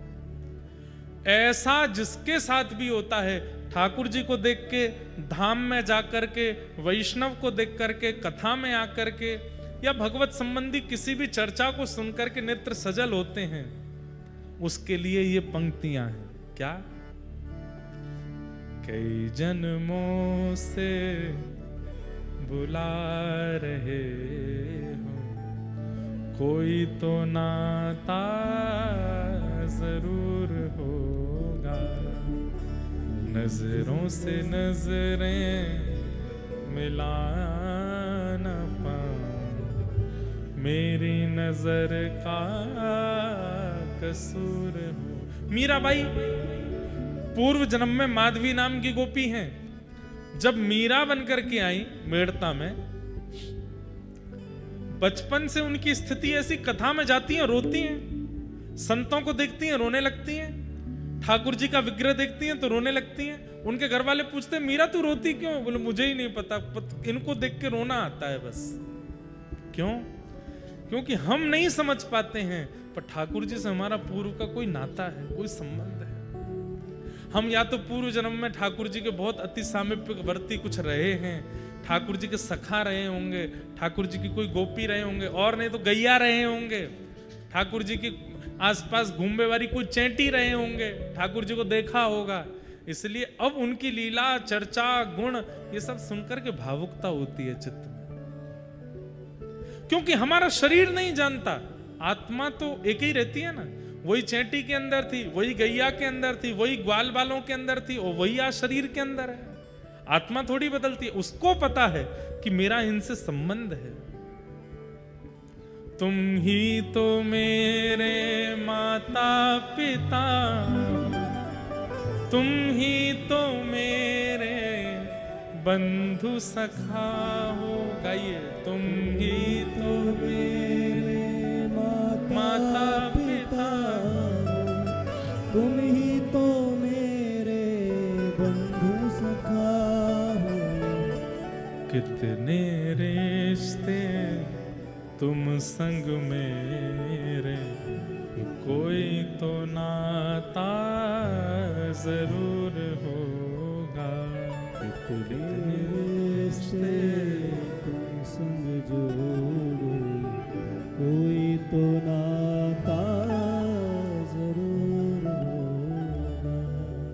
ऐसा जिसके साथ भी होता है, ठाकुर जी को देख के, धाम में जाकर के, वैष्णव को देख करके, कथा में आकर के, या भगवत संबंधी किसी भी चर्चा को सुनकर के नेत्र सजल होते हैं, उसके लिए ये पंक्तियां हैं। क्या? कई जन्मों से बुला रहे हो, कोई तो नाता जरूर होगा, नजरों से नजरें मिला न पाऊं, मेरी नजर का कसूर हो। मीराबाई पूर्व जन्म में माधवी नाम की गोपी हैं। जब मीरा बनकर के आई मेड़ता में, बचपन से उनकी स्थिति ऐसी, कथा में जाती हैं रोती हैं, संतों को देखती हैं रोने लगती हैं, ठाकुर जी का विग्रह देखती हैं तो रोने लगती हैं। उनके घर वाले पूछते हैं मीरा तू रोती क्यों? बोले मुझे ही नहीं पता, इनको देख के रोना आता है बस। क्यों? क्योंकि हम नहीं समझ पाते हैं, पर ठाकुर जी से हमारा पूर्व का कोई नाता है, कोई संबंध है। हम या तो पूर्व जन्म में ठाकुर जी के बहुत अति सामीप्यवर्ती कुछ रहे हैं, ठाकुर जी के सखा रहे होंगे, ठाकुर जी की कोई गोपी रहे होंगे, और नहीं तो गैया रहे होंगे, ठाकुर जी की आसपास घूमने वाली कोई चैंटी रहे होंगे, ठाकुर जी को देखा होगा। इसलिए अब उनकी लीला, चर्चा, गुण ये सब सुनकर के भावुकता होती है चित्त में। क्योंकि हमारा शरीर नहीं जानता, आत्मा तो एक ही रहती है ना। वही चैंटी के अंदर थी, वही गैया के अंदर थी, वही ग्वाल बालों के अंदर थी, और वही आज शरीर के अंदर है। आत्मा थोड़ी बदलती है। उसको पता है कि मेरा इनसे संबंध है। तुम ही तो मेरे माता पिता, तुम ही तो मेरे बंधु सखा हो। गाइए, तुम ही तो मेरे माता पिता, तुम ही तो मेरे बंधु सखा हो। कितने रिश्ते तुम संग मेरे, कोई तो नाता जरूर होगा। कितने रिश्ते तुम संग जोड़े, कोई तो नाता जरूर होगा।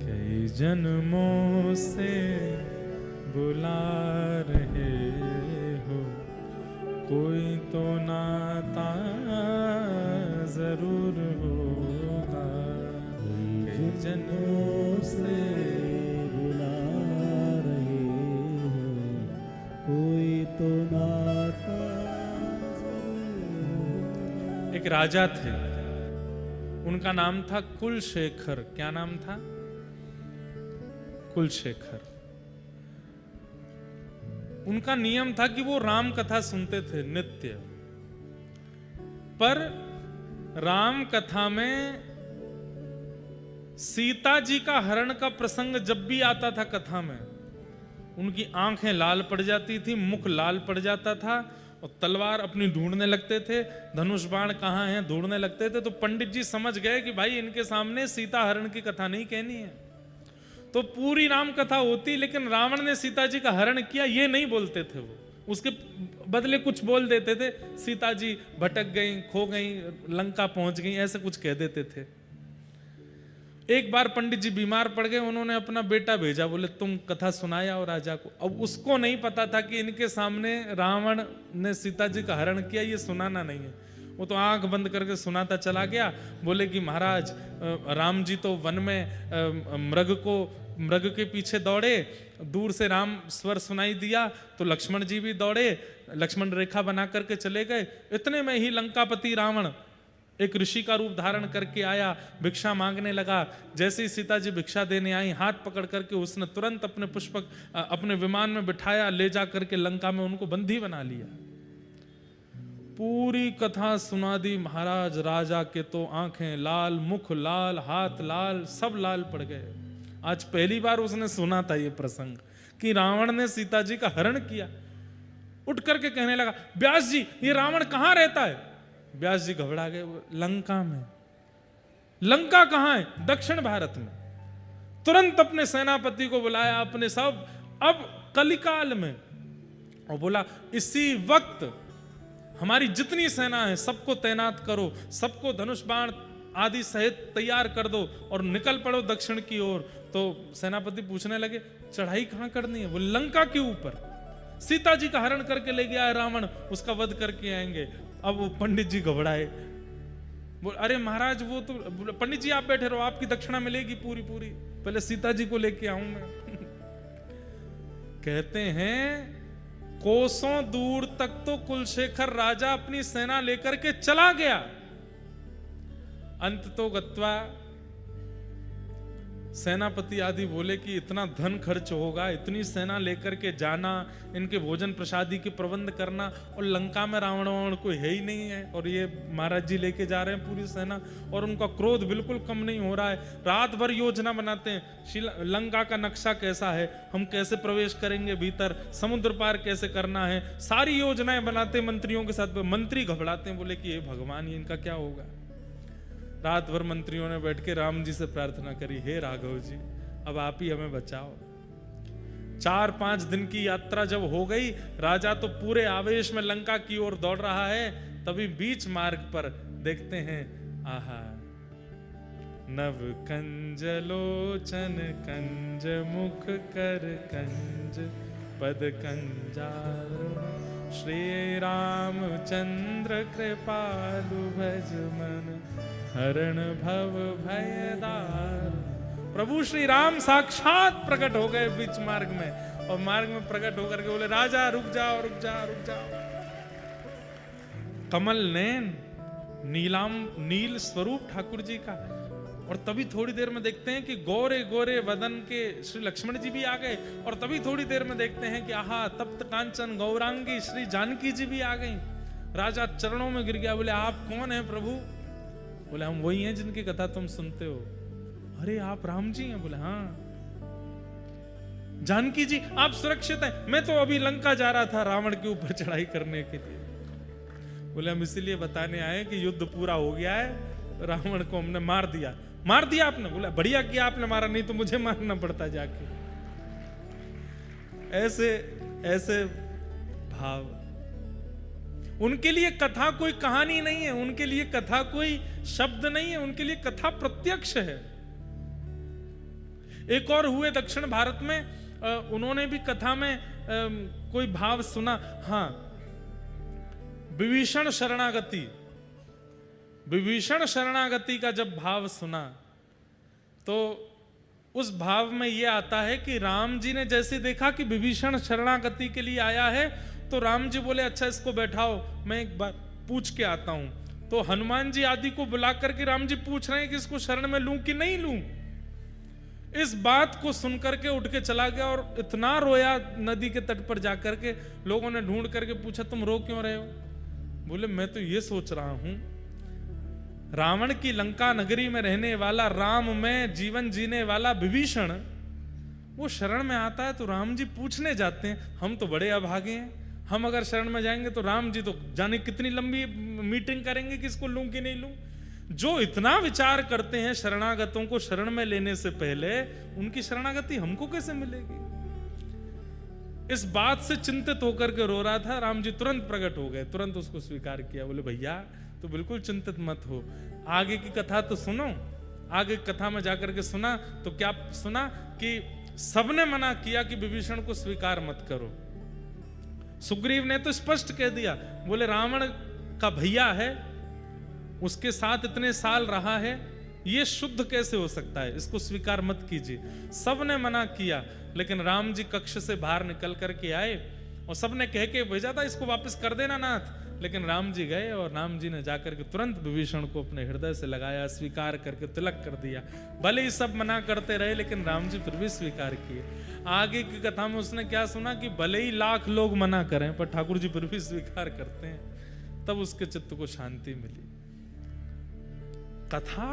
कई जन्मों से बुला रहे हो, कोई तो नाता जरूर होगा। कई जन्मों से बुला रहे हैं, कोई तो नाता जरूर। एक राजा थे, उनका नाम था कुलशेखर। क्या नाम था? कुलशेखर। उनका नियम था कि वो राम कथा सुनते थे नित्य। पर राम कथा में सीता जी का हरण का प्रसंग जब भी आता था कथा में, उनकी आंखें लाल पड़ जाती थी, मुख लाल पड़ जाता था, और तलवार अपनी ढूंढने लगते थे, धनुष बाण कहाँ हैं ढूंढने लगते थे। तो पंडित जी समझ गए कि भाई इनके सामने सीता हरण की कथा नहीं कहनी है। तो पूरी राम कथा होती, लेकिन रावण ने सीता जी का हरण किया ये नहीं बोलते थे। वो उसके बदले कुछ बोल देते थे, सीता जी भटक गई, खो गई, लंका पहुंच गई, ऐसे कुछ कह देते थे। एक बार पंडित जी बीमार पड़ गए, उन्होंने अपना बेटा भेजा, बोले तुम कथा सुनाया और राजा को। अब उसको नहीं पता था कि इनके सामने रावण ने सीता जी का हरण किया, ये सुनाना नहीं है। वो तो आंख बंद करके सुनाता चला गया। बोले कि महाराज राम जी तो वन में मृग के पीछे दौड़े, दूर से राम स्वर सुनाई दिया तो लक्ष्मण जी भी दौड़े, लक्ष्मण रेखा बना करके चले गए। इतने में ही लंकापति रावण एक ऋषि का रूप धारण करके आया, भिक्षा मांगने लगा। जैसे ही सीता जी भिक्षा देने आई, हाथ पकड़ करके उसने तुरंत अपने पुष्पक अपने विमान में बिठाया, ले जा करके लंका में उनको बंदी बना लिया। पूरी कथा सुना दी महाराज। राजा के तो आंखें लाल, मुख लाल, हाथ लाल, सब लाल पड़ गए। आज पहली बार उसने सुना था ये प्रसंग कि रावण ने सीता जी का हरण किया। उठ करके कहने लगा, व्यास जी ये रावण कहां रहता है? व्यास जी घबरा गए। लंका में। लंका कहां है? दक्षिण भारत में। तुरंत अपने सेनापति को बुलाया, अपने सब, अब कलिकाल में, और बोला इसी वक्त हमारी जितनी सेना है सबको तैनात करो, सबको धनुष बाण आदि सहित तैयार कर दो और निकल पड़ो दक्षिण की ओर। तो सेनापति पूछने लगे चढ़ाई कहां करनी है? वो लंका के ऊपर। सीता जी का हरण करके ले गया है रावण, उसका वध करके आएंगे। अब वो पंडित जी घबराए, बोल अरे महाराज वो तो, पंडित जी आप बैठे रहो, आपकी दक्षिणा मिलेगी पूरी पूरी, पहले सीता जी को लेके आऊं मैं। कहते हैं कोसों दूर तक तो कुलशेखर राजा अपनी सेना लेकर के चला गया। अंत तो गत्वा सेनापति आदि बोले कि इतना धन खर्च होगा, इतनी सेना लेकर के जाना, इनके भोजन प्रसादी के प्रबंध करना, और लंका में रावण वावण कोई है ही नहीं है, और ये महाराज जी लेके जा रहे हैं पूरी सेना, और उनका क्रोध बिल्कुल कम नहीं हो रहा है। रात भर योजना बनाते हैं, लंका का नक्शा कैसा है, हम कैसे प्रवेश करेंगे भीतर, समुद्र पार कैसे करना है, सारी योजनाएं बनाते मंत्रियों के साथ। मंत्री घबराते हैं, बोले कि ये भगवान ये इनका क्या होगा। रात भर मंत्रियों ने बैठ के राम जी से प्रार्थना करी, हे राघव जी अब आप ही हमें बचाओ। 4-5 दिन की यात्रा जब हो गई, राजा तो पूरे आवेश में लंका की ओर दौड़ रहा है, तभी बीच मार्ग पर देखते हैं आहा नव कंज लोचन कंज मुख कर कंज पद कंजारुण श्री रामचंद्र कृपालु भज मन हरण भव भयदार। प्रभु श्री राम साक्षात प्रकट हो गए बीच मार्ग में, और मार्ग में प्रकट होकर के बोले राजा रुक जाओ रुक जाओ रुक जाओ। कमल नैन नील स्वरूप ठाकुर जी का, और तभी थोड़ी देर में देखते हैं कि गोरे गोरे वदन के श्री लक्ष्मण जी भी आ गए, और तभी थोड़ी देर में देखते हैं कि आहा तप्त कांचन गौरांगी श्री जानकी जी भी आ गई। राजा चरणों में गिर गया, बोले आप कौन हैं प्रभु। बोले हम वही हैं जिनकी कथा तुम सुनते हो। अरे आप राम जी हैं। बोले हाँ। जानकी जी आप सुरक्षित हैं। मैं तो अभी लंका जा रहा था रावण के ऊपर चढ़ाई करने के लिए। बोले हम इसीलिए बताने आए कि युद्ध पूरा हो गया है, रावण को हमने मार दिया। मार दिया आपने। बोला बढ़िया किया आपने मारा, नहीं तो मुझे मारना पड़ता जाके। ऐसे ऐसे भाव। उनके लिए कथा कोई कहानी नहीं है, उनके लिए कथा कोई शब्द नहीं है, उनके लिए कथा प्रत्यक्ष है। एक और हुए दक्षिण भारत में, उन्होंने भी कथा में कोई भाव सुना। हाँ, विभीषण शरणागति। विभीषण शरणागति का जब भाव सुना तो उस भाव में यह आता है कि राम जी ने जैसे देखा कि विभीषण शरणागति के लिए आया है, तो राम जी बोले अच्छा इसको बैठाओ, मैं एक बार पूछ के आता हूं। तो हनुमान जी आदि को बुला करके राम जी पूछ रहे हैं कि इसको शरण में लूं कि नहीं लूं। इस बात को सुनकर के उठ के चला गया और इतना रोया नदी के तट पर जाकर के। लोगों ने ढूंढ करके पूछा तुम रो क्यों रहे हो। बोले मैं तो ये सोच रहा हूं, रावण की लंका नगरी में रहने वाला, राम में जीवन जीने वाला विभीषण वो शरण में आता है तो राम जी पूछने जाते हैं, हम तो बड़े अभागे हैं, हम अगर शरण में जाएंगे तो राम जी तो जाने कितनी लंबी मीटिंग करेंगे कि इसको लूं कि नहीं लूं। जो इतना विचार करते हैं शरणागतों को शरण में लेने से पहले, उनकी शरणागति हमको कैसे मिलेगी। इस बात से चिंतित होकर के रो रहा था। राम जी तुरंत प्रकट हो गए, तुरंत उसको स्वीकार किया। बोले भैया तो बिल्कुल चिंतित मत हो, आगे की कथा तो सुनो। आगे कथा में जाकर के सुना तो क्या सुना कि सबने मना किया कि विभीषण को स्वीकार मत करो। सुग्रीव ने तो स्पष्ट कह दिया, बोले रावण का भैया है, उसके साथ इतने साल रहा है, ये शुद्ध कैसे हो सकता है, इसको स्वीकार मत कीजिए। सबने मना किया, लेकिन राम जी कक्ष से बाहर निकल करके आए और सबने कह के भेजा था इसको वापस कर देना नाथ। लेकिन राम जी गए और राम जी ने जाकर के तुरंत विभीषण को अपने हृदय से लगाया, स्वीकार करके तिलक कर दिया। भले ही सब मना करते रहे, लेकिन राम जी फिर भी स्वीकार किए। आगे की कथा में उसने क्या सुना कि भले ही लाख लोग मना करें पर ठाकुर जी फिर भी स्वीकार करते हैं, तब उसके चित्त को शांति मिली। कथा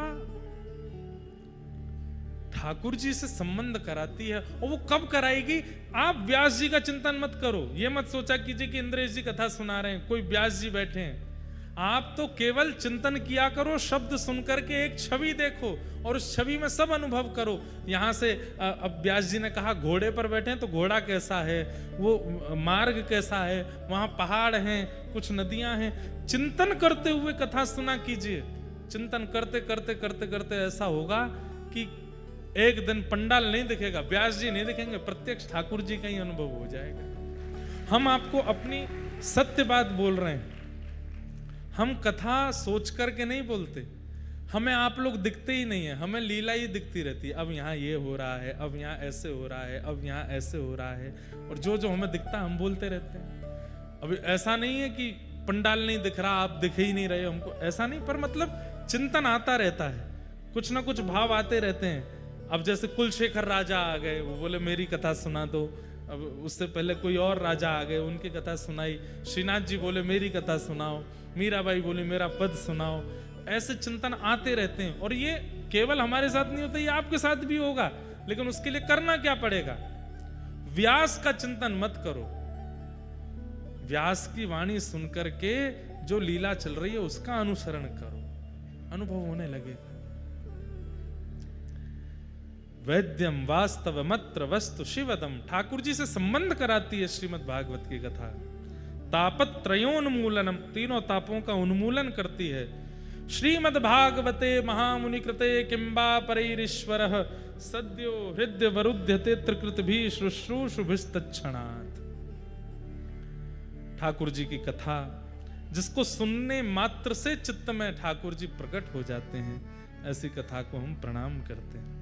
ठाकुर जी से संबंध कराती है, और वो कब कराएगी। आप व्यास जी का चिंतन मत करो, ये मत सोचा कीजिए कि इंद्रेश जी कथा सुना रहे हैं, कोई व्यास जी बैठे हैं। आप तो केवल चिंतन किया करो, शब्द सुनकर के एक छवि देखो और उस छवि में सब अनुभव करो। यहां से अब व्यास जी ने कहा घोड़े पर बैठे हैं तो घोड़ा कैसा है, वो मार्ग कैसा है, वहां पहाड़ हैं, कुछ नदियां हैं। चिंतन करते हुए कथा सुना कीजिए। चिंतन करते करते करते करते ऐसा होगा कि एक दिन पंडाल नहीं दिखेगा, व्यास जी नहीं दिखेंगे, प्रत्यक्ष ठाकुर जी का ही अनुभव हो जाएगा। हम आपको अपनी सत्य बात बोल रहे हैं। हम कथा सोच करके नहीं बोलते, हमें आप लोग दिखते ही नहीं है, हमें लीला ही दिखती रहती है। अब यहाँ ये हो रहा है, अब यहाँ ऐसे हो रहा है, अब यहाँ ऐसे हो रहा है, और जो जो हमें दिखता है हम बोलते रहते हैं। अभी ऐसा नहीं है कि पंडाल नहीं दिख रहा, आप दिख ही नहीं रहे हमको, ऐसा नहीं, पर मतलब चिंतन आता रहता है, कुछ ना कुछ भाव आते रहते हैं। अब जैसे कुलशेखर राजा आ गए, वो बोले मेरी कथा सुना दो। अब उससे पहले कोई और राजा आ गए, उनकी कथा सुनाई। श्रीनाथ जी बोले मेरी कथा सुनाओ, मीराबाई बोली मेरा पद सुनाओ। ऐसे चिंतन आते रहते हैं, और ये केवल हमारे साथ नहीं होता, ये आपके साथ भी होगा। लेकिन उसके लिए करना क्या पड़ेगा? व्यास का चिंतन मत करो, व्यास की वाणी सुनकर के जो लीला चल रही है उसका अनुसरण करो, अनुभव होने लगेगा। वैद्यम वास्तवमत्र वस्तु शिवदम, ठाकुर जी से संबंध कराती है श्रीमद् भागवत की कथा। तापत्रयोन्मूलनम, तीनों तापों का उन्मूलन करती है। श्रीमद् भागवते महामुनि कृते किंबा परैरीश्वरः सद्यो हृदय वरुध्यते त्रिकृत भी शुश्रूषुभिस्तच्छणात्। ठाकुर जी की कथा जिसको सुनने मात्र से चित्त में ठाकुर जी प्रकट हो जाते हैं, ऐसी कथा को हम प्रणाम करते हैं।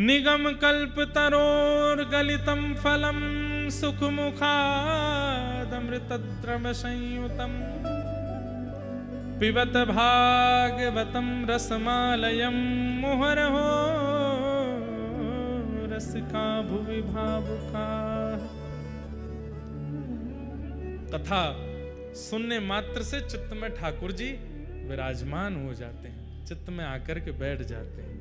निगम कल्प तरोर गलितम फलम सुख मुखादमृत द्रव संयुतम पिबत भागवतम रसमालयम मुहुरहो रसिका भुवि भावुका। कथा सुनने मात्र से चित्त में ठाकुर जी विराजमान हो जाते हैं, चित्त में आकर के बैठ जाते हैं।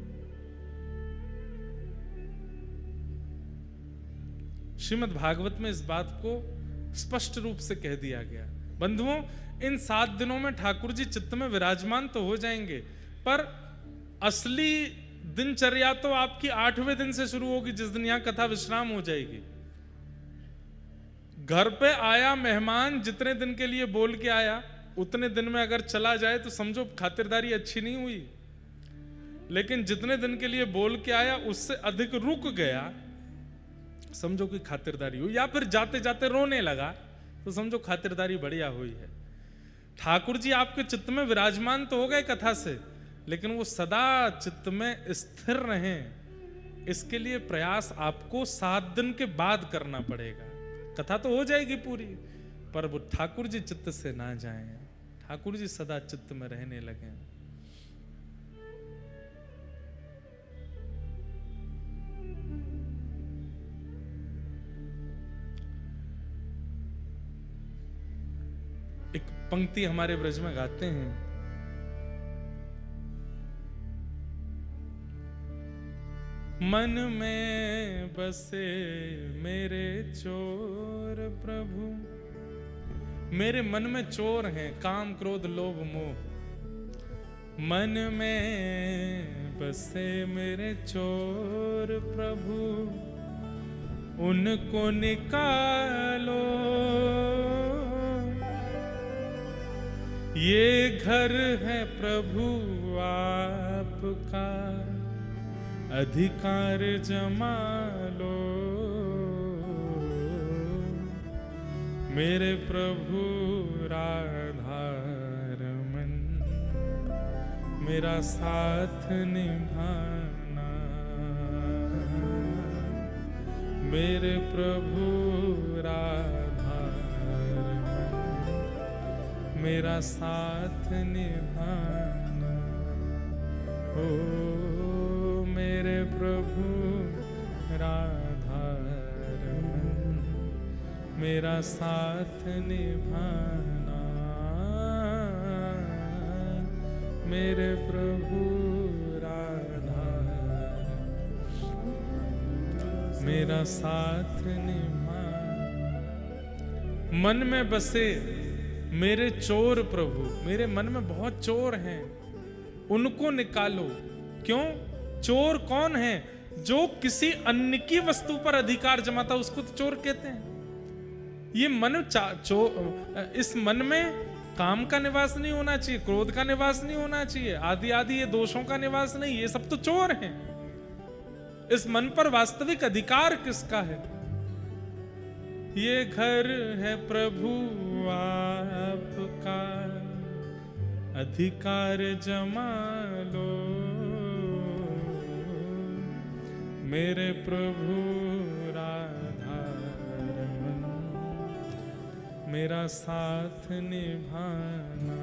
श्रीमद् भागवत में इस बात को स्पष्ट रूप से कह दिया गया। बंधुओं, इन 7 दिनों में ठाकुर जी चित्त में विराजमान तो हो जाएंगे, पर असली दिनचर्या तो आपकी 8वें दिन से शुरू होगी, जिस दिन यहां कथा विश्राम हो जाएगी। घर पे आया मेहमान जितने दिन के लिए बोल के आया, उतने दिन में अगर चला जाए तो समझो खातिरदारी अच्छी नहीं हुई। लेकिन जितने दिन के लिए बोल के आया उससे अधिक रुक गया, समझो कि खातिरदारी हुई। या फिर जाते जाते रोने लगा तो समझो खातिरदारी बढ़िया हुई है। ठाकुर जी आपके चित्त में विराजमान तो हो गए कथा से, लेकिन वो सदा चित्त में स्थिर रहें, इसके लिए प्रयास आपको 7 दिन के बाद करना पड़ेगा। कथा तो हो जाएगी पूरी, पर वो ठाकुर जी चित्त से ना जाएं, ठाकुर जी सदा चित्त में रहने लगे। एक पंक्ति हमारे ब्रज में गाते हैं, मन में बसे मेरे चोर प्रभु। मेरे मन में चोर हैं, काम क्रोध लोभ मोह। मन में बसे मेरे चोर प्रभु, उनको निकालो। ये घर है प्रभु आपका, अधिकार जमा लो। मेरे प्रभु राधारमन, मेरा साथ निभाना। मेरे प्रभु मेरा साथ निभाना। ओ मेरे प्रभु राधारमन, मेरा साथ निभाना। मेरे प्रभु राधारमन, मेरा साथ निभाना। मन में बसे मेरे चोर प्रभु, मेरे मन में बहुत चोर हैं, उनको निकालो। क्यों? चोर कौन है? जो किसी अन्य की वस्तु पर अधिकार जमाता, उसको तो चोर कहते हैं। ये मन इस मन में काम का निवास नहीं होना चाहिए, क्रोध का निवास नहीं होना चाहिए, आदि आदि ये दोषों का निवास नहीं, ये सब तो चोर हैं। इस मन पर वास्तविक अधिकार किसका है? ये घर है प्रभु आपका, अधिकार जमा लो। मेरे प्रभु राधा रमन, मेरा साथ निभाना।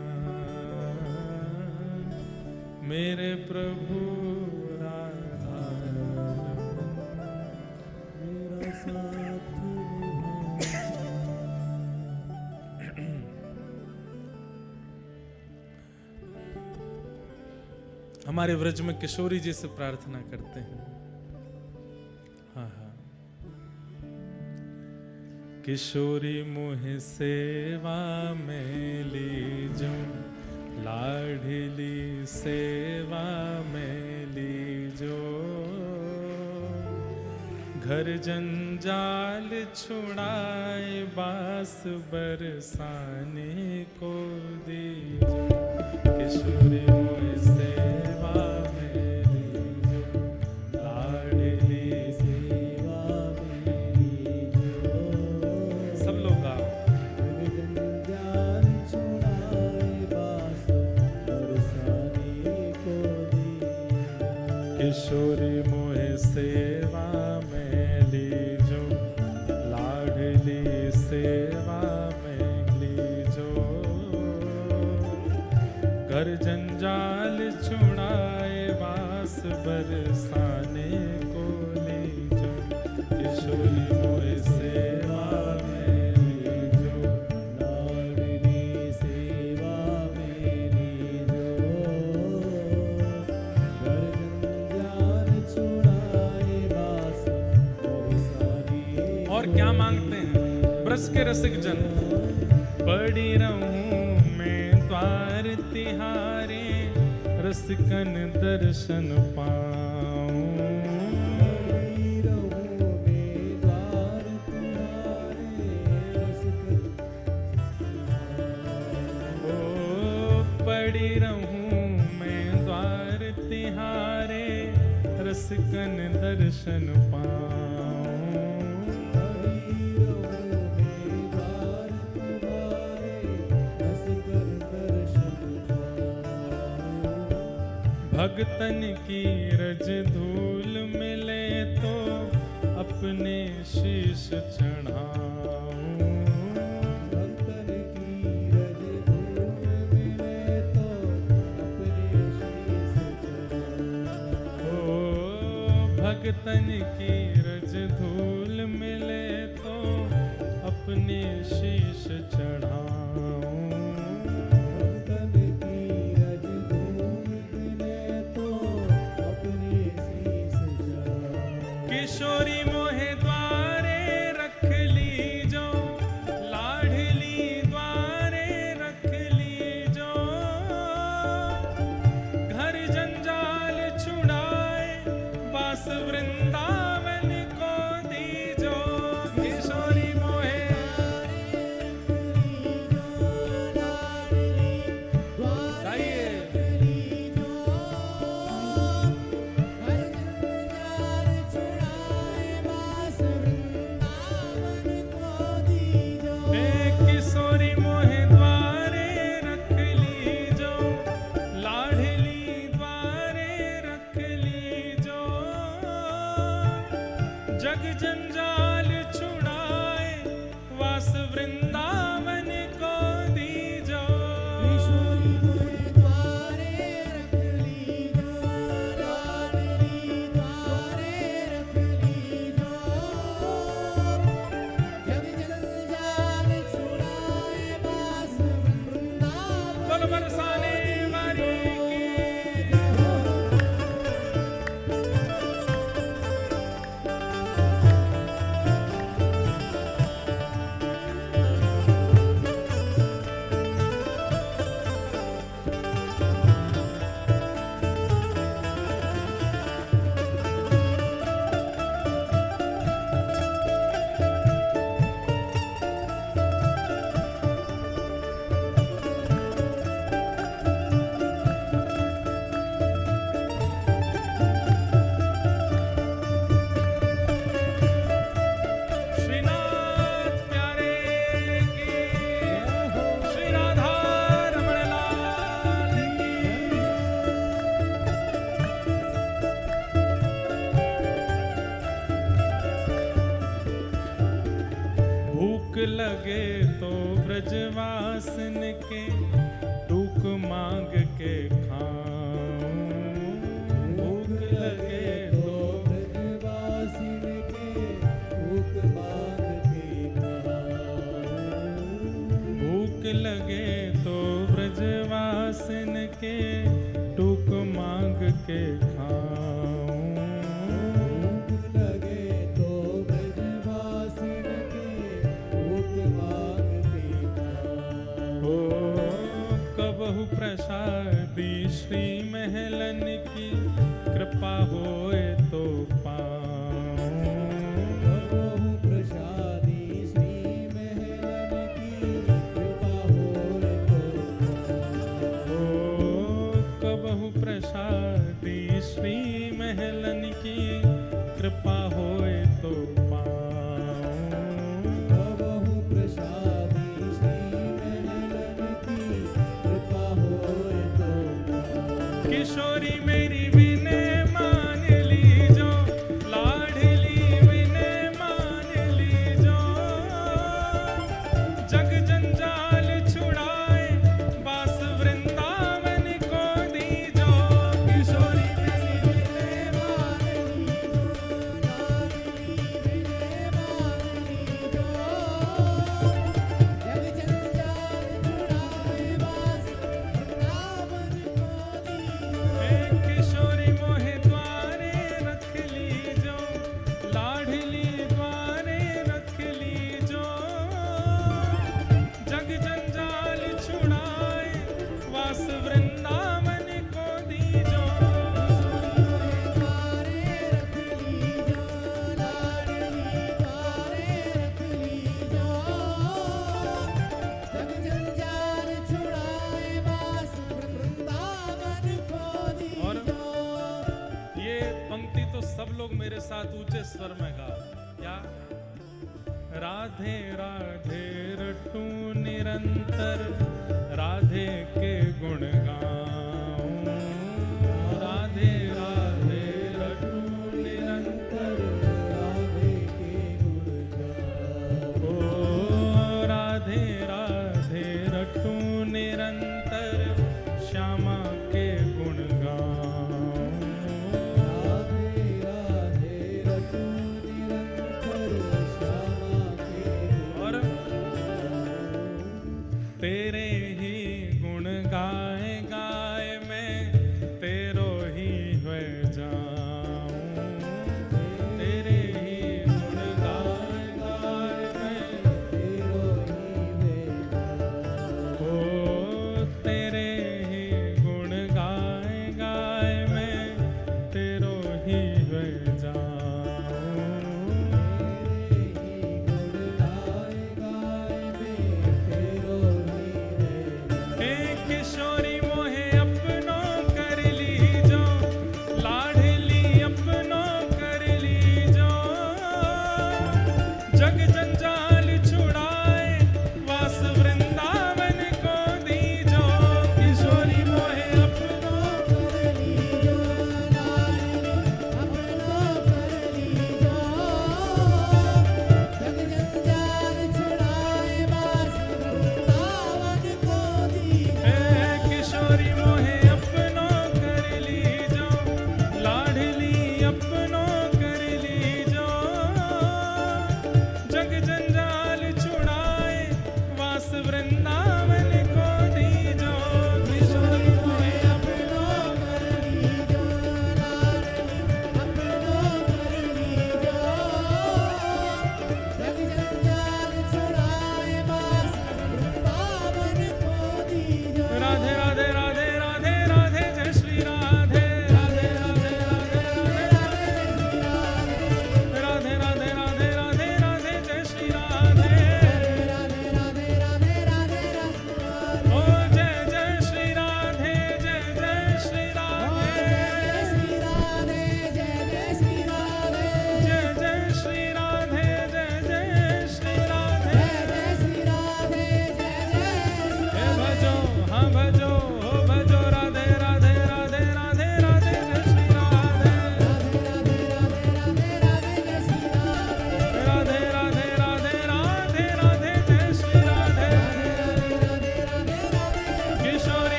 मेरे प्रभु राधा रमन, मेरा साथ हमारे व्रज में किशोरी जी से प्रार्थना करते हैं। हाँ हाँ। किशोरी मुहे सेवा में लीजो, लाडली सेवा में लीजो। घर जंजाल छुड़ाए, बास बरसाने को दीजो। किशोरी मुहे सेवा में लीजो, लाडली सेवा में लीजो। सब लोग गाओ। जंजाल छुड़ाए, बास बरसाने को दीजो। किशोरी मोहे सेवा में लीजो, लाडली सेवा में लीजो। घर जंजाल छुड़ाए, बास बरसाने को लीजो। किशोरी मोहे सेवा में लीजो, लाडली सेवा में लीजो। घर जंजाल छुड़ाए, बास बरसाने। और क्या मांगते हैं ब्रज के रसिक जन? पड़ी रहूं मैं द्वार तिहारे, रसिकन दर्शन पाऊं। पड़ी रहूं मैं द्वार तिहारे, रसिकन दर्शन पाऊं। भगतन की रज धूल मिले तो अपने शीश चढ़ाऊं। भगतन की रज धूल मिले तो अपने शीश चढ़ाऊं। ओ भगतन की रज धूल मिले तो अपने शीश चढ़ाऊं। किशोरी मोहे द्वारे रख लीजो, लाडली द्वारे रख लीजो। घर जंजाल छुड़ाए, बास वृंदावन को दीजो। किशोरी मोहे जग जंजाल छुड़ाए, वास वृंदावन को दीजो। किशोरी मोहे द्वारे रख लीजो, लाडली द्वारे रख लीजो। जग जंजाल छुड़ाए, बास वृंदावन। बोल बरसाने वाली की। लगे तो ब्रजवासन के टूक मांग के खाऊं। भूख लगे तो ब्रजवासिन के भूख मांग के खाऊं। भूख लगे तो ब्रजवासन के टूक मांग के खाऊं। भूख लगे तो ब्रजवासिन के भूख मांग के खाऊं। हो कबहु प्रसादी श्री महलन की कृपा होए तो पाऊं। कबहु प्रसादी श्री महलन की कृपा होए तो हो कबहु प्रसादी श्री महलन की कृपा होए तो पाऊं। कबहु प्रसादी श्री महलन की कृपा होए तो पाऊं। किशोरी मेरी विनय मान लीजो, लाडली विनय मान लीजो। जग जंजाल छुड़ाए बास वृंदावन को दीजो। किशोरी मेरी विनय मान लीजो, लाडली विनय मान लीजो। जग जंजाल छुड़ाए बास वृंदावन को दीजो। हे किशोरी मोहे द्वारे रख लीजो, लाडली द्वारे रख लीजो। जग जंजाल छुड़ाए वास वृंदावन को दीजो। द्वारे रख लीजो, लाडली द्वारे रख लीजो। जग जंजाल छुड़ाए बास वृंदावन को और दीजो। ये पंक्ति तो सब लोग मेरे साथ ऊंचे स्वर में गा। क्या? राधे राधे रटू निरंतर, राधे के गुण गाऊं। राधे राधे रटू निरंतर, राधे के गुण गाओ। ओ राधे राधे रटू निरंतर, श्यामा के गुण गाऊं। राधे राधे रटू निरंतर श्यामा के और तेरे ही गुण गाए गा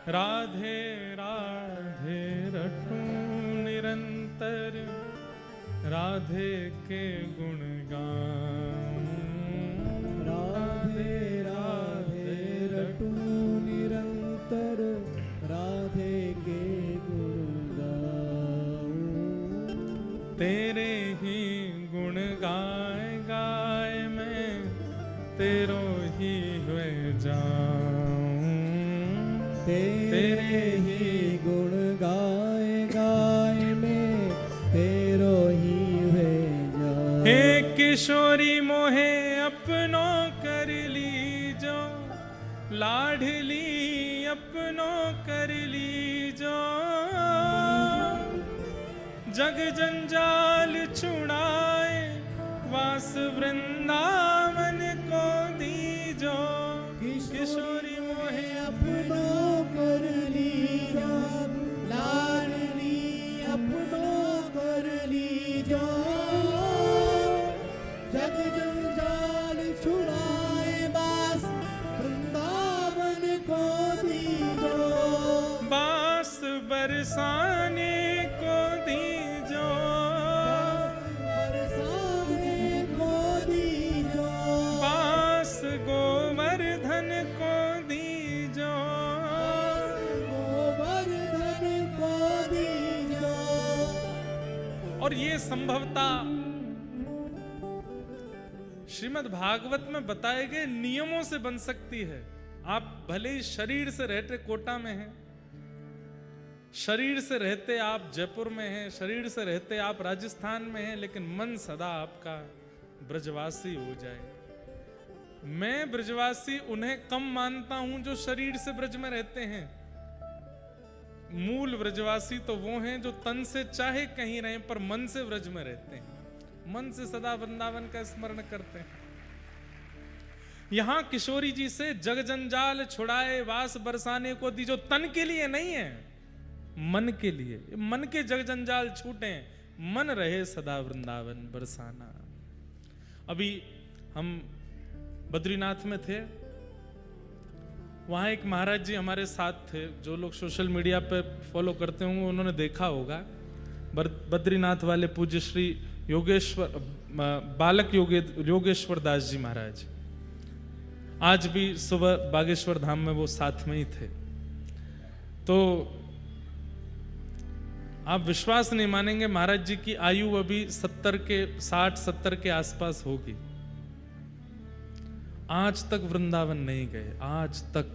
राधे राधे रटूं निरंतर, राधे के गुण गाऊं। राधे राधे रटूं निरंतर, राधे के गुण गाऊं। तेरे ही गुण गाए गाए मैं तेरो ही हुए जाऊं। तेरे ही गुण गाए गाए मैं तेरो ही वे जाऊं। हे किशोरी मोहे अपनो कर लीजो, लाडली अपनो कर लीजो। जग जंजाल छुड़ाए वास वृंदावन को दीजो। किशोरी मोहे अपनो कर लीजो, लाडली अपनो कर लीजो। जग जंजाल छुड़ाए बास वृंदावन को दीजो। बास बरसाने को दीजो। बरसाने को दीजो। बास गोवर्धन को दीजो। गोवर्धन को दीजो। और ये संभवता श्रीमद् भागवत में बताए गए नियमों से बन सकती है। आप भले ही शरीर से रहते कोटा में हैं, शरीर से रहते आप जयपुर में हैं, शरीर से रहते आप राजस्थान में हैं, लेकिन मन सदा आपका ब्रजवासी हो जाए। मैं ब्रजवासी उन्हें कम मानता हूं जो शरीर से ब्रज में रहते हैं। मूल ब्रजवासी तो वो हैं जो तन से चाहे कहीं रहें पर मन से ब्रज में रहते हैं, मन से सदा वृंदावन का स्मरण करते हैं। यहां किशोरी जी से जग जंजाल छुड़ाए वास बरसाने को दी, जो तन के लिए नहीं है, मन के लिए। मन के जग जंजाल छूटे, मन रहे सदा वृंदावन बरसाना। अभी हम बद्रीनाथ में थे, वहां एक महाराज जी हमारे साथ थे। जो लोग सोशल मीडिया पे फॉलो करते होंगे उन्होंने देखा होगा। बद्रीनाथ वाले पूज्य श्री योगेश्वर बालक योगेश्वर दास जी महाराज आज भी सुबह बागेश्वर धाम में वो साथ में ही थे। तो आप विश्वास नहीं मानेंगे, महाराज जी की आयु अभी 60-70 के आसपास होगी। आज तक वृंदावन नहीं गए, आज तक।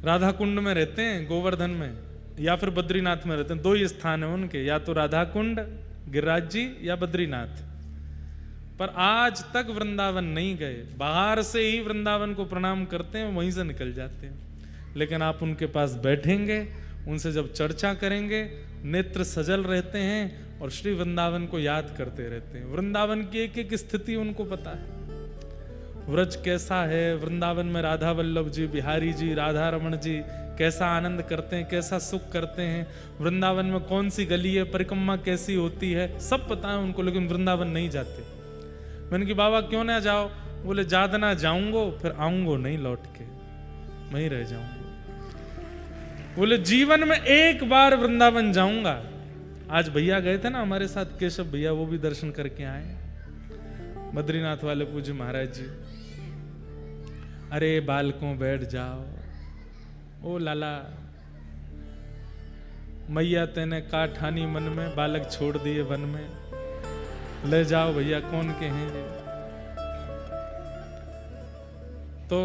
राधा कुंड में रहते हैं, गोवर्धन में, या फिर बद्रीनाथ में रहते हैं। दो ही स्थान है उनके, या तो राधा कुंड गिरिराज जी या बद्रीनाथ। पर आज तक वृंदावन नहीं गए। बाहर से ही वृंदावन को प्रणाम करते हैं, वहीं से निकल जाते हैं। लेकिन आप उनके पास बैठेंगे, उनसे जब चर्चा करेंगे, नेत्र सजल रहते हैं और श्री वृंदावन को याद करते रहते हैं। वृंदावन की एक एक स्थिति उनको पता है। व्रज कैसा है, वृंदावन में राधा वल्लभ जी, बिहारी जी, राधा रमण जी कैसा आनंद करते हैं, कैसा सुख करते हैं। वृंदावन में कौन सी गली है, परिक्रमा कैसी होती है, सब पता है उनको, लेकिन वृंदावन नहीं जाते। मैंने कि बाबा क्यों ना जाओ? बोले ज्यादा ना जाऊंगो, फिर आऊंगो नहीं लौट के, वहीं रह जाऊंगा। बोले जीवन में एक बार वृंदावन जाऊंगा। आज भैया गए थे ना हमारे साथ, केशव भैया, वो भी दर्शन करके आए बद्रीनाथ वाले पूज्य महाराज जी। अरे बालकों बैठ जाओ, ओ लाला, मैया तेने काठानी मन में, बालक छोड़ दिए वन में, ले जाओ भैया, कौन के हैं ये? तो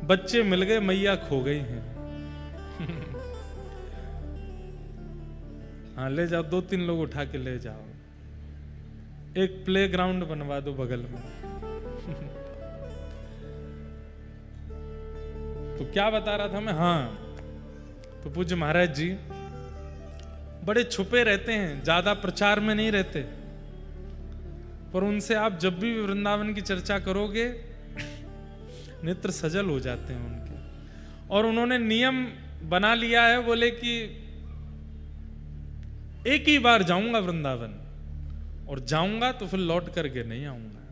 बच्चे मिल गए, मैया खो गई हैं। हाँ ले जाओ, 2-3 लोग उठा के ले जाओ, एक प्लेग्राउंड बनवा दो बगल में। तो क्या बता रहा था मैं? हाँ, तो पूज्य महाराज जी बड़े छुपे रहते हैं, ज्यादा प्रचार में नहीं रहते, पर उनसे आप जब भी वृंदावन की चर्चा करोगे नेत्र सजल हो जाते हैं उनके। और उन्होंने नियम बना लिया है, बोले कि एक ही बार जाऊंगा वृंदावन, और जाऊंगा तो फिर लौट करके नहीं आऊंगा।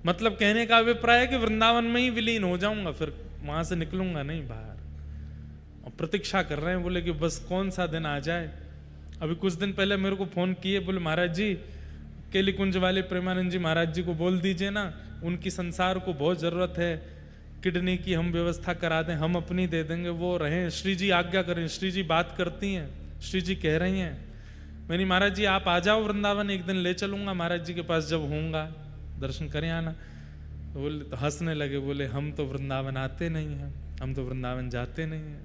मतलब कहने का अभिप्राय है कि वृंदावन में ही विलीन हो जाऊंगा, फिर वहां से निकलूंगा नहीं बाहर। और प्रतीक्षा कर रहे हैं, बोले कि बस कौन सा दिन आ जाए। अभी कुछ दिन पहले मेरे को फोन किए, बोले महाराज जी केली कुंज वाले प्रेमानंद जी महाराज जी को बोल दीजिए ना, उनकी संसार को बहुत जरूरत है, किडनी की हम व्यवस्था करा दें, हम अपनी दे देंगे, वो रहें, श्री जी आज्ञा करें। श्री जी बात करती हैं, श्री जी कह रही हैं। मैंने महाराज जी आप आ जाओ वृंदावन, एक दिन ले चलूंगा महाराज जी के पास, जब होऊंगा दर्शन करें आना। तो बोले, तो हंसने लगे, बोले हम तो वृंदावन आते नहीं हैं, हम तो वृंदावन जाते नहीं हैं।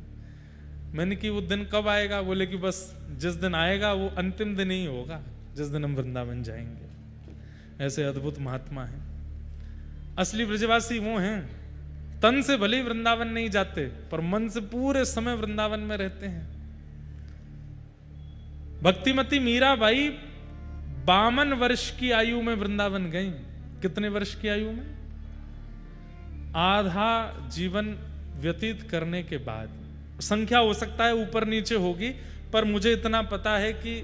मैंने कि वो दिन कब आएगा? बोले कि बस जिस दिन आएगा वो अंतिम दिन ही होगा, जिस दिन हम वृंदावन जाएंगे। ऐसे अद्भुत महात्मा हैं। असली ब्रजवासी वो हैं, तन से भले ही वृंदावन नहीं जाते पर मन से पूरे समय वृंदावन में रहते हैं। भक्तिमती मीराबाई 52 वर्ष की आयु में वृंदावन गई। कितने वर्ष की आयु में? आधा जीवन व्यतीत करने के बाद। संख्या हो सकता है ऊपर नीचे होगी, पर मुझे इतना पता है कि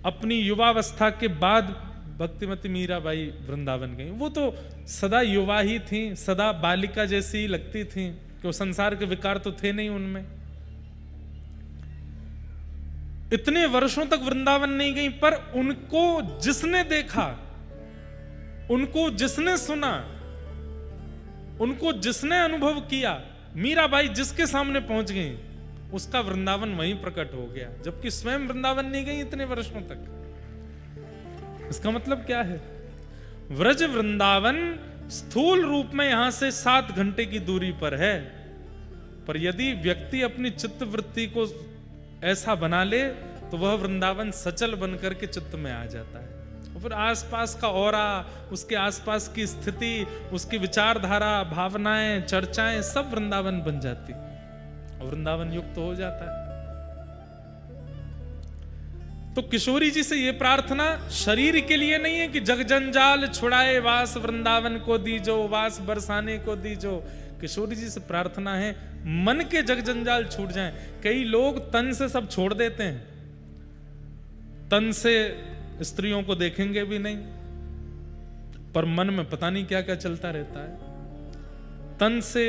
अपनी युवावस्था के बाद भक्तिमती मीराबाई वृंदावन गई। वो तो सदा युवा ही थी, सदा बालिका जैसी लगती थी, कि संसार के विकार तो थे नहीं उनमें। इतने वर्षों तक वृंदावन नहीं गई, पर उनको जिसने देखा, उनको जिसने सुना, उनको जिसने अनुभव किया, मीराबाई जिसके सामने पहुंच गई, उसका वृंदावन वहीं प्रकट हो गया, जबकि स्वयं वृंदावन नहीं गई इतने वर्षों तक। इसका मतलब क्या है? व्रज वृंदावन स्थूल रूप में यहां से 7 घंटे की दूरी पर है, पर यदि व्यक्ति अपनी चित्त वृत्ति को ऐसा बना ले तो वह वृंदावन सचल बनकर के चित्त में आ जाता है। और फिर आसपास का औरा, उसके आसपास की स्थिति, उसकी विचारधारा, भावनाएं, चर्चाएं सब वृंदावन बन जाती और वृंदावन युक्त हो जाता है। तो किशोरी जी से यह प्रार्थना शरीर के लिए नहीं है कि जग जंजाल छुड़ाए वास वृंदावन को दीजो, वास बरसाने को दीजो। किशोरी जी से प्रार्थना है मन के जग जंजाल छूट जाएं। कई लोग तन से सब छोड़ देते हैं, तन से स्त्रियों को देखेंगे भी नहीं, पर मन में पता नहीं क्या क्या चलता रहता है। तन से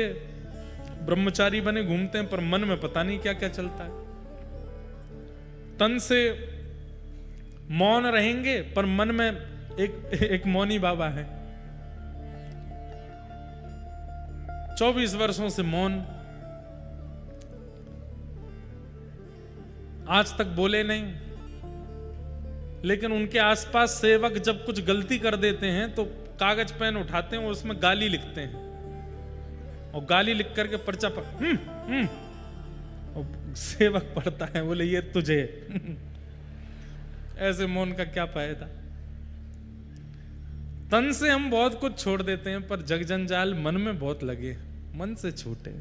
ब्रह्मचारी बने घूमते हैं, पर मन में पता नहीं क्या क्या चलता है। तन से मौन रहेंगे, पर मन में एक मौनी बाबा है, 24 वर्षों से मौन, आज तक बोले नहीं। लेकिन उनके आसपास सेवक जब कुछ गलती कर देते हैं तो कागज पेन उठाते हैं, उसमें गाली लिखते हैं, और गाली लिख करके पर्चा पर और सेवक पढ़ता है, बोले ये तुझे। ऐसे मौन का क्या फायदा? तन से हम बहुत कुछ छोड़ देते हैं, पर जग जंजाल मन में बहुत लगे, मन से छूटे।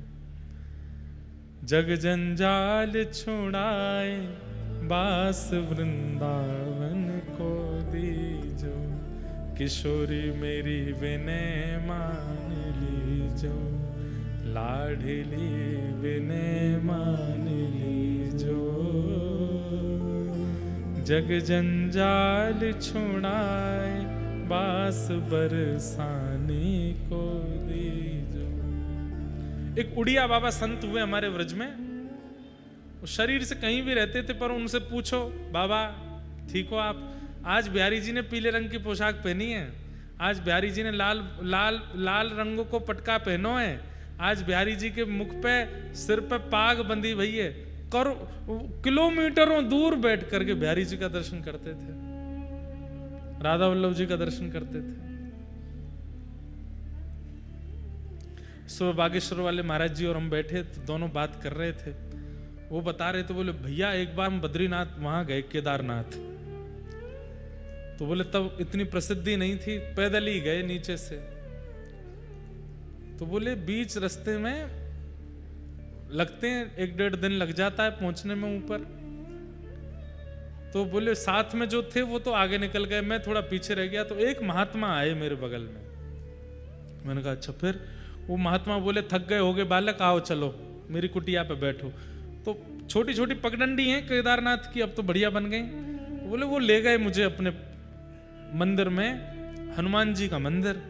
जग जंजाल छुड़ाए बास वृंदावन को दीजो, किशोरी मेरी विनय मान लीजो, लाडली विनय मान लीजो। जग जंजाल छुड़ाए बास बरसाने को दीजो। एक उड़िया बाबा संत हुए हमारे व्रज में, वो शरीर से कहीं भी रहते थे, पर उनसे पूछो बाबा ठीक हो आप? आज बिहारी जी ने पीले रंग की पोशाक पहनी है, आज बिहारी जी ने लाल लाल लाल रंगों को पटका पहनो है, आज बिहारी जी के मुख पे सिर पे पाग बंधी भई है। किलोमीटरों दूर बैठ करके बिहारी जी का दर्शन करते थे, राधा वल्लभ जी का दर्शन करते थे। सुबह बागेश्वर वाले महाराज जी और हम बैठे तो दोनों बात कर रहे थे। वो बता रहे थे, बोले भैया एक बार हम बद्रीनाथ वहां गए, केदारनाथ। तो बोले तब इतनी प्रसिद्धि नहीं थी, पैदल ही गए नीचे से। तो बोले बीच रास्ते में लगते हैं 1-1.5 दिन लग जाता है पहुंचने में ऊपर। तो बोले साथ में जो थे वो तो आगे निकल गए, मैं थोड़ा पीछे रह गया। तो एक महात्मा आए मेरे बगल में, मैंने कहा अच्छा। फिर वो महात्मा बोले थक गए होगे बालक, आओ चलो मेरी कुटिया पे बैठो। तो छोटी छोटी पगडंडी हैं केदारनाथ की, अब तो बढ़िया बन गई। बोले वो ले गए मुझे अपने मंदिर में, हनुमान जी का मंदिर।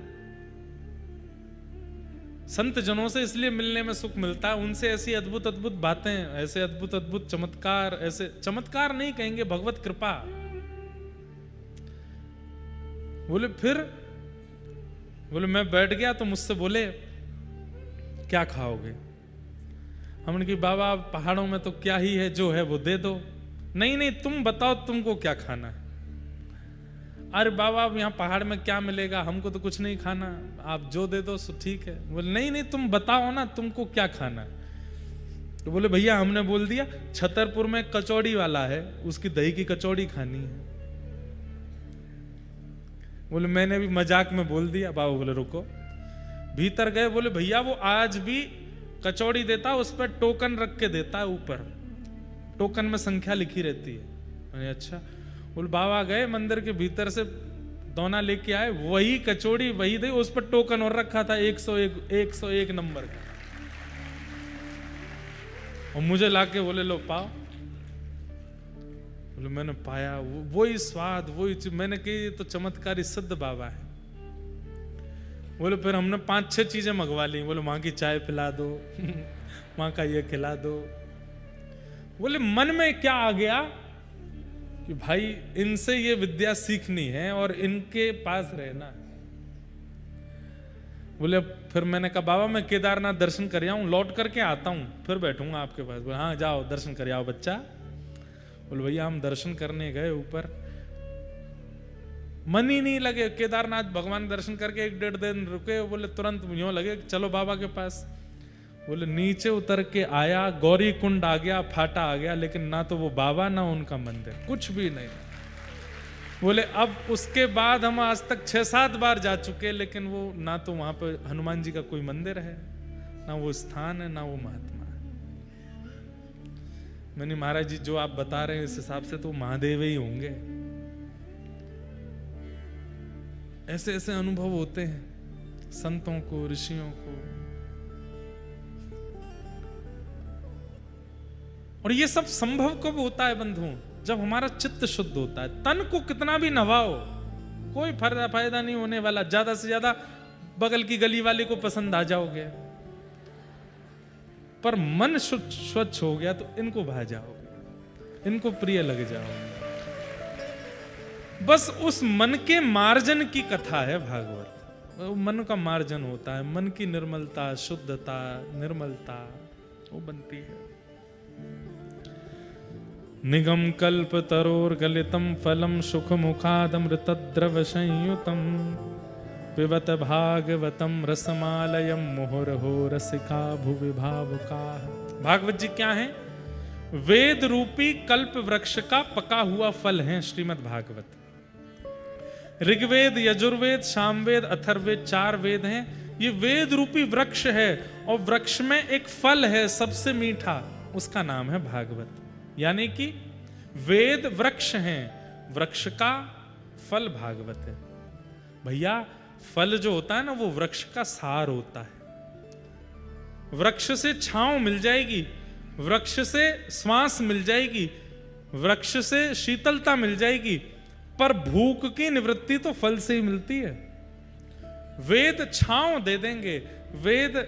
संत जनों से इसलिए मिलने में सुख मिलता है, उनसे ऐसी अद्भुत अद्भुत बातें, ऐसे अद्भुत अद्भुत चमत्कार, ऐसे चमत्कार नहीं कहेंगे, भगवत कृपा। बोले मैं बैठ गया तो मुझसे बोले क्या खाओगे? हमने कहा बाबा पहाड़ों में तो क्या ही है, जो है वो दे दो। नहीं तुम बताओ तुमको क्या खाना है। अरे बाबा अब यहाँ पहाड़ में क्या मिलेगा, हमको तो कुछ नहीं खाना, आप जो दे दो सो ठीक है। बोले नहीं तुम बताओ ना तुमको क्या खाना है। तो बोले भैया हमने बोल दिया छतरपुर में कचौड़ी वाला है, उसकी दही की कचौड़ी खानी है। बोले मैंने भी मजाक में बोल दिया। बाबा बोले रुको, भीतर गए, बोले भैया वो आज भी कचौड़ी देता, उस पर टोकन रख के देता है, ऊपर टोकन में संख्या लिखी रहती है। मैंने अच्छा। बोले बाबा गए मंदिर के भीतर से दोना लेके आए, वही कचौड़ी वही दही, उस पर टोकन और रखा था 101 नंबर का, और मुझे लाके बोले लो पाओ। बोले मैंने पाया वही स्वाद वही चीज। मैंने कही तो चमत्कारी सिद्ध बाबा है। बोले फिर हमने 5-6 चीजें मंगवा ली। बोले माँ की चाय पिला दो माँ का ये खिला दो। बोले मन में क्या आ गया कि भाई इनसे ये विद्या सीखनी है और इनके पास रहना है। बोले फिर मैंने कहा बाबा मैं केदारनाथ दर्शन कर आऊं, लौट करके आता हूं, फिर बैठूंगा आपके पास। बोले हाँ जाओ दर्शन कर आओ बच्चा। बोले भैया हम दर्शन करने गए ऊपर, मन ही नहीं लगे। केदारनाथ भगवान दर्शन करके 1-1.5 दिन रुके। बोले तुरंत यूं लगे चलो बाबा के पास। बोले नीचे उतर के आया, गौरी कुंड आ गया, फाटा आ गया, लेकिन ना तो वो बाबा ना उनका मंदिर, कुछ भी नहीं। बोले अब उसके बाद हम आज तक 6-7 बार जा चुके, लेकिन वो ना तो वहां पे हनुमान जी का कोई मंदिर है, ना वो स्थान है, ना वो महात्मा है। मैंने महाराज जी जो आप बता रहे हैं इस हिसाब से तो महादेव ही होंगे। ऐसे ऐसे अनुभव होते हैं संतों को, ऋषियों को। और ये सब संभव कब होता है बंधुओं? जब हमारा चित्त शुद्ध होता है। तन को कितना भी नवाओ कोई फायदा नहीं होने वाला। ज्यादा से ज्यादा बगल की गली वाले को पसंद आ जाओगे, पर मन स्वच्छ हो गया तो इनको भा जाओगे, इनको प्रिय लग जाओगे। बस उस मन के मार्जन की कथा है भागवत। मन का मार्जन होता है, मन की निर्मलता, शुद्धता, निर्मलता वो बनती है। निगम कल्प तरोर गलितम फलम सुख मुखादमृत द्रव संयुतम पिबत भागवतम रसमालयम मुहुर्हो रसिका भुवि भावुका। भागवत जी क्या है? वेद रूपी कल्प वृक्ष का पका हुआ फल है श्रीमद् भागवत। ऋग्वेद, यजुर्वेद, सामवेद, अथर्ववेद 4 वेद हैं। ये वेद रूपी वृक्ष है और वृक्ष में एक फल है सबसे मीठा, उसका नाम है भागवत। यानी कि वेद वृक्ष हैं, वृक्ष का फल भागवत है। भैया फल जो होता है ना वो वृक्ष का सार होता है। वृक्ष से छांव मिल जाएगी, वृक्ष से श्वास मिल जाएगी, वृक्ष से शीतलता मिल जाएगी, पर भूख की निवृत्ति तो फल से ही मिलती है। वेद छांव दे देंगे, वेद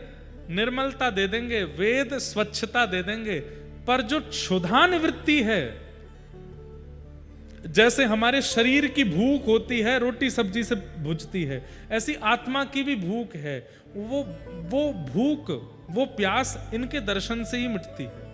निर्मलता दे देंगे, वेद स्वच्छता दे देंगे, पर जो क्षुधा निवृत्ति है, जैसे हमारे शरीर की भूख होती है रोटी सब्जी से बुझती है, ऐसी आत्मा की भी भूख है। वो भूख, वो प्यास इनके दर्शन से ही मिटती है।